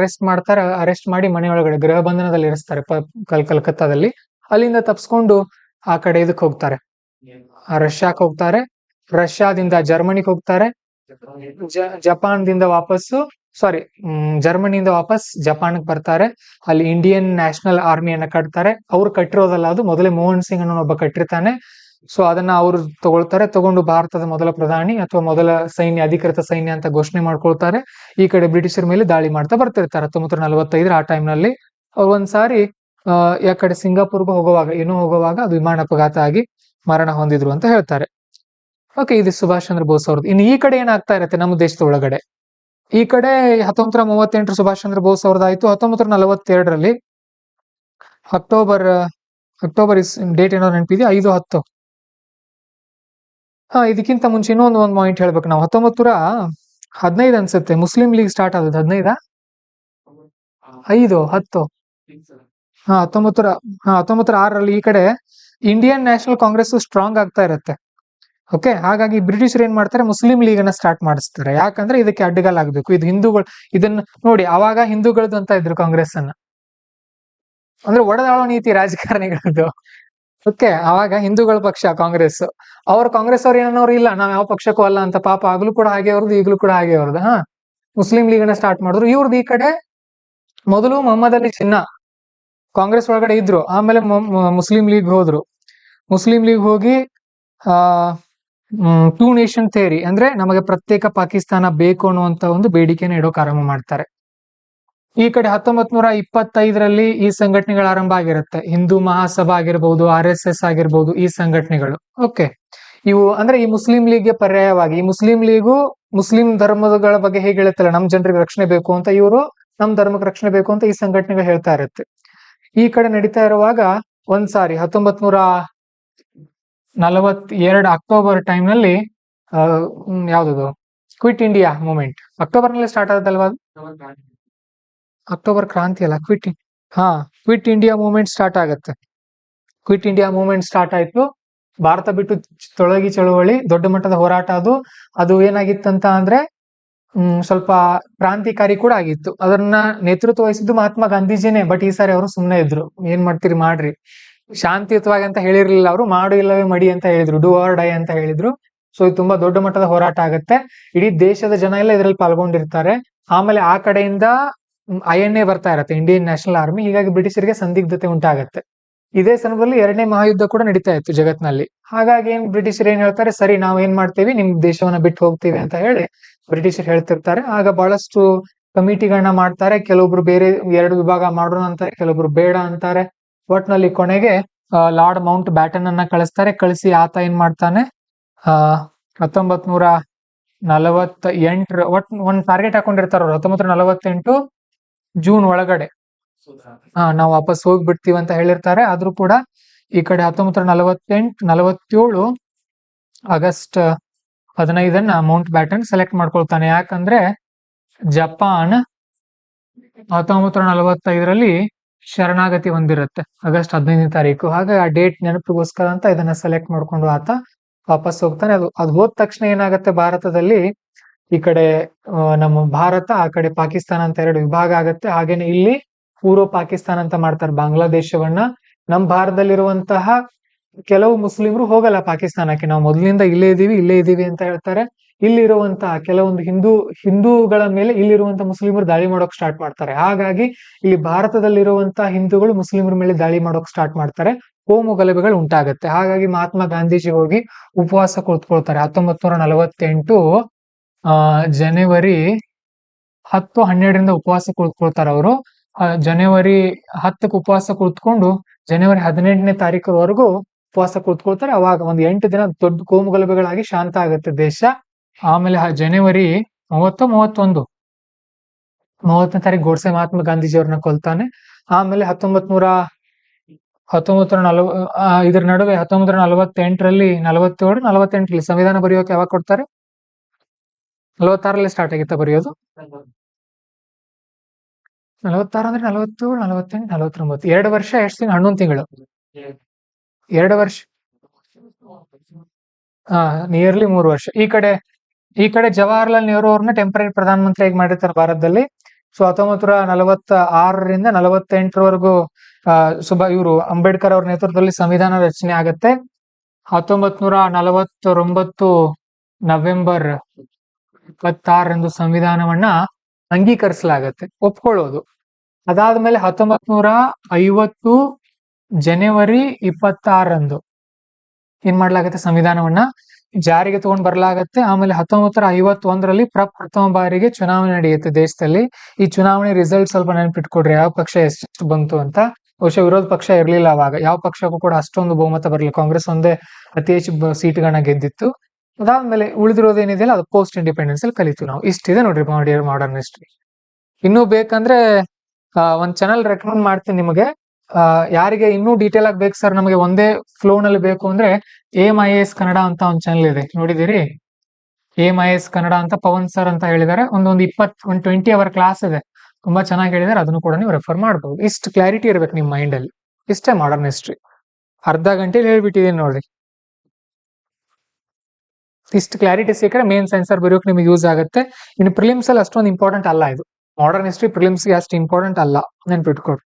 S1: ಅರೆಸ್ಟ್ ಮಾಡಿ ಮನೆ ಒಳಗಡೆ ಗೃಹ ಬಂಧನದಲ್ಲಿ ಇರಿಸ್ತಾರೆ ಕಲ್ಕತ್ತಾದಲ್ಲಿ. ಅಲ್ಲಿಂದ ತಪ್ಸ್ಕೊಂಡು ಆ ಕಡೆ ಇದಕ್ಕೆ ಹೋಗ್ತಾರೆ, ರಷ್ಯಾಕ್ ಹೋಗ್ತಾರೆ. ರಷ್ಯಾದಿಂದ ಜರ್ಮನಿಗೆ ಹೋಗ್ತಾರೆ. ಜರ್ಮನಿಯಿಂದ ವಾಪಸ್ ಜಪಾನ್ಗೆ ಬರ್ತಾರೆ. ಅಲ್ಲಿ ಇಂಡಿಯನ್ ನ್ಯಾಷನಲ್ ಆರ್ಮಿಯನ್ನ ಕಟ್ತಾರೆ. ಅವ್ರು ಕಟ್ಟಿರೋದಲ್ಲ, ಅದು ಮೊದಲೇ ಮೋಹನ್ ಸಿಂಗ್ ಅನ್ನೋ ಒಬ್ಬ ಕಟ್ಟಿರ್ತಾನೆ. ಸೊ ಅದನ್ನ ಅವ್ರು ತಗೊಂಡು ಭಾರತದ ಮೊದಲ ಪ್ರಧಾನಿ ಅಥವಾ ಮೊದಲ ಅಧಿಕೃತ ಸೈನ್ಯ ಅಂತ ಘೋಷಣೆ ಮಾಡ್ಕೊಳ್ತಾರೆ. ಈ ಕಡೆ ಬ್ರಿಟಿಷರ ಮೇಲೆ ದಾಳಿ ಮಾಡ್ತಾ ಬರ್ತಿರ್ತಾರೆ 1945 ಆ ಟೈಮ್ ನಲ್ಲಿ. ಒಂದ್ಸಾರಿ ಯಾಕಡೆ ಸಿಂಗಾಪುರ್ಗೂ ಹೋಗುವಾಗ ಅದು ವಿಮಾನ ಅಪಘಾತ ಆಗಿ ಮರಣ ಹೊಂದಿದ್ರು ಅಂತ ಹೇಳ್ತಾರೆ. ಓಕೆ, ಇದು ಸುಭಾಷ್ ಚಂದ್ರ ಬೋಸ್ ಅವ್ರದ್ದು. ಇನ್ನು ಈ ಕಡೆ ಏನಾಗ್ತಾ ಇರತ್ತೆ ನಮ್ಮ ದೇಶದ ಒಳಗಡೆ, ಈ ಕಡೆ 1938 ಸುಭಾಷ್ ಚಂದ್ರ ಬೋಸ್ ಅವ್ರದ್ದಾಯ್ತು. 1942ರಲ್ಲಿ ಅಕ್ಟೋಬರ್ ಡೇಟ್ ಏನೋ ನೆನಪಿದೆ, 5-10. ಇದಕ್ಕಿಂತ ಮುಂಚೆ ಇನ್ನೊಂದು ಪಾಯಿಂಟ್ ಹೇಳ್ಬೇಕು ನಾವು. 1915 ಅನ್ಸುತ್ತೆ ಮುಸ್ಲಿಂ ಲೀಗ್ ಸ್ಟಾರ್ಟ್ ಆದದ್ದು. 1906 1906ರಲ್ಲಿ ಈ ಕಡೆ ಇಂಡಿಯನ್ ನ್ಯಾಷನಲ್ ಕಾಂಗ್ರೆಸ್ ಸ್ಟ್ರಾಂಗ್ ಆಗ್ತಾ ಇರುತ್ತೆ. ಓಕೆ, ಹಾಗಾಗಿ ಬ್ರಿಟಿಷರು ಏನ್ ಮಾಡ್ತಾರೆ, ಮುಸ್ಲಿಂ ಲೀಗ್ ಅನ್ನ ಸ್ಟಾರ್ಟ್ ಮಾಡಿಸ್ತಾರೆ. ಯಾಕಂದ್ರೆ ಇದಕ್ಕೆ ಅಡ್ಡಗಾಲಾಗಬೇಕು, ಇದು ಹಿಂದೂಗಳು. ಇದನ್ನ ನೋಡಿ, ಅವಾಗ ಹಿಂದೂಗಳದ್ದು ಅಂತ ಇದ್ರು ಕಾಂಗ್ರೆಸ್ ಅನ್ನ, ಅಂದ್ರೆ ಒಡೆದಾಳೋ ನೀತಿ ರಾಜಕಾರಣಿಗಳದ್ದು. ಓಕೆ, ಅವಾಗ ಹಿಂದೂಗಳ ಪಕ್ಷ ಕಾಂಗ್ರೆಸ್. ಕಾಂಗ್ರೆಸ್ ಅವ್ರು ಏನನ್ನೋರು, ಇಲ್ಲ ನಾವ್ ಯಾವ ಪಕ್ಷಕ್ಕೂ ಅಲ್ಲ ಅಂತ. ಪಾಪ ಆಗ್ಲೂ ಕೂಡ ಹಾಗೆ ಅವ್ರದ್ದು, ಈಗಲೂ ಕೂಡ ಹಾಗೆ ಅವ್ರದ್ದು. ಮುಸ್ಲಿಂ ಲೀಗ್ ಅನ್ನ ಸ್ಟಾರ್ಟ್ ಮಾಡಿದ್ರು. ಇವ್ರದ್ದು ಈ ಕಡೆ ಮೊದಲು ಮೊಹಮ್ಮದ್ ಅಲಿ ಜಿನ್ನಾ ಕಾಂಗ್ರೆಸ್ ಒಳಗಡೆ ಇದ್ರು, ಆಮೇಲೆ ಮುಸ್ಲಿಂ ಲೀಗ್ ಹೋದ್ರು. ಮುಸ್ಲಿಂ ಲೀಗ್ ಹೋಗಿ ಟೂ ನೇಷನ್ ಥಿಯರಿ ಅಂದ್ರೆ ನಮಗೆ ಪ್ರತ್ಯೇಕ ಪಾಕಿಸ್ತಾನ ಬೇಕು ಅನ್ನುವಂತ ಒಂದು ಬೇಡಿಕೆನ ಇಡೋಕೆ ಆರಂಭ ಮಾಡ್ತಾರೆ. ಈ ಕಡೆ 1925ರಲ್ಲಿ ಈ ಸಂಘಟನೆಗಳು ಆರಂಭ ಆಗಿರುತ್ತೆ. ಹಿಂದೂ ಮಹಾಸಭಾ ಆಗಿರ್ಬಹುದು, RSS ಆಗಿರ್ಬಹುದು, ಈ ಸಂಘಟನೆಗಳು. ಓಕೆ, ಇವು ಅಂದ್ರೆ ಈ ಮುಸ್ಲಿಂ ಲೀಗ್ಗೆ ಪರ್ಯಾಯವಾಗಿ ಈ ಮುಸ್ಲಿಂ ಲೀಗು ಮುಸ್ಲಿಂ ಧರ್ಮಗಳ ಬಗ್ಗೆ ಹೇಗೆ ಹೇಳುತ್ತಲ್ಲ, ನಮ್ ಜನರಿಗೆ ರಕ್ಷಣೆ ಬೇಕು ಅಂತ, ಇವರು ನಮ್ ಧರ್ಮಕ್ಕೆ ರಕ್ಷಣೆ ಬೇಕು ಅಂತ ಈ ಸಂಘಟನೆಗಳು ಹೇಳ್ತಾ ಇರುತ್ತೆ. ಈ ಕಡೆ ನಡೀತಾ ಇರುವಾಗ ಒಂದ್ಸಾರಿ 1942 ಅಕ್ಟೋಬರ್ ಟೈಮ್ ನಲ್ಲಿ ಯಾವ್ದದು ಕ್ವಿಟ್ ಇಂಡಿಯಾ ಮೂವ್ಮೆಂಟ್ ಅಕ್ಟೋಬರ್ ನಲ್ಲಿ ಸ್ಟಾರ್ಟ್ ಆದಲ್ವಾ? ಅಕ್ಟೋಬರ್ ಕ್ರಾಂತಿ ಅಲ್ಲ, ಕ್ವಿಟ್ ಇಂಡಿಯಾ ಮೂವ್ಮೆಂಟ್ ಸ್ಟಾರ್ಟ್ ಆಗುತ್ತೆ. ಕ್ವಿಟ್ ಇಂಡಿಯಾ ಮೂವ್ಮೆಂಟ್ ಸ್ಟಾರ್ಟ್ ಆಯ್ತು. ಭಾರತ ಬಿಟ್ಟು ತೊಲಗಿ ಚಳವಳಿ ದೊಡ್ಡ ಮಟ್ಟದ ಹೋರಾಟ. ಅದು ಏನಾಗಿತ್ತಂತ ಅಂದ್ರೆ ಸ್ವಲ್ಪ ಕ್ರಾಂತಿಕಾರಿ ಕೂಡ ಆಗಿತ್ತು. ಅದನ್ನ ನೇತೃತ್ವ ವಹಿಸಿದ್ದು ಮಹಾತ್ಮ ಗಾಂಧೀಜಿನೇ. ಬಟ್ ಈ ಸಾರಿ ಅವರು ಸುಮ್ಮನೆ ಇದ್ರು. ಏನ್ ಮಾಡ್ತೀರಿ ಮಾಡ್ರಿ, ಶಾಂತಿಯುತವಾಗಿ ಅಂತ ಹೇಳಿರ್ಲಿಲ್ಲ ಅವರು, ಮಾಡು ಇಲ್ಲವೇ ಮಡಿ ಅಂತ ಹೇಳಿದ್ರು, ಡೂ ಆರ್ ಡೈ ಅಂತ ಹೇಳಿದ್ರು. ಸೊ ಇದು ತುಂಬಾ ದೊಡ್ಡ ಮಟ್ಟದ ಹೋರಾಟ ಆಗುತ್ತೆ. ಇಡೀ ದೇಶದ ಜನ ಎಲ್ಲ ಇದರಲ್ಲಿ ಪಾಲ್ಗೊಂಡಿರ್ತಾರೆ. ಆಮೇಲೆ ಆ ಕಡೆಯಿಂದ INA ಬರ್ತಾ ಇರತ್ತೆ, ಇಂಡಿಯನ್ ನ್ಯಾಷನಲ್ ಆರ್ಮಿ. ಹೀಗಾಗಿ ಬ್ರಿಟಿಷರಿಗೆ ಸಂದಿಗ್ಧತೆ ಉಂಟಾಗತ್ತೆ. ಇದೇ ಸಮಯದಲ್ಲಿ 2ನೇ ಮಹಾಯುದ್ಧ ಕೂಡ ನಡೀತಾ ಇತ್ತು ಜಗತ್ನಲ್ಲಿ. ಹಾಗಾಗಿ ಬ್ರಿಟಿಷರು ಏನ್ ಹೇಳ್ತಾರೆ, ಸರಿ ನಾವು ಏನ್ ಮಾಡ್ತೇವಿ, ನಿಮ್ ದೇಶವನ್ನ ಬಿಟ್ಟು ಹೋಗ್ತೀವಿ ಅಂತ ಹೇಳಿ ಬ್ರಿಟಿಷರು ಹೇಳ್ತಿರ್ತಾರೆ. ಆಗ ಬಹಳಷ್ಟು ಕಮಿಟಿಗಳನ್ನ ಮಾಡ್ತಾರೆ. ಕೆಲವೊಬ್ರು ಬೇರೆ 2 ವಿಭಾಗ ಮಾಡೋಣ ಅಂತಾರೆ, ಕೆಲವೊಬ್ರು ಬೇಡ ಅಂತಾರೆ. ಒಟ್ನಲ್ಲಿ ಕೊನೆಗೆ ಲಾರ್ಡ್ ಮೌಂಟ್ ಬ್ಯಾಟನ್ ಅನ್ನ ಕಳಿಸ್ತಾರೆ. ಕಳಿಸಿ ಆತ ಏನ್ ಮಾಡ್ತಾನೆ, 1948 ಒಂದ್ ಟಾರ್ಗೆಟ್ ಹಾಕೊಂಡಿರ್ತಾರ ಅವ್ರು. 1948 ಜೂನ್ ಒಳಗಡೆ ನಾವು ವಾಪಸ್ ಹೋಗ್ಬಿಡ್ತೀವಿ ಅಂತ ಹೇಳಿರ್ತಾರೆ. ಆದ್ರೂ ಕೂಡ ಈ ಕಡೆ 1947 ಆಗಸ್ಟ್ 15 ಮೌಂಟ್ ಬ್ಯಾಟನ್ ಸೆಲೆಕ್ಟ್ ಮಾಡ್ಕೊಳ್ತಾನೆ. ಯಾಕಂದ್ರೆ ಜಪಾನ್ 1945ರಲ್ಲಿ ಶರಣಾಗತಿ ಹೊಂದಿರುತ್ತೆ, ಆಗಸ್ಟ್ 15ನೇ ತಾರೀಕು. ಹಾಗಾಗಿ ಆ ಡೇಟ್ ನೆನಪಿಗೋಸ್ಕರ ಅಂತ ಇದನ್ನ ಸೆಲೆಕ್ಟ್ ಮಾಡ್ಕೊಂಡು ಆತ ವಾಪಸ್ ಹೋಗ್ತಾನೆ. ಅದು ಹೋದ ತಕ್ಷಣ ಏನಾಗುತ್ತೆ, ಭಾರತದಲ್ಲಿ ಈ ಕಡೆ ನಮ್ಮ ಭಾರತ, ಆ ಕಡೆ ಪಾಕಿಸ್ತಾನ ಅಂತ 2 ವಿಭಾಗ ಆಗತ್ತೆ. ಹಾಗೇನೆ ಇಲ್ಲಿ ಪೂರ್ವ ಪಾಕಿಸ್ತಾನ ಅಂತ ಮಾಡ್ತಾರೆ ಬಾಂಗ್ಲಾದೇಶವನ್ನ. ನಮ್ಮ ಭಾರತದಲ್ಲಿರುವಂತಹ ಕೆಲವು ಮುಸ್ಲಿಮರು ಹೋಗಲ್ಲ ಪಾಕಿಸ್ತಾನಕ್ಕೆ, ನಾವು ಮೊದಲಿನಿಂದ ಇಲ್ಲೇ ಇದೀವಿ ಅಂತ ಹೇಳ್ತಾರೆ. ಇಲ್ಲಿರುವಂತಹ ಕೆಲವೊಂದು ಹಿಂದೂಗಳ ಮೇಲೆ ಇಲ್ಲಿರುವಂತ ಮುಸ್ಲಿಮರು ದಾಳಿ ಮಾಡೋಕ್ ಸ್ಟಾರ್ಟ್ ಮಾಡ್ತಾರೆ. ಹಾಗಾಗಿ ಇಲ್ಲಿ ಭಾರತದಲ್ಲಿರುವಂತಹ ಹಿಂದೂಗಳು ಮುಸ್ಲಿಮರ ಮೇಲೆ ದಾಳಿ ಮಾಡೋಕ್ ಸ್ಟಾರ್ಟ್ ಮಾಡ್ತಾರೆ. ಕೋಮು ಗಲಭೆಗಳು ಉಂಟಾಗತ್ತೆ. ಹಾಗಾಗಿ ಮಹಾತ್ಮ ಗಾಂಧೀಜಿ ಹೋಗಿ ಉಪವಾಸ ಕುಳಿತುಕೊಳ್ತಾರೆ. 1948 ಜನವರಿ 10-12ರಿಂದ ಉಪವಾಸ ಕುಳಿತುಕೊಳ್ತಾರೆ ಅವರು. ಜನವರಿ 10ಕ್ಕೆ ಉಪವಾಸ ಕುಳಿತುಕೊಂಡು ಜನವರಿ 18ನೇ ತಾರೀಕುವರೆಗೂ ಉಪವಾಸ ಕುಳಿತುಕೊಳ್ತಾರೆ. ಅವಾಗ 8 ದಿನ ದೊಡ್ಡ ಕೋಮು ಗಲಭೆಗಳಾಗಿ ಶಾಂತ ಆಗುತ್ತೆ ದೇಶ. ಆಮೇಲೆ ಜನವರಿ 30-31 30ನೇ ತಾರೀಕು ಗೋಡ್ಸೆ ಮಹಾತ್ಮ ಗಾಂಧೀಜಿ ಅವ್ರನ್ನ ಕೊಲ್ತಾನೆ. ಆಮೇಲೆ 1940 ಇದ್ರ ನಡುವೆ 1948ರಲ್ಲಿ 47-48ರಲ್ಲಿ ಸಂವಿಧಾನ ಬರೆಯೋಕೆ ಯಾವಾಗ ಕೊಡ್ತಾರೆ? 46ರಲ್ಲಿ ಸ್ಟಾರ್ಟ್ ಆಗಿತ್ತ ಬರೆಯೋದು? 46 ಅಂದ್ರೆ 47, 48, 49 2 ವರ್ಷ. ಎಷ್ಟು ತಿಂಗಳು? 11 ತಿಂಗಳು. 2 ವರ್ಷ, ನಿಯರ್ಲಿ 3 ವರ್ಷ. ಈ ಕಡೆ ಜವಾಹರ್ಲಾಲ್ ನೆಹರು ಅವ್ರನ್ನ ಟೆಂಪರರಿ ಪ್ರಧಾನಮಂತ್ರಿಯಾಗಿ ಮಾಡಿರ್ತಾರೆ ಭಾರತದಲ್ಲಿ. ಸೊ 1946ರಿಂದ 48ರವರೆಗೂ ಇವರು ಅಂಬೇಡ್ಕರ್ ಅವ್ರ ನೇತೃತ್ವದಲ್ಲಿ ಸಂವಿಧಾನ ರಚನೆ ಆಗತ್ತೆ. 1949 ನವೆಂಬರ್ 26ರಂದು ಸಂವಿಧಾನವನ್ನ ಅಂಗೀಕರಿಸಲಾಗತ್ತೆ, ಒಪ್ಕೊಳ್ಳೋದು. ಅದಾದ್ಮೇಲೆ 1950 ಜನವರಿ 26ರಂದು ಏನ್ ಮಾಡ್ಲಾಗತ್ತೆ, ಸಂವಿಧಾನವನ್ನ ಜಾರಿಗೆ ತಗೊಂಡ್ ಬರ್ಲಾಗತ್ತೆ. ಆಮೇಲೆ 1951ರಲ್ಲಿ ಪ್ರಥಮ ಬಾರಿಗೆ ಚುನಾವಣೆ ನಡೆಯುತ್ತೆ ದೇಶದಲ್ಲಿ. ಈ ಚುನಾವಣೆ ರಿಸಲ್ಟ್ ಸ್ವಲ್ಪ ನೆನಪಿಟ್ಕೊಡ್ರಿ, ಯಾವ ಪಕ್ಷ ಎಷ್ಟು ಬಂತು ಅಂತ. ಬಹುಶಃ ವಿರೋಧ ಪಕ್ಷ ಇರ್ಲಿಲ್ಲ ಅವಾಗ, ಯಾವ ಪಕ್ಷಕ್ಕೂ ಕೂಡ ಅಷ್ಟೊಂದು ಬಹುಮತ ಬರಲಿಲ್ಲ. ಕಾಂಗ್ರೆಸ್ ಒಂದೇ ಅತಿ ಹೆಚ್ಚು ಸೀಟ್ಗಳನ್ನ ಗೆದ್ದಿತ್ತು. ಅದಾದ್ಮೇಲೆ ಉಳಿದಿರೋದೇನಿದೆಯಲ್ಲ ಅದು ಪೋಸ್ಟ್ ಇಂಡಿಪೆಂಡೆನ್ಸ್ ಅಲ್ಲಿ ಕಲಿತೀವಿ ನಾವು. ಇಷ್ಟಿದೆ ನೋಡ್ರಿ ಮಾಡರ್ನ್ ಹಿಸ್ಟ್ರಿ. ಇನ್ನೂ ಬೇಕಂದ್ರೆ ಒಂದ್ ಚಾನಲ್ ರೆಕಮೆಂಡ್ ಮಾಡ್ತೀನಿ ನಿಮಗೆ. ಯಾರಿಗೆ ಇನ್ನೂ ಡೀಟೇಲ್ ಆಗಿ ಬೇಕು ಸರ್, ನಮಗೆ ಒಂದೇ ಫ್ಲೋ ನಲ್ಲಿ ಬೇಕು ಅಂದ್ರೆ AIS ಕನ್ನಡ ಅಂತ ಒಂದ್ ಚಾನಲ್ ಇದೆ, ನೋಡಿದಿರಿ? AIS ಕನ್ನಡ ಅಂತ ಪವನ್ ಸರ್ ಅಂತ ಹೇಳಿದ್ದಾರೆ. ಒಂದು 20 ಅವರ್ ಕ್ಲಾಸ್ ಇದೆ, ತುಂಬಾ ಚೆನ್ನಾಗಿ ಹೇಳಿದಾರೆ. ಅದನ್ನು ಕೂಡ ನೀವು ರೆಫರ್ ಮಾಡಬಹುದು. ಇಷ್ಟು ಕ್ಲಾರಿಟಿ ಇರ್ಬೇಕು ನಿಮ್ ಮೈಂಡ್ ಅಲ್ಲಿ. ಇಷ್ಟೇ ಮಾಡರ್ನ್ ಹಿಸ್ಟ್ರಿ, ಅರ್ಧ ಗಂಟೆಲಿ ಹೇಳ್ಬಿಟ್ಟಿದೀನಿ ನೋಡ್ರಿ. ಇಷ್ಟು ಕ್ಲಾರಿಟಿ ಸಿಕ್ಕರೆ ಮೇನ್ ಸೆನ್ಸರ್ ಬರೆಯೋಕೆ ನಿಮ್ಗೆ ಯೂಸ್ ಆಗುತ್ತೆ. ಇನ್ನು ಪ್ರಿಲಿಮ್ಸ್ ಅಲ್ಲಿ ಅಷ್ಟೊಂದು ಇಂಪಾರ್ಟೆಂಟ್ ಅಲ್ಲ ಇದು. ಮಾಡರ್ನ್ ಹಿಸ್ಟ್ರಿ ಪ್ರಿಲಿಮ್ಸ್ಗೆ ಅಷ್ಟು ಇಂಪಾರ್ಟೆಂಟ್ ಅಲ್ಲ, ನೆನ್ಪಿಟ್ಕೊಡ್ರಿ.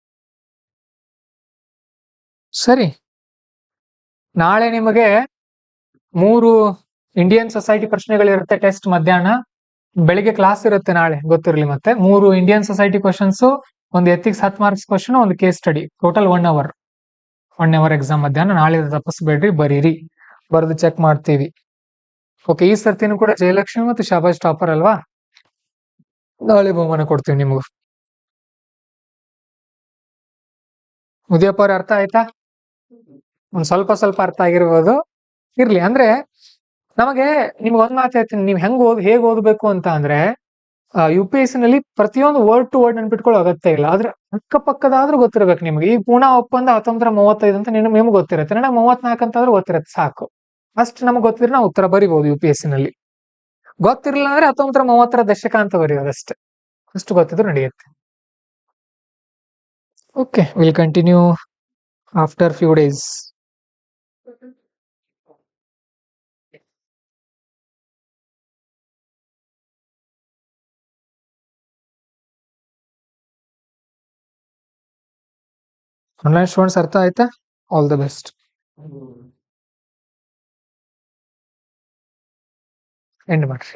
S1: ಸರಿ, ನಾಳೆ ನಿಮಗೆ 3 ಇಂಡಿಯನ್ ಸೊಸೈಟಿ ಪ್ರಶ್ನೆಗಳಿರುತ್ತೆ ಟೆಸ್ಟ್ ಮಧ್ಯಾಹ್ನ. ಬೆಳಿಗ್ಗೆ ಕ್ಲಾಸ್ ಇರುತ್ತೆ ನಾಳೆ, ಗೊತ್ತಿರಲಿ. ಮತ್ತೆ 3 ಇಂಡಿಯನ್ ಸೊಸೈಟಿ ಕ್ವಶನ್ಸ್, ಒಂದು ಎಥಿಕ್ಸ್ 10 ಮಾರ್ಕ್ಸ್ ಕ್ವಶನ್, ಒಂದು case study. Total 1 hour exam ಮಧ್ಯಾಹ್ನ. ನಾಳೆ ತಪ್ಪಿಸ್ಬೇಡ್ರಿ, ಬರೀರಿ, ಬರೆದು ಚೆಕ್ ಮಾಡ್ತೀವಿ. ಓಕೆ, ಈ ಸರ್ತಿನೂ ಕೂಡ ಜಯಲಕ್ಷ್ಮಿ ಮತ್ತು ಶಾಬಾಜ್ ಟಾಪರ್ ಅಲ್ವಾ? ನಾಳೆ ಬಹುಮಾನ ಕೊಡ್ತೀವಿ ನಿಮಗೂ. ಉದಯಪ್ಪ ಅವ್ರ ಅರ್ಥ ಆಯ್ತಾ? ಒಂದ್ ಸ್ವಲ್ಪ ಸ್ವಲ್ಪ ಅರ್ಥ ಆಗಿರ್ಬೋದು. ಇರ್ಲಿ, ಅಂದ್ರೆ ನಮಗೆ ನಿಮ್ಗೆ ಒಂದ್ ಮಾತು ಹೇಳ್ತೀನಿ, ನೀವ್ ಹೇಗ್ ಓದ್ಬೇಕು ಅಂತ ಅಂದ್ರೆ, UPSC ನಲ್ಲಿ ಪ್ರತಿಯೊಂದು ವರ್ಡ್ ಟು ವರ್ಡ್ ನೆನ್ಪಿಟ್ಕೊಳ್ಳೋ ಅಗತ್ಯ ಇಲ್ಲ. ಆದ್ರೆ ಅಕ್ಕಪಕ್ಕದಾದ್ರೂ ಗೊತ್ತಿರ್ಬೇಕು ನಿಮ್ಗೆ. ಈ ಪೂನಾ ಒಪ್ಪಂದ 1935 ಅಂತ ನಿಮ್ಗೆ ಗೊತ್ತಿರುತ್ತೆ, ನನಗೆ 34 ಅಂತ ಆದ್ರೂ ಗೊತ್ತಿರುತ್ತೆ, ಸಾಕು. ಅಷ್ಟು ನಮ್ಗೆ ಗೊತ್ತಿದ್ರೆ ನಾವು ಉತ್ತರ ಬರಿಬಹುದು UPSC ನಲ್ಲಿ. ಗೊತ್ತಿರಲಿಲ್ಲ ಅಂದ್ರೆ 1930 ದಶಕ ಅಂತ ಬರೆಯೋದಷ್ಟೇ, ಅಷ್ಟು ಗೊತ್ತಿದ್ರು ನಡೆಯುತ್ತೆ. Okay, will continue after few days. Online students ಅರ್ಥ ಆಯ್ತಾ? All the best. ಎಂಡ್ ಮಾಡ್ರಿ.